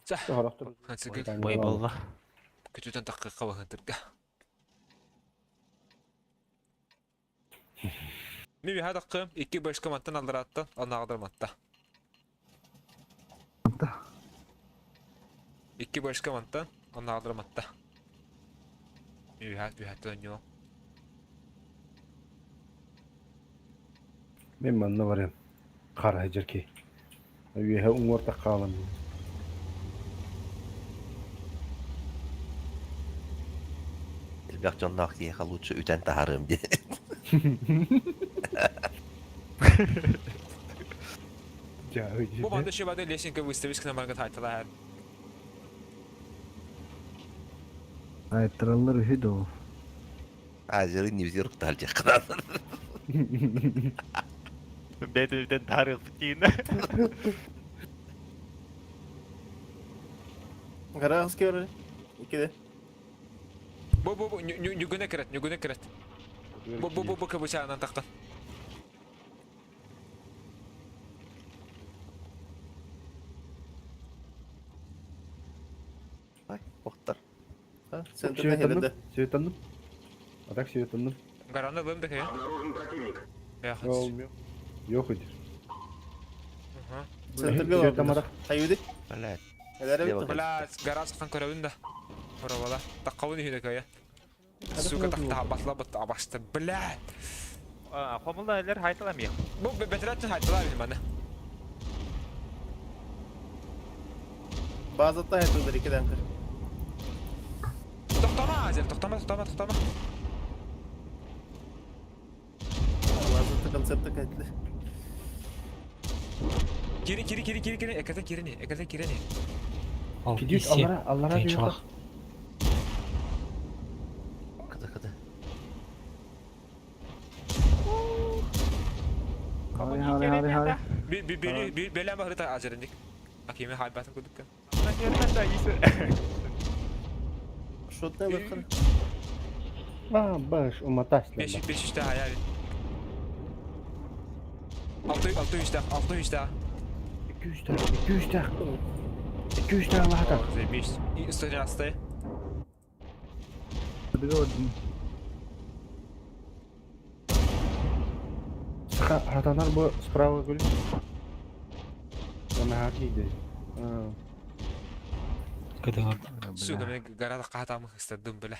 Sah. Haraktır. Hansı gül. Бой болла. Kötüden dakika kava hıntırga. Mibi ha dakika 2 başka mattan aldır attan. Ana kadar matta. Entah. 2 başka mattan. Ana kadar matta. Mibi ha dönüyor. Ben manna varım. Kara hacer ki. Üyehe umur takalan. Elbaq John Naqtiye haluçu üten taharım diye. Bu banda şey bada leşin ki выставишь к нам аргат хайтала. Ay terlalu hidup. Azeri New Zealand talacak kadar. Бедүүден тарих битин. Karas kör. İkide. Bu nyuguna keret. Bu kabuşağından taktan. Ay, oktar. Ha, sen de Şey ne herhalde. tanıdım. Atak şey tanıdım. Garanda bölüm de kaya. Ya hadi. Olmuyor. Yok edir. Sen de Şey bir tanımadık. Haydi. Vallahi Helal Devam. et. Bala garaj kan körövün de. Oravala. Takkavun hüne kaya. Suka takta batla batta abaştı. Bala. Хомулда элер хайталамый. Bu beteratın haytalar benim bana. Bazı da hayatlıdır ikiden kır. Toktama Azer, toktama. Bazı da konsepte kayıtlı. Kiri. Ekata kirini. Ол Gidiyor исе Allah'a bir қиыншылық. bak. kıdı. Hari. Bir bela mı harita Azer'in dik. Akime haybatın kuduk kan. Şut ne bakın. Baş, o mataşla. 5 işte hayal. 6 işte. 200 tane Allah atak. Zemiş. İstediğin hastaya. Kedua. Hatanar bu sprava gülü. Sama hakiydi. Кыдыгар. Suka men garada qatamı istedim bile.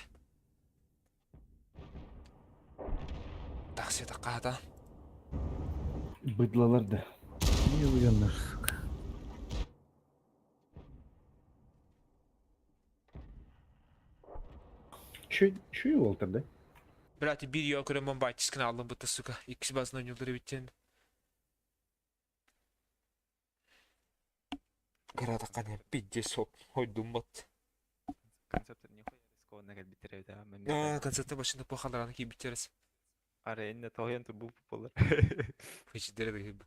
Taksiyete qata. Bıdlalardı. Ini benar. Şu yol olturdu. Brati bir yol kırmam bayçıskını aldım bu suka. İkisi bazından yolları biteceğinde. Garada qanem bidje sok. Hoydum bat. Концепт нихуя рискованно как битерев да. Konsertte başında bu hallarını ki biteriz. Ара энне тоген турбу болар. Hiç dere de gibi.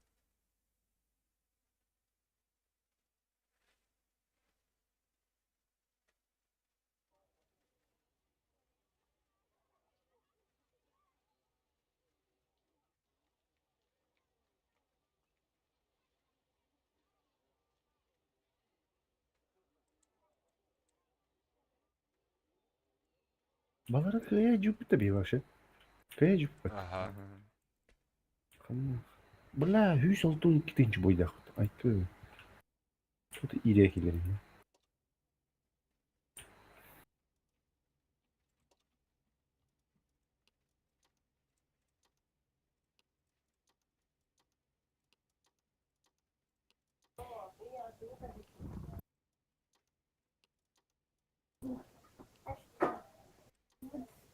Balara kaya cüp de bir başı. Kaya cüp. Aha. Bula hüs oldu ikinci boyda. Aytı. Çok iyi kilerim.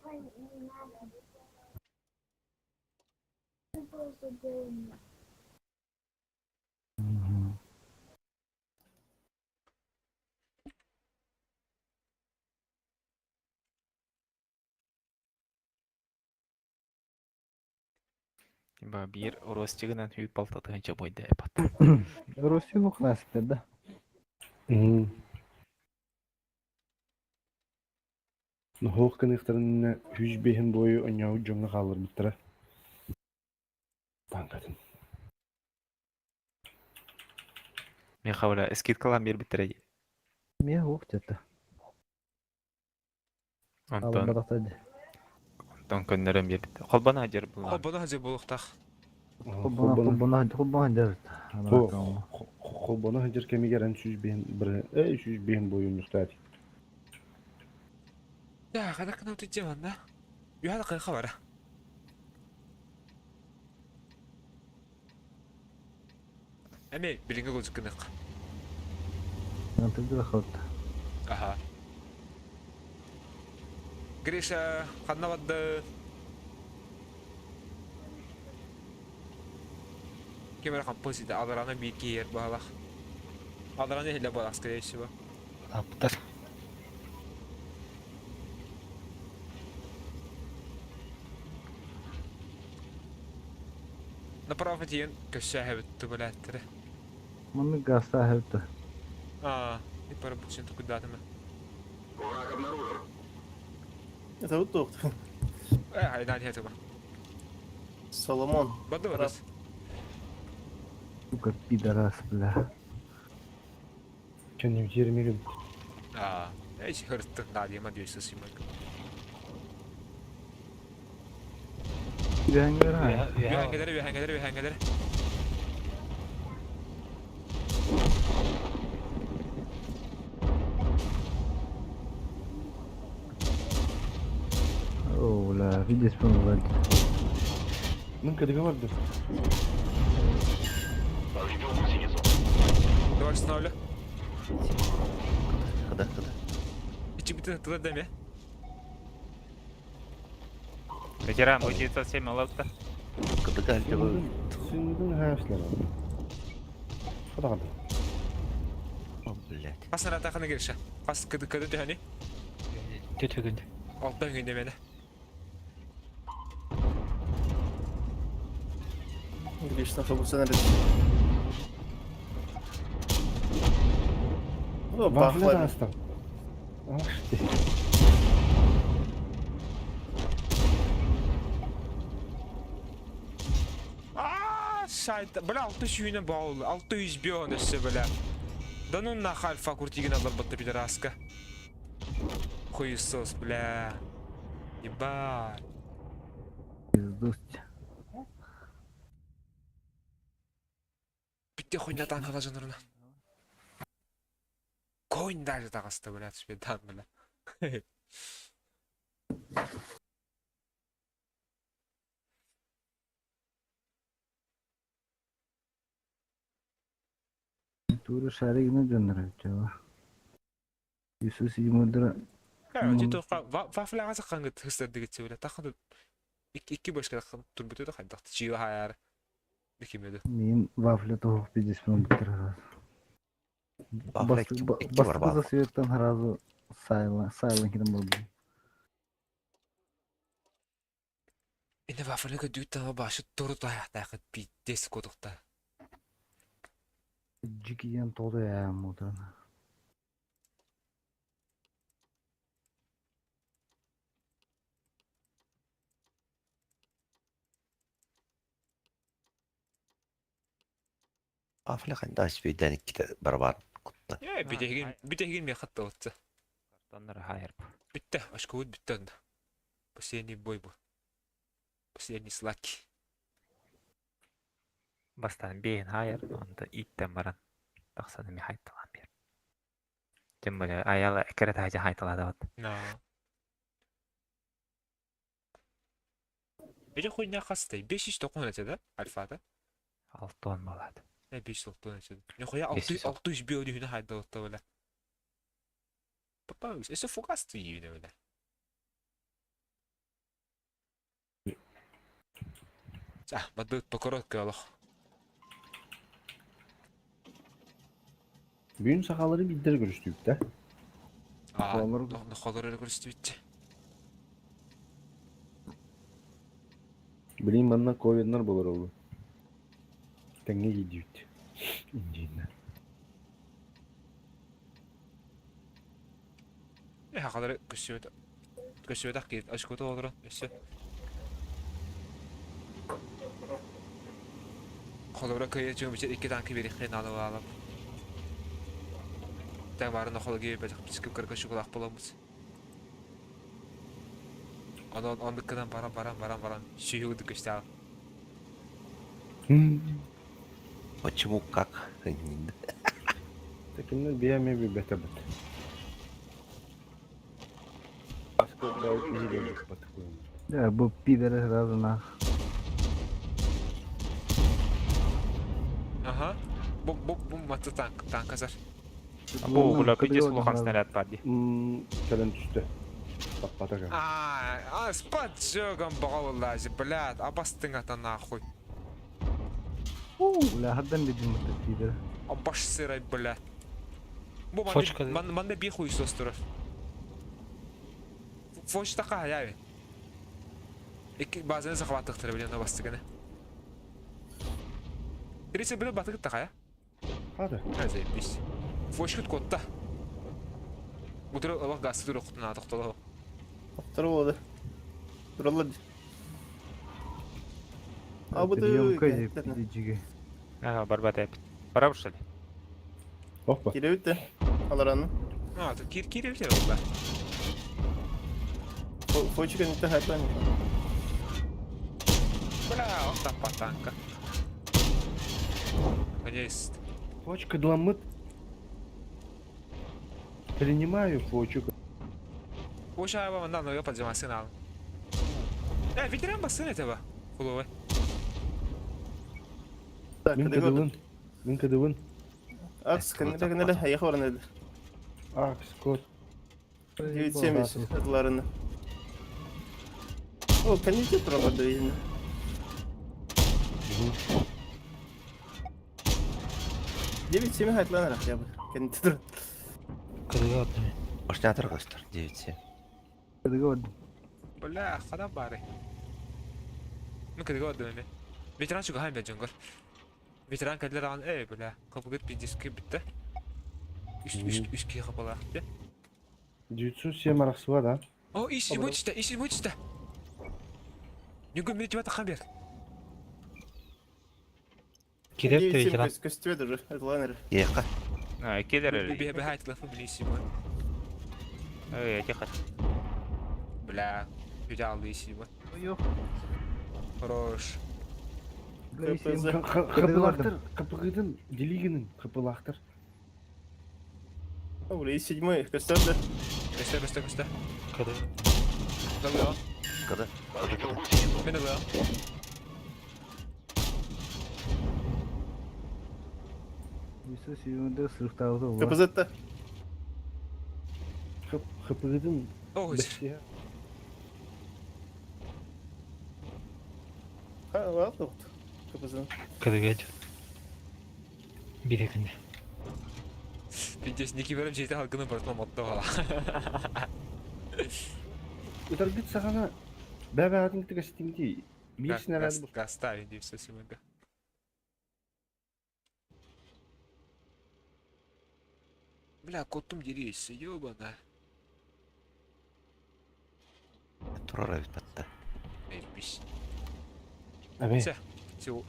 Спать не надо. Просто делаем. Ба бир оростигинен хүйт балтатыгынча бойда эпат. Россия насip да. Hoğuk kınıklarının hüz behin boyu onyağı cümle kalır mıttıra. Tankadın. Мен хавла скидкалан бер битерей. Мен уақытта. Алып Онтон баратады. көннөрөн бер бит. Колбана ажыр булган. Қолбаны хазы болуқтақ. Кубана дер. Kolbana hıcır kemi gelen süz behin bir süz behin boyu onyağı Ya, қадақ қана өтіп жеман да. Үйәді қайқа бара. Әме, біліңгі көзік кінік. Антыды хавта. Аха. Гриша, қанна бадды. Кемер композиті, алараны бір кейер бағалақ. Алараны елі бағалақ, скорее всего. Аптар. Направо тиен көші өтті біләттірі. Маны гаста хавта. И пара бұтшын тұқыдатымы. Это вот тут. Айдан етіма. Соломон. Бады бадыз. Сука, пидорас, бля. Kendim yerime Эйш хырттық надема дүйсі сүймек. Үйәңгер Үйәңгелері. О, ла, видишь, помогать. Bunun kadığı vardı. Давай снова. Кыда. İçi bitin hıttılar deme. Ветеран 907 алапта. Кыды гальдебы. Sınırdın hafifler var. Hadi hadi. Блядь. Қасына атақына келші. Қас кыды дөхәне. Төтөгүндө. Алтан күнде мені. Гриш, на автобуса наряд. О, Vafle de бахла. hasta. Ah işte. Шайта. Бля, 600 үйіне бауылы. 600 бион өсі, бля. Данун на хальфа куртигін алар бұтты пидораска. Хуесос, бля. Ебать. Пиздость. Бітте хуйня танғала жанырына. Койн даже тағасты, бля, түспе бля. Тура шаригine döndürüyor cevap. Yusuf Yumudra. Önce toqa vafla gazı qanğı hıstırdı geçse bile. Taqın iki başka turbutu da qaydaқты. Çiğ hayar. Dikimedi. Мен вафля того пиздец бітірер. Бафля iki var Басқа бафля. светтен сразу сайлен кидем болды. Ene vafla dütta başı toru tayaqtaqı пиздец kodukta. Жикиен толды я мудан. Бафля қандаш бейден ikide барабар кутта. Ya bitehigin mi xatta otsa. Картоннор хайр. Bitti. Aşkı bitті onda. Последний бой был. Последний слаки. Бастан бейін хайыр, онда иттен баран. Тақсаны ми хайталан бер. Тем более аяла экерет хайжа хайталады вот. На. Эже хуйня хастай. 509 өтеді, альфада. 6 болады. 509 өтеді. Не хуя 500. 600 беуді хүні хайда отта öyle. Папа, ese fugaste yine öyle. Бадык по короткой алох. Büyün sakalları bildir görüştük de. Ne kadar öyle görüştü. Bileyim bana koyunlar bulur oldu. Tenge gidiyor. İnceğinden. Ne kadar görüştü. Görüştü ki aşkı da olur. İşte. Kolora kayı çünkü bir iki tane bir iki nalı alıp. Tek varın okula gibi bir çıkıp kırka şu kulak bulamız. On dakikadan paran. Şu yıldık işte. Почему как? Tekinler bir yemeğe bir bete bete. Başka gayet iyi döndük batık oyunu. Ya bu pidere sразу на. Aha. Bu matı tank kazar. Bu uğula kıcı suluhan снаряд пади. Kelen düştü. Bak batak abi. Спад жёган боголлаажи, блядь, абастыңата нахуй. Ла хаддан dedim bu pidere. Абаш сырай, блядь. Bu Фочка. manda bir хуй состурар. Foç taka yani. Bazen sakvattıktır biliyorsun o bastık ne. Birisi böyle batık taka ya. Hadi. Ne zeymiş. Foç kut kotta. Bu tür bak gazete dur okutun atık dolu. Dur oldu. Dur oldu. Abi Приемка de pideciği. Ага, барбат эп. Пора что ли? Hoppa. Girebitti. Alaranı. Ha, kirevler oldu. Foçu kanıtta hayatlar mı? Бля, вот так патанка. Есть. Фочка дламыт. Принимаю фочу. Foç abi ondan da yapacağım al. Veteran basın ete bak. Kulübe. Min kadavın. Min kadavın. Aks kanıtta hayır var Ah, skor. Yetişemiş adlarını. O kanıtta duramadı yine. Yetişemi hayatlar ya bu. Kanıtta dur. Кыргы одной. Başlayın arkadaşlar. 9-7. Kırgı Бля, хада бары. Ну когда год дами. Ветеран чуга хайм бежонгор. Ветеран кадлер ан бля. Капыгыт пиндиски битти. Üç kişi kapalı. Jutsu siya maraksı var ha. O işi bu işte. Nugum bir cevap haber. Киреп те Yetişemi ветеран. köstüyordur. Adlarını. Yeka. А, киллер Bu или? bir hayat lafı bile işi bu. Эй, тихо. Bla. Güzel aldı işi bu. yok. Хорош. Kırpızı. Kapılaktır. Kapıgıdın diliginin kapılaktır. O burayı седьмой köstürdü. Göster. Кыргы. Dalıyor. Kadar. Ben dalıyor. Yusuf şimdi sırtavda olur. Kırpızı da. Kapıgıdın O hiç. beşiğe. Ha var da. Kırpızı. Кыргы идет. Берегіне. Видишь, Ники verip şeytan halkının barışma modda valla. Utar git sağana. Bebe adın gittik asitin ki. Bir işin herhalde bu. Gastavim diyeyim sözümü. Бля, котом дерись, ёбана. Turara bitmedi. Eymiş. Evet. Все.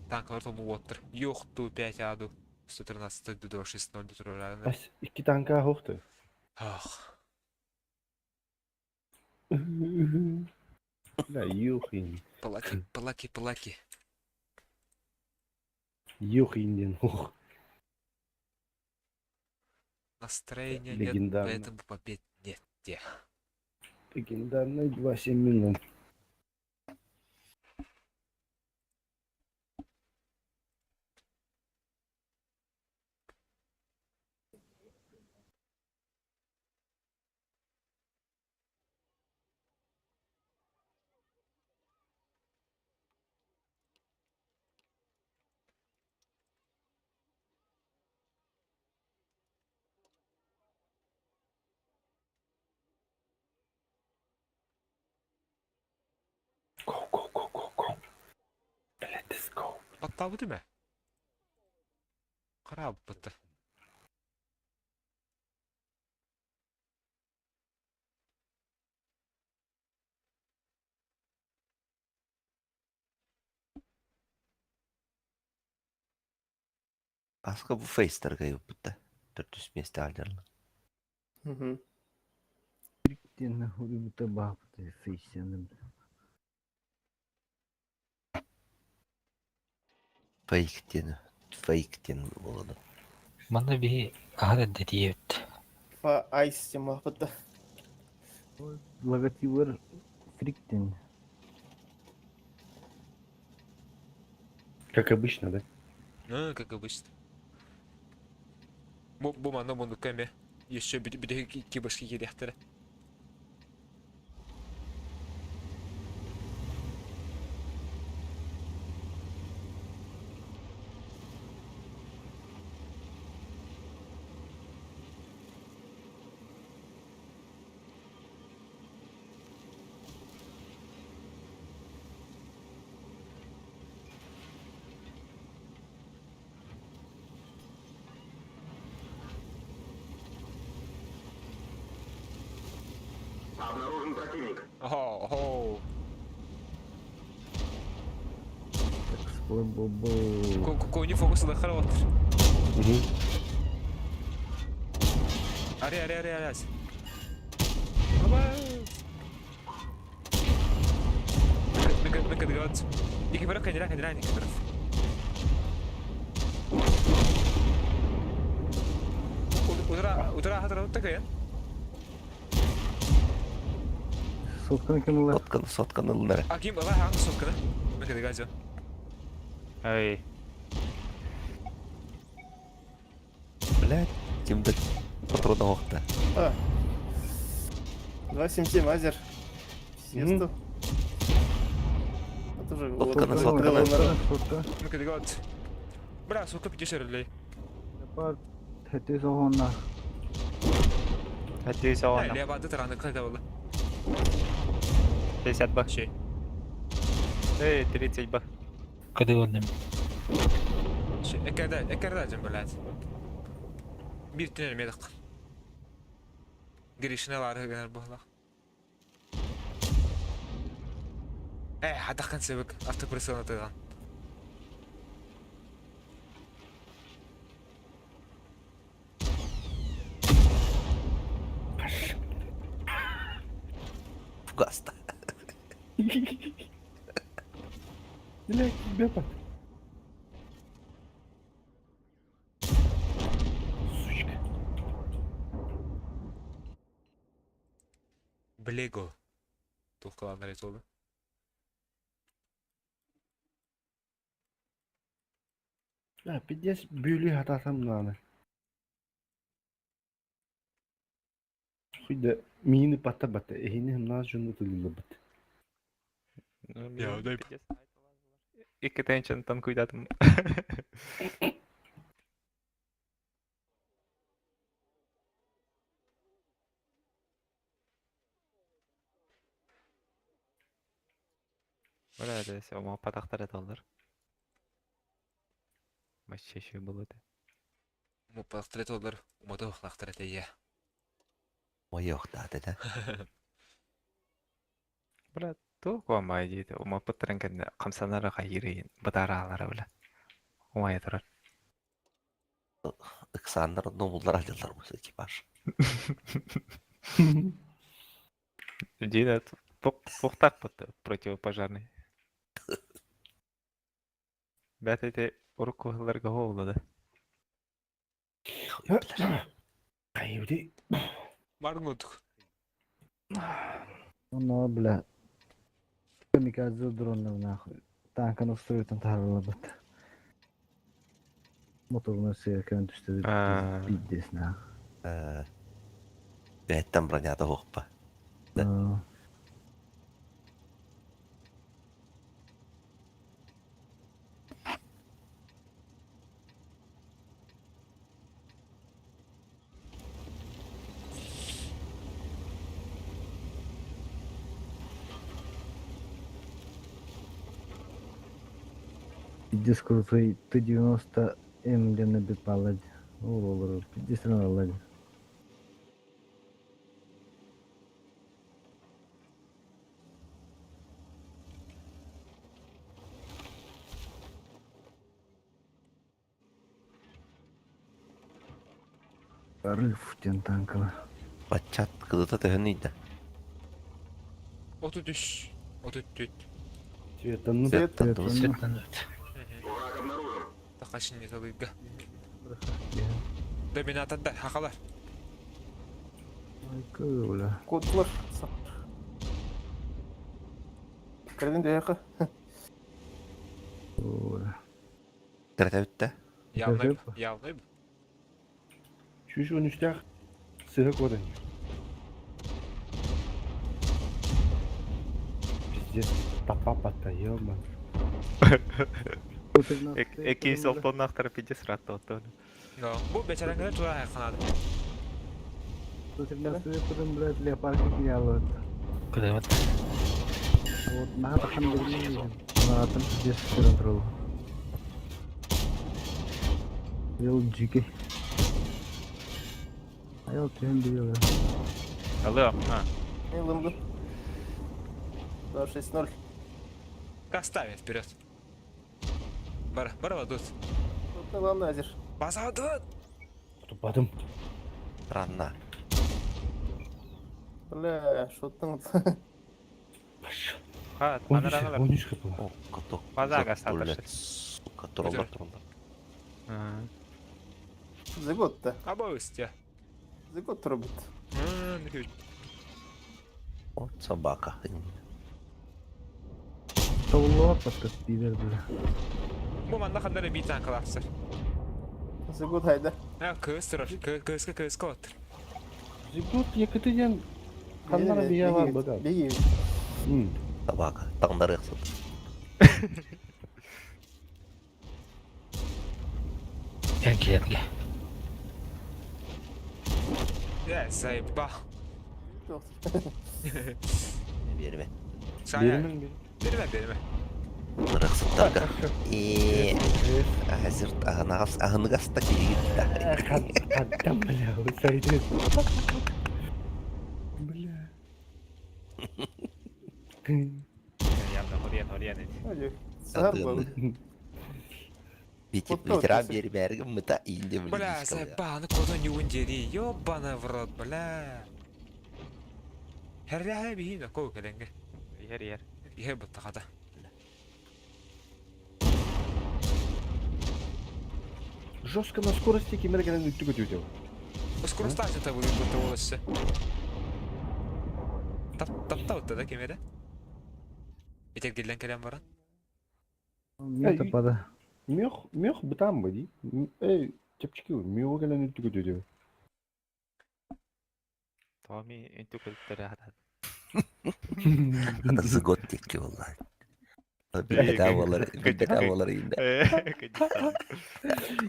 Танкlar tomu otur. Yoktu 5 adı. 113 до 6-0 dururlardı. As iki tanka hoktu. Ah. Да, юх инди. Палаки. Юх индин. Ух. Настроения нет, Легендарно. поэтому побед нет. Легендарный 2-7 минут. Go. Let's go. Баттабы деме? Қарап бытты. Аска бу фейстерге юппутта. 400 месте алдырла. Мгм. Тен хурибута бапты фейсенем. Фейктен болду. Мана би агар дедиет. Фа айс тем махбатта. Логотипер фриктен. Как обычно, да? Ну, как обычно. Бу мана бунду кәме. Еще биде кибашки керектері. Ого. Бобо. Кони фокусы да қарап отыр. Аре. Мика догадаться. Iki berapa kendaraan. Удара хатра такая. Сотканы кемлар. Сотканы ылнары. Аким бала ханг сотканы. Мика догадza. Ай, Блядь, тимдік патроны оқта. 277 азер. Съесту. Это уже Сотка. Мика догадza. Бля, сука, 50 рублей. Бар хэтэс оонна. хәтті сауана. Я бады тараны қайда болды. 50 ба. Şey. 30 ба. Кады одным. Şey. Ekerde acım böyle. Bir tane medik. Girişine var gelir bu hala. Hadi kan sebek. Artık burası anlatılan. Фугаста. Блядь, бепа. Сучка. Блего. Тоқыландар ет oldu. Ya пиздец büyülü hatasam lan. Хуйда мини бата. Эхини хымнаас жуну тулилбат. Я, дай. Ике тенчентан куйдатым. Бля, десе, ома патақтар ет алдар. Маш шешеу болады. Мупақтыр ет oldular. Умады оқлақтыр ет ия. Ой оқта деді. Бля, то қуамай дейді. Ома паттырын кәнде қамсанары қайырейін. Бұдары алары бля. Омай тұрар. Александр, ну бұлар алдылар бұл экипаж. Дина, туктак противопожарный. Бәтәте уруккуларга холда. Кайбыды. Марнутук. Ну, бля. Камикадзе дронов нахуй. Танканы устройтын тарылыбыт. Моторына сыйыркан түсті биддес нахуй. Бәттен бронята хоқпа. Биддес крутой Т-90 М-ден бит палади. Ол олар биддесін алади. Рыф тен танкала. Бачат кыдыта төһөннийді. 33. 34. Светанны. Светанут. Тақашын не талыйга. Доминатанда хақалар. Ай, көвля. Kodlar. Кредин дөйқі. Оля. Тәрәтәүтті. Явный. Чуш 13'te sığık odan. Пиздец, тапа патайыл ман. Эки солтоннактар пидес раттоттон. Бу бечараңгар тура хақанады. Тут потом, блядь, леопарки ялот. Куда вот? Вот, на тахан бегни. На там здесь контрол. Ел джики. Ел тем бил. Алло, Ылымды. 2-6-0. Ставим вперед. Бара вадут. Тут главный азер. База вадут. Тупадым. Ранна. Бля, шоттың. Ха, 13 kapı. О, каток. Базага сатыршы. Сука, туралдар туралдар. Зиготта. Абоустя. Зигот тұрбыт. От собака. Тавло патас пидер, бля. Бу манда қандары бейтан қалақсыр. Зигот хайда. Көз тұрар. Көз отыр. Зигут yakıtıcan kanlara bir yer var bakalım. Беги. Собака. Таңдар яқсыды. Янки. Сайба. Берме. Берме. Рықсыптарға. Әзір ағынығас та келегетті. Kaddan bile olsaydı. Bля. Янда хориян. Сағар бұл. Ветеран бері бәрігім мұта иінде білі. Бля, сайбаны kodun yuun jedi. Ёбана в рот, бля. Herrяхэ бейін көу келенге. Ер. Ехе бұттақада. Жестко на скорости кемергенен үттүгө өтөдө. Скорость тачында бұты олысы. Тапта ұтты да кемеді. Етер келден келен баран. Не тапада. Мех бытам бади. Чепчики, мех генен үттүгө өтөдө. Томи инту көлттөрү хатат. Ата зыгот текке боллай. Билдек авалар инде.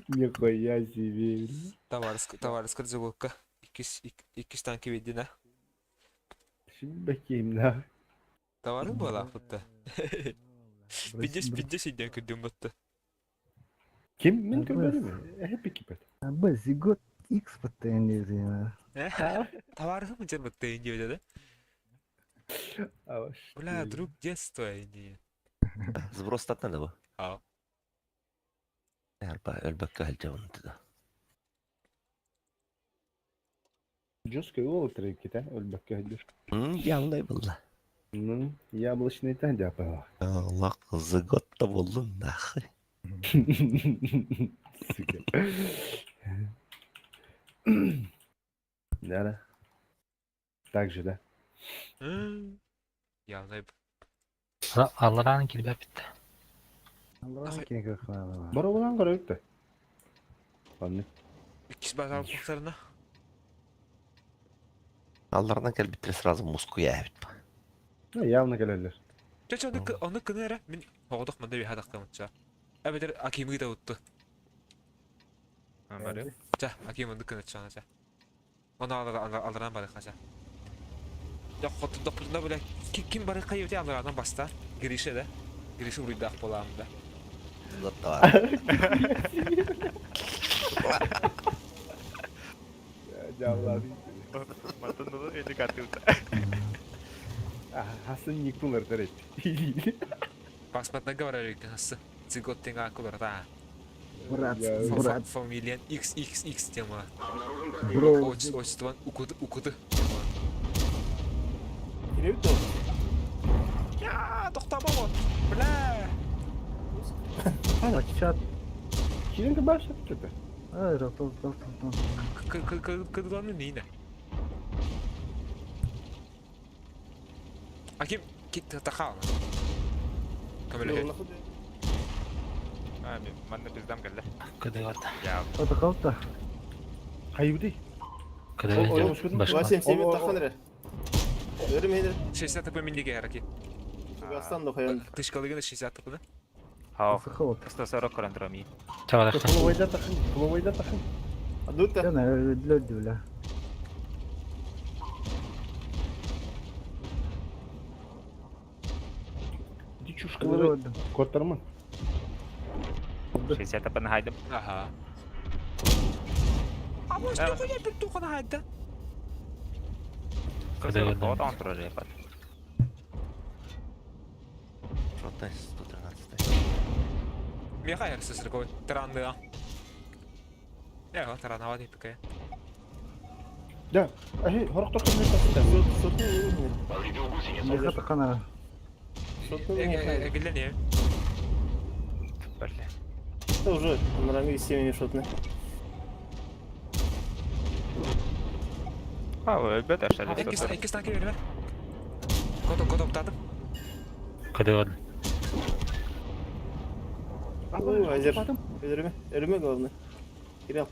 Нихуя себе. Товарыскыр зыгокка. 2 танки веддина. Şimdi bakayım la. Товары была футта. 50 иден күрден бұтты. Kim? Ben görmedim mi? Hep ekip et. Абы, зигот X паттайын дезейм. Товары мı жер бұтты инде өдеді? Бля, друг детства инде. Сброс татнады бу. Ау. Өлбәккә әлҗә унты да. Жестко его трек это, ölbek geldir. Yanlay valla. Яблочный тань yapar. Allah kızı gotta buldun da. Да. Так же, да. Yanlayıp. Алларан килбеп бит. Allah'ın keyif kılalı var. Bora ulan karayık da. Anne. İkisi bazı aldıklarına. Allah'ından gel bitiresi lazım musku ya. Ne явно gelirler. Çaça onu kınara. Min hoğduk manda bir hadak tanıtça. Ebedir Akim'i de uttu. Ömer'i. Ça, Akim onu kınatça. Ça. Onu aldıran barı kaça. Ya hotu dokuzunda böyle kim barı kayıp aldıran basta. Girişe de. Girişi uruydu akbolamda. Gotta var. Cavlar. Matan dolu eli katı Hasan yıktılar taret. Pasmat naga var öyle hası. Zigot tenga akılar da. Murat. Familien XXX tema. Bro. Oçtuvan ukudu. Giriyor mu? Ya doktor baba. Bla. Çat. Kimin ki başlattı da? Hayır, dur. Kıdılanı neyine? Akim git takal. Kamera Yoluna kız. Abi, ben de bizden geldi. Кыдыгат. Ya, Hadi kalk da. Hayır değil. Кыдыгат. Башка. Vasem sevim takma nere? Ölüm hedir. 60 tıpı mindige yarak. Gastan da koyan. Dışkalıgını 60 tıpını. hao. Sıkı 140 крандроми. Чавадакта. Kuluvayda takın. Kuluvayda takın. Dur da. Yana öldüler. Ди чушкалары. Öldüm. Котарман. 60 tıpını haydım. Aha. Ama işte koyar bir tukana hayda. Кыдыгат. Вот он тоже yapar. Şuradan 113. Miye kayar sısır koy. Tarandı ya. Ya taran hava deyip kaya. Да. Ахи, хорох такын не takın. Sotun Ne kadar kanara. Sotun Egille niye? Böyle. Это уже наранги семьи шотны. Ha, ölbet aşağıda. İkisi tanki verir ver. Kodok tadım. Кыдыгат. Ой, Азер. Ölüme главное. Girem.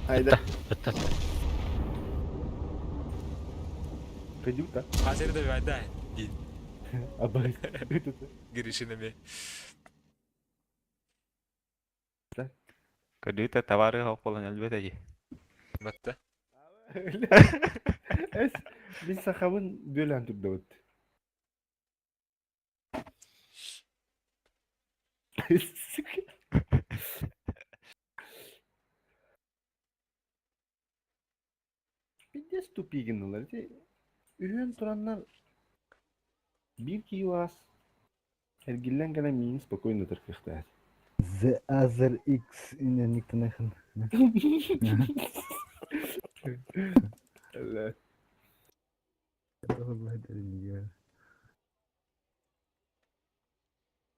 Hayda. Бітті. Кадюк та. Hazırı da bir hayda. Абай. Girişine mi? Кыдыгат товары хопполан ölbet aji. Battı. Es biz sahabın bölen turda öt. Bir de stupigin olar. Ühün turanlar bir kiyas. Ergillen gelen miyin spokojno tırkıhtı. The Other X inenlikten yakın. Allah. Vallahi derim ya.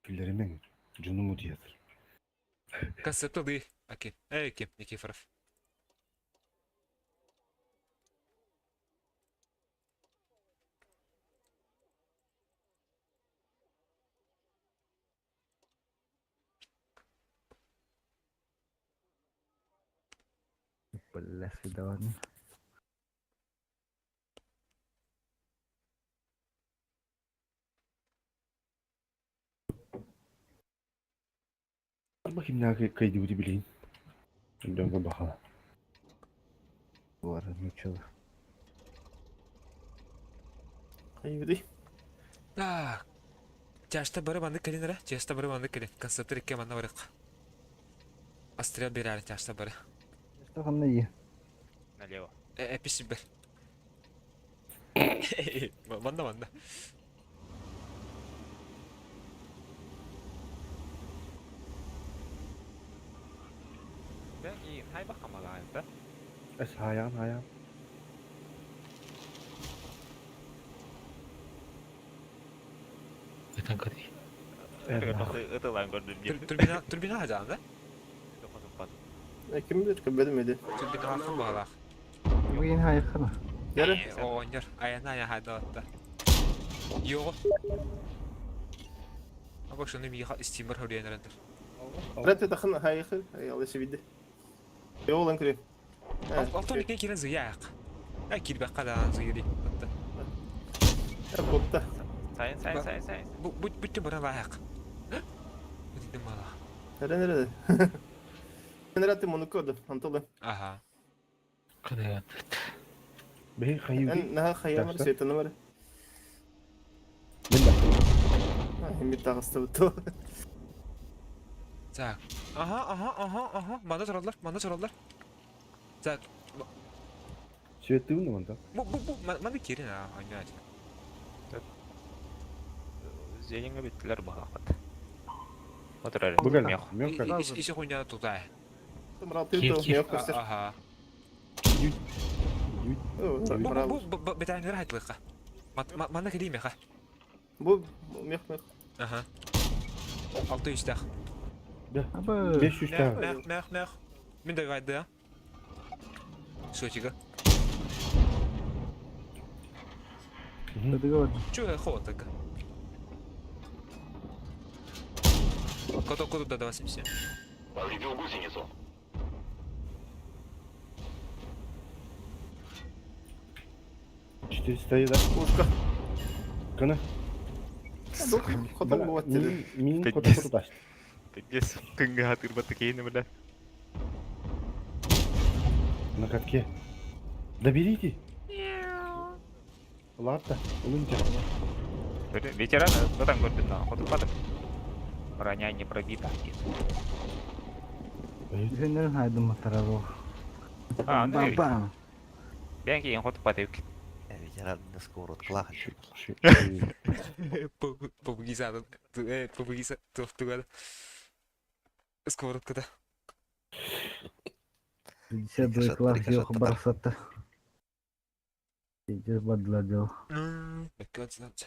Güllerimin cunumu diyedir. Kasıtlı değil. Akim. Kim? Nikiforov. Бля, свидание. Al bakayım ne kaydı bu bileyim. Dön bakalım. Var, ничего. Haydi. Ah. Çarşıda barı bandık gelin ara. Çarşıda barı bandık gelin. Kasıtlı rikke manna varık. Astriyal bir ara çarşıda barı. Что там на Е? Налево. Episi bir. Manda. Ben iyi. Hay bakalım da. Es hayam hayam. Это гори. Ötülen gördüm. Türbina hacağım da. Kim bilir köbedim edi. Türbina hakkım bağlar. Bu yine hayıkını. Yarı. O oynar. Ayağına ayağı hadi hatta. Yok. Ama şunu bir istimar hürriyenlerindir. Rete takın hayıkı. Hay Allah sevdi. Yok lan kire. Altın iken kiren zıyak. Akil bak kalan zıyri. Botta. Sayın. Bu bütün bana layak. Bu dedim bana. Nerede? Nerede onu kodu? Antolan. Aha. Когда я Ben hayır değil. En naha hayam var Derste? şeytanı var. Ben de. Hem bir tağısta bu. Zak. Aha. Manda sorarlar. Zak. Sürekli mi lan da? Manda kirin ha. Oynar. Zeyn'e bittiler bakalım. Otur öyle. Bu kadar. Yok. Yok. İşi oynar tutay. Murat Tito. Yok göster. Aha. Bravo. Bu betanları haytlıqa. Manda kelime ha. Bu yok. Aha. 600 dağ. Abi 500 tane. Meh. Min de gaydı ya. Söçiga. Kıdıga var. Çuha xotaga. Kodo da давасимся. İşte isteği de. Ушка. Kana. Хотел бы вот тебе. Min Peki. kodu taştı. Yes. Kıngı hatır batı keyini mi lan? На катке. Да берите. Ладно, улыньте. Böyle veteran adam gördün lan. Oturmadık. Bроня не пробита. Düşünlerin haydi muhtarı. Ha, ne? Bam. Ben ki yang otur yok. Veteran скоро плахать. Побегиза. Побегиза. Тугада. Сковородка да. 52 класс yok барсатты. Сейчас подладил. Bekle hadi.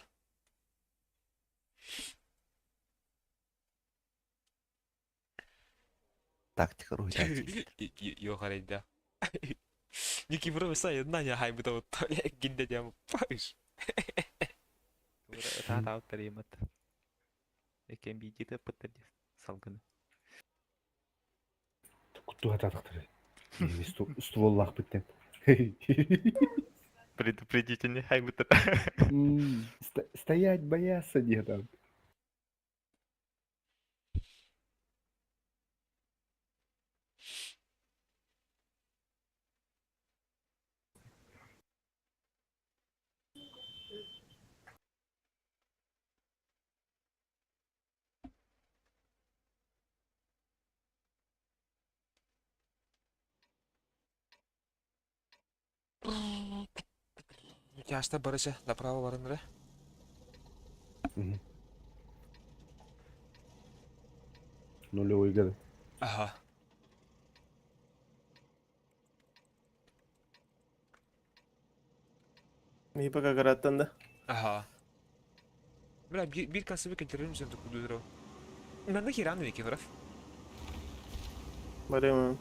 Тактика ругать. Yok harayda. Niki bro saya nanya hai betul ginde jam pas. Tahu terima. Ekem biji de petir salgın. Kutu atataktır. Стволлах бitten. Предупредительный хай бутер. Стоять бояться где-то. Yaşta barışa направо varındır. Нулевой год. Aha. İyi bak agarattan da. Aha. Bırak bir kasabı getirir misin tukudura? Ben de kiran dedi ki taraf. Barayım.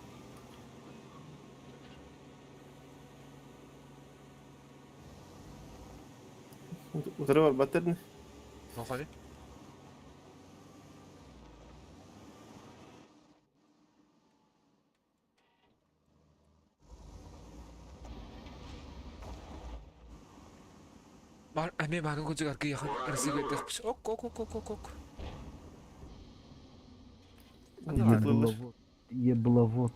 Utarı batırdın. Ne hadi? Anne bakın kucuk arkaya yakın. Arası götürmüş. Ok. Ебловод. Ебловод.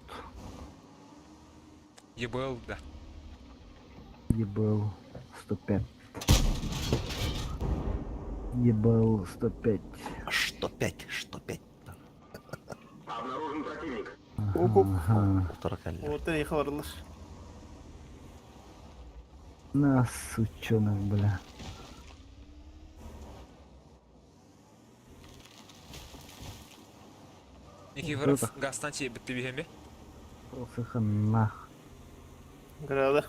Ебал да. Ебал 105. Ебал 105. Что 5? Что 5? Ага. Полтора коля. Orta yakalarlar. На, сучонок, бля. İki taraf gazdan şey bitti bir hemi. Сыхынна. Града.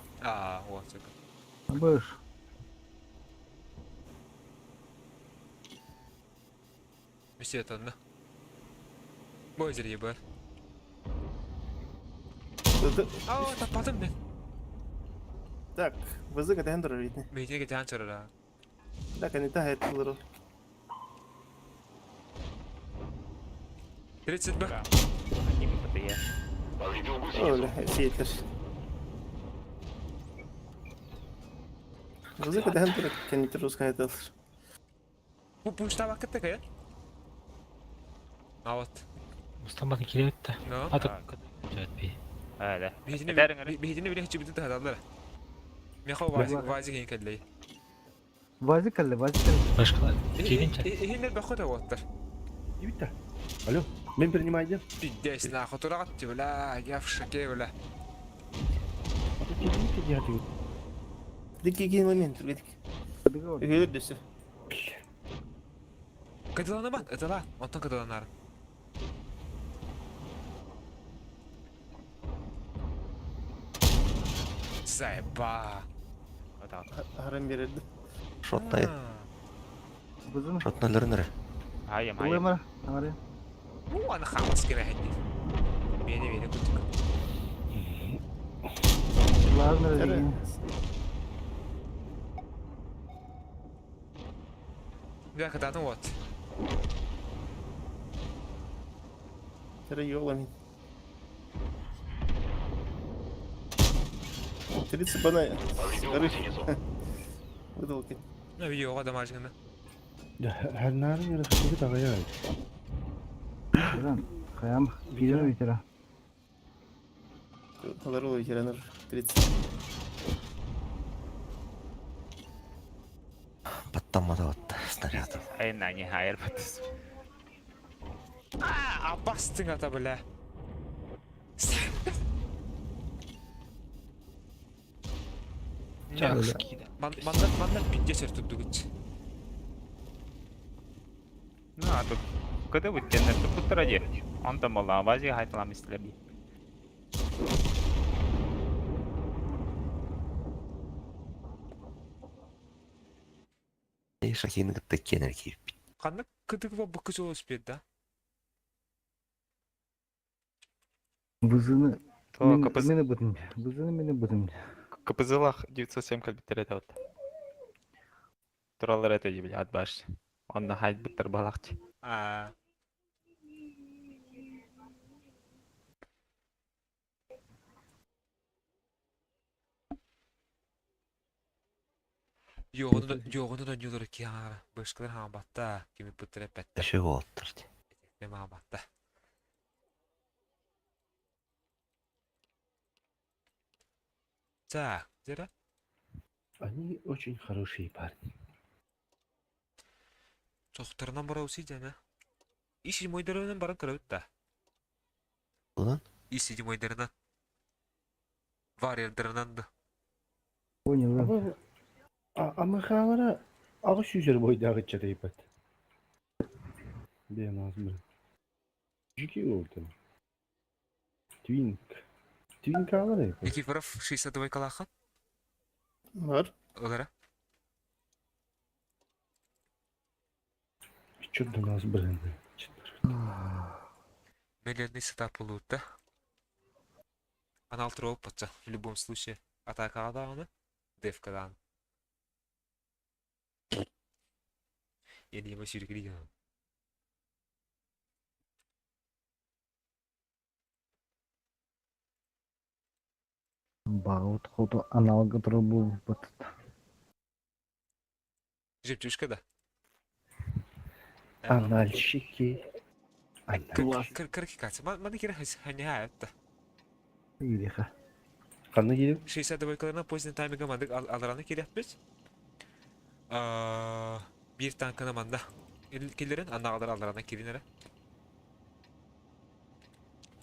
Вот это. Быш. Все это на. Бозер ебар. Таппадым мен. Так, вызык это хендер видно. Мейтеге жан чарара. Так, они тахет лырыл. 30 ба. Они ПТЕ. Öyle, şeyler. Вызык это хендер, kendi русская это. Bu işte vakit ya. Evet. Mustafa kireyt de. No. Hadi bir. Öyle. Bihidini bile hiç bitti hadalar. Mekho vazi keyin kelley. Vazi kalle, vazi kalle. Başka gelince. Hinler bakhoda wattar. Ебита. Алло, мен принимаю. Пиздец, нахуй турагатти бля, я в шоке бля. А ты не делай. Дикий момент, видите. Гülür düşü. Кадылана бат, это ла, онтон кадыланар. Заеба. Harem verirdi. Шоттай. Бызын. Шотнолор нere? Hayır Ой, hayır. мара. Аре. Ана хамас кеме хенди. Бени кутук. Ладно, Tere. разъединение. Бля, кадатын вот. Tere yollamayın. 30 bana sigarı. Выдалки. На видео дамажгана. Her narın yarısı tagaya. Жан, хаям, пидем ветера. Подарил херанер 30. Паттаммада отта снарядым. Aynen hani hayır batıs. Абастың ата бля. Чакскида. Манда пидде сертудду гыч. Ну а тут когда вы теннер тут путради. Он там мала бази хайталам истлеби. Шахин гыттыккен эркип. Кандай кыдыгыба быкы жол спет да? Бызыны. То КПЗ Мені бұдым. Бызыны мені бұдым. КПЗлах 907 калбиттер это вот. Туралар это дебил атбаш. Он на хайт биттер балакчы. Жоғыны да нюлыр ки аңара. Бышкылар хаң батта. Кеми пыттыр әпәтті. Эши оттырды. Мема хаң батта. Так, зера? Они очень хорошие парни. Соқтарынан бара уси жана. Иши мойдарынан бара кырабыт да. Удан? Иши мойдарынан. Варьердарынан да. Понял, да? Ama kahvara ağış yüzleri boyda ağıtça da ipat. Ben ağzımı. Jiki oldu. Twink. Twink kahvara ipat. Екипаров 62 калахан. Var. Олара. Чудо нас блин. Миллионный сетап болуд да. Анал троп патса. В любом случае. Атака аданы. Девкадан. Енді ема сүйрекелейді. Бағыт қолды аналогы тұры бұл бұтты. Жепчушка да. Анальщики. Кырки катса. Маны кері хани хаятта. Үйреха. Қаны келіп? 62 каларына позден таймига мандык алараны келет біз. Bir tankına manda. Келерін анағалар аларана келінері.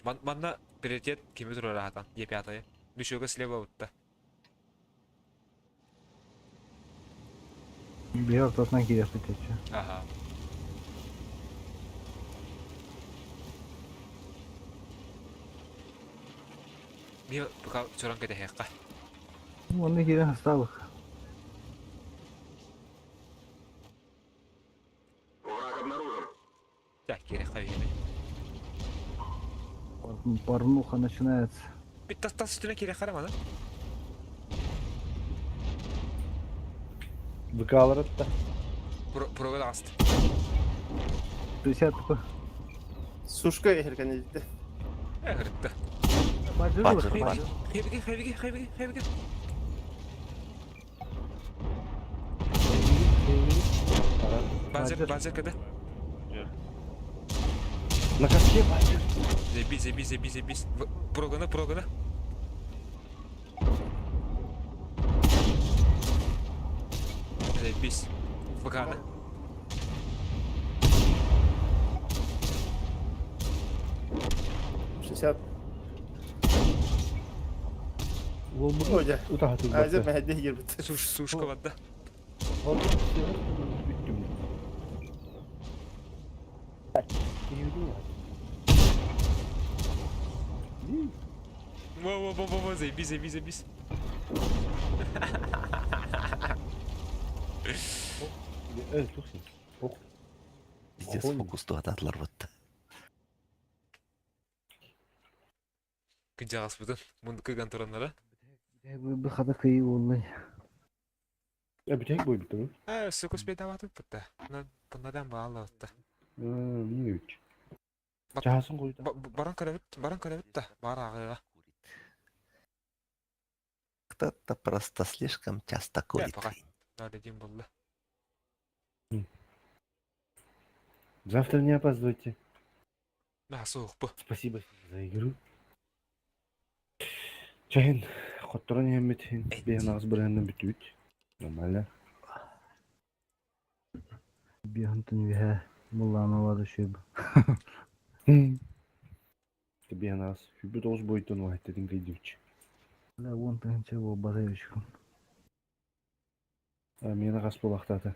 Манда приоритет кеме тұрар ағатан. Епе атайы. Дүшөгі слева ұтты. Bir ортасынан келесі течі. Аха. Мен пока чоран кете хекка. Оны кирен астабык. Так, керек хавиме. Порнуха начинается. Бит тас үстүнө керек карама да. Выкалар атта. Прога аст. 60 типа. Сушка ехеркен едді. Агыртты. Бажыр Бажыр, бажыр. бажыр. Хевиге. Базер кеде. На каске бачыр. Зебис. Прогана. Зебис. Вагана. Шестьдесят. Олму. Hoca. Утахатыл. Azir mehdi girdi. Сушка ватта. Büttüm. Во, зебис. Тухсын. Ох. Пиздец, Охой. фокусту ататлар вот. Кыжагас бутун. Мунду кыган тураннара. Bir kada kıyı vallahi. Bir tek boy bitti mi? Сукус беда ватып бутта. Bundan bağlı ватта. Niye üç? Bak- Çahasın koydu. Баран карабит да. Бар агыга. Кто-то просто слишком часто курит. пока. Дадим болду. Завтра не опаздывайте. Да, соук бу. Спасибо за игру. Чайын, хоттуран емметин. Бейін ağız бірәнін бүтүбіт. Нормально. Bir hantın vihe. Mullana var şu. Бейін ağız. Хүбіт оғыз бойдың уайттедin кайдывыч. La вон тынча o bazayı şu. Мені қас болақтады.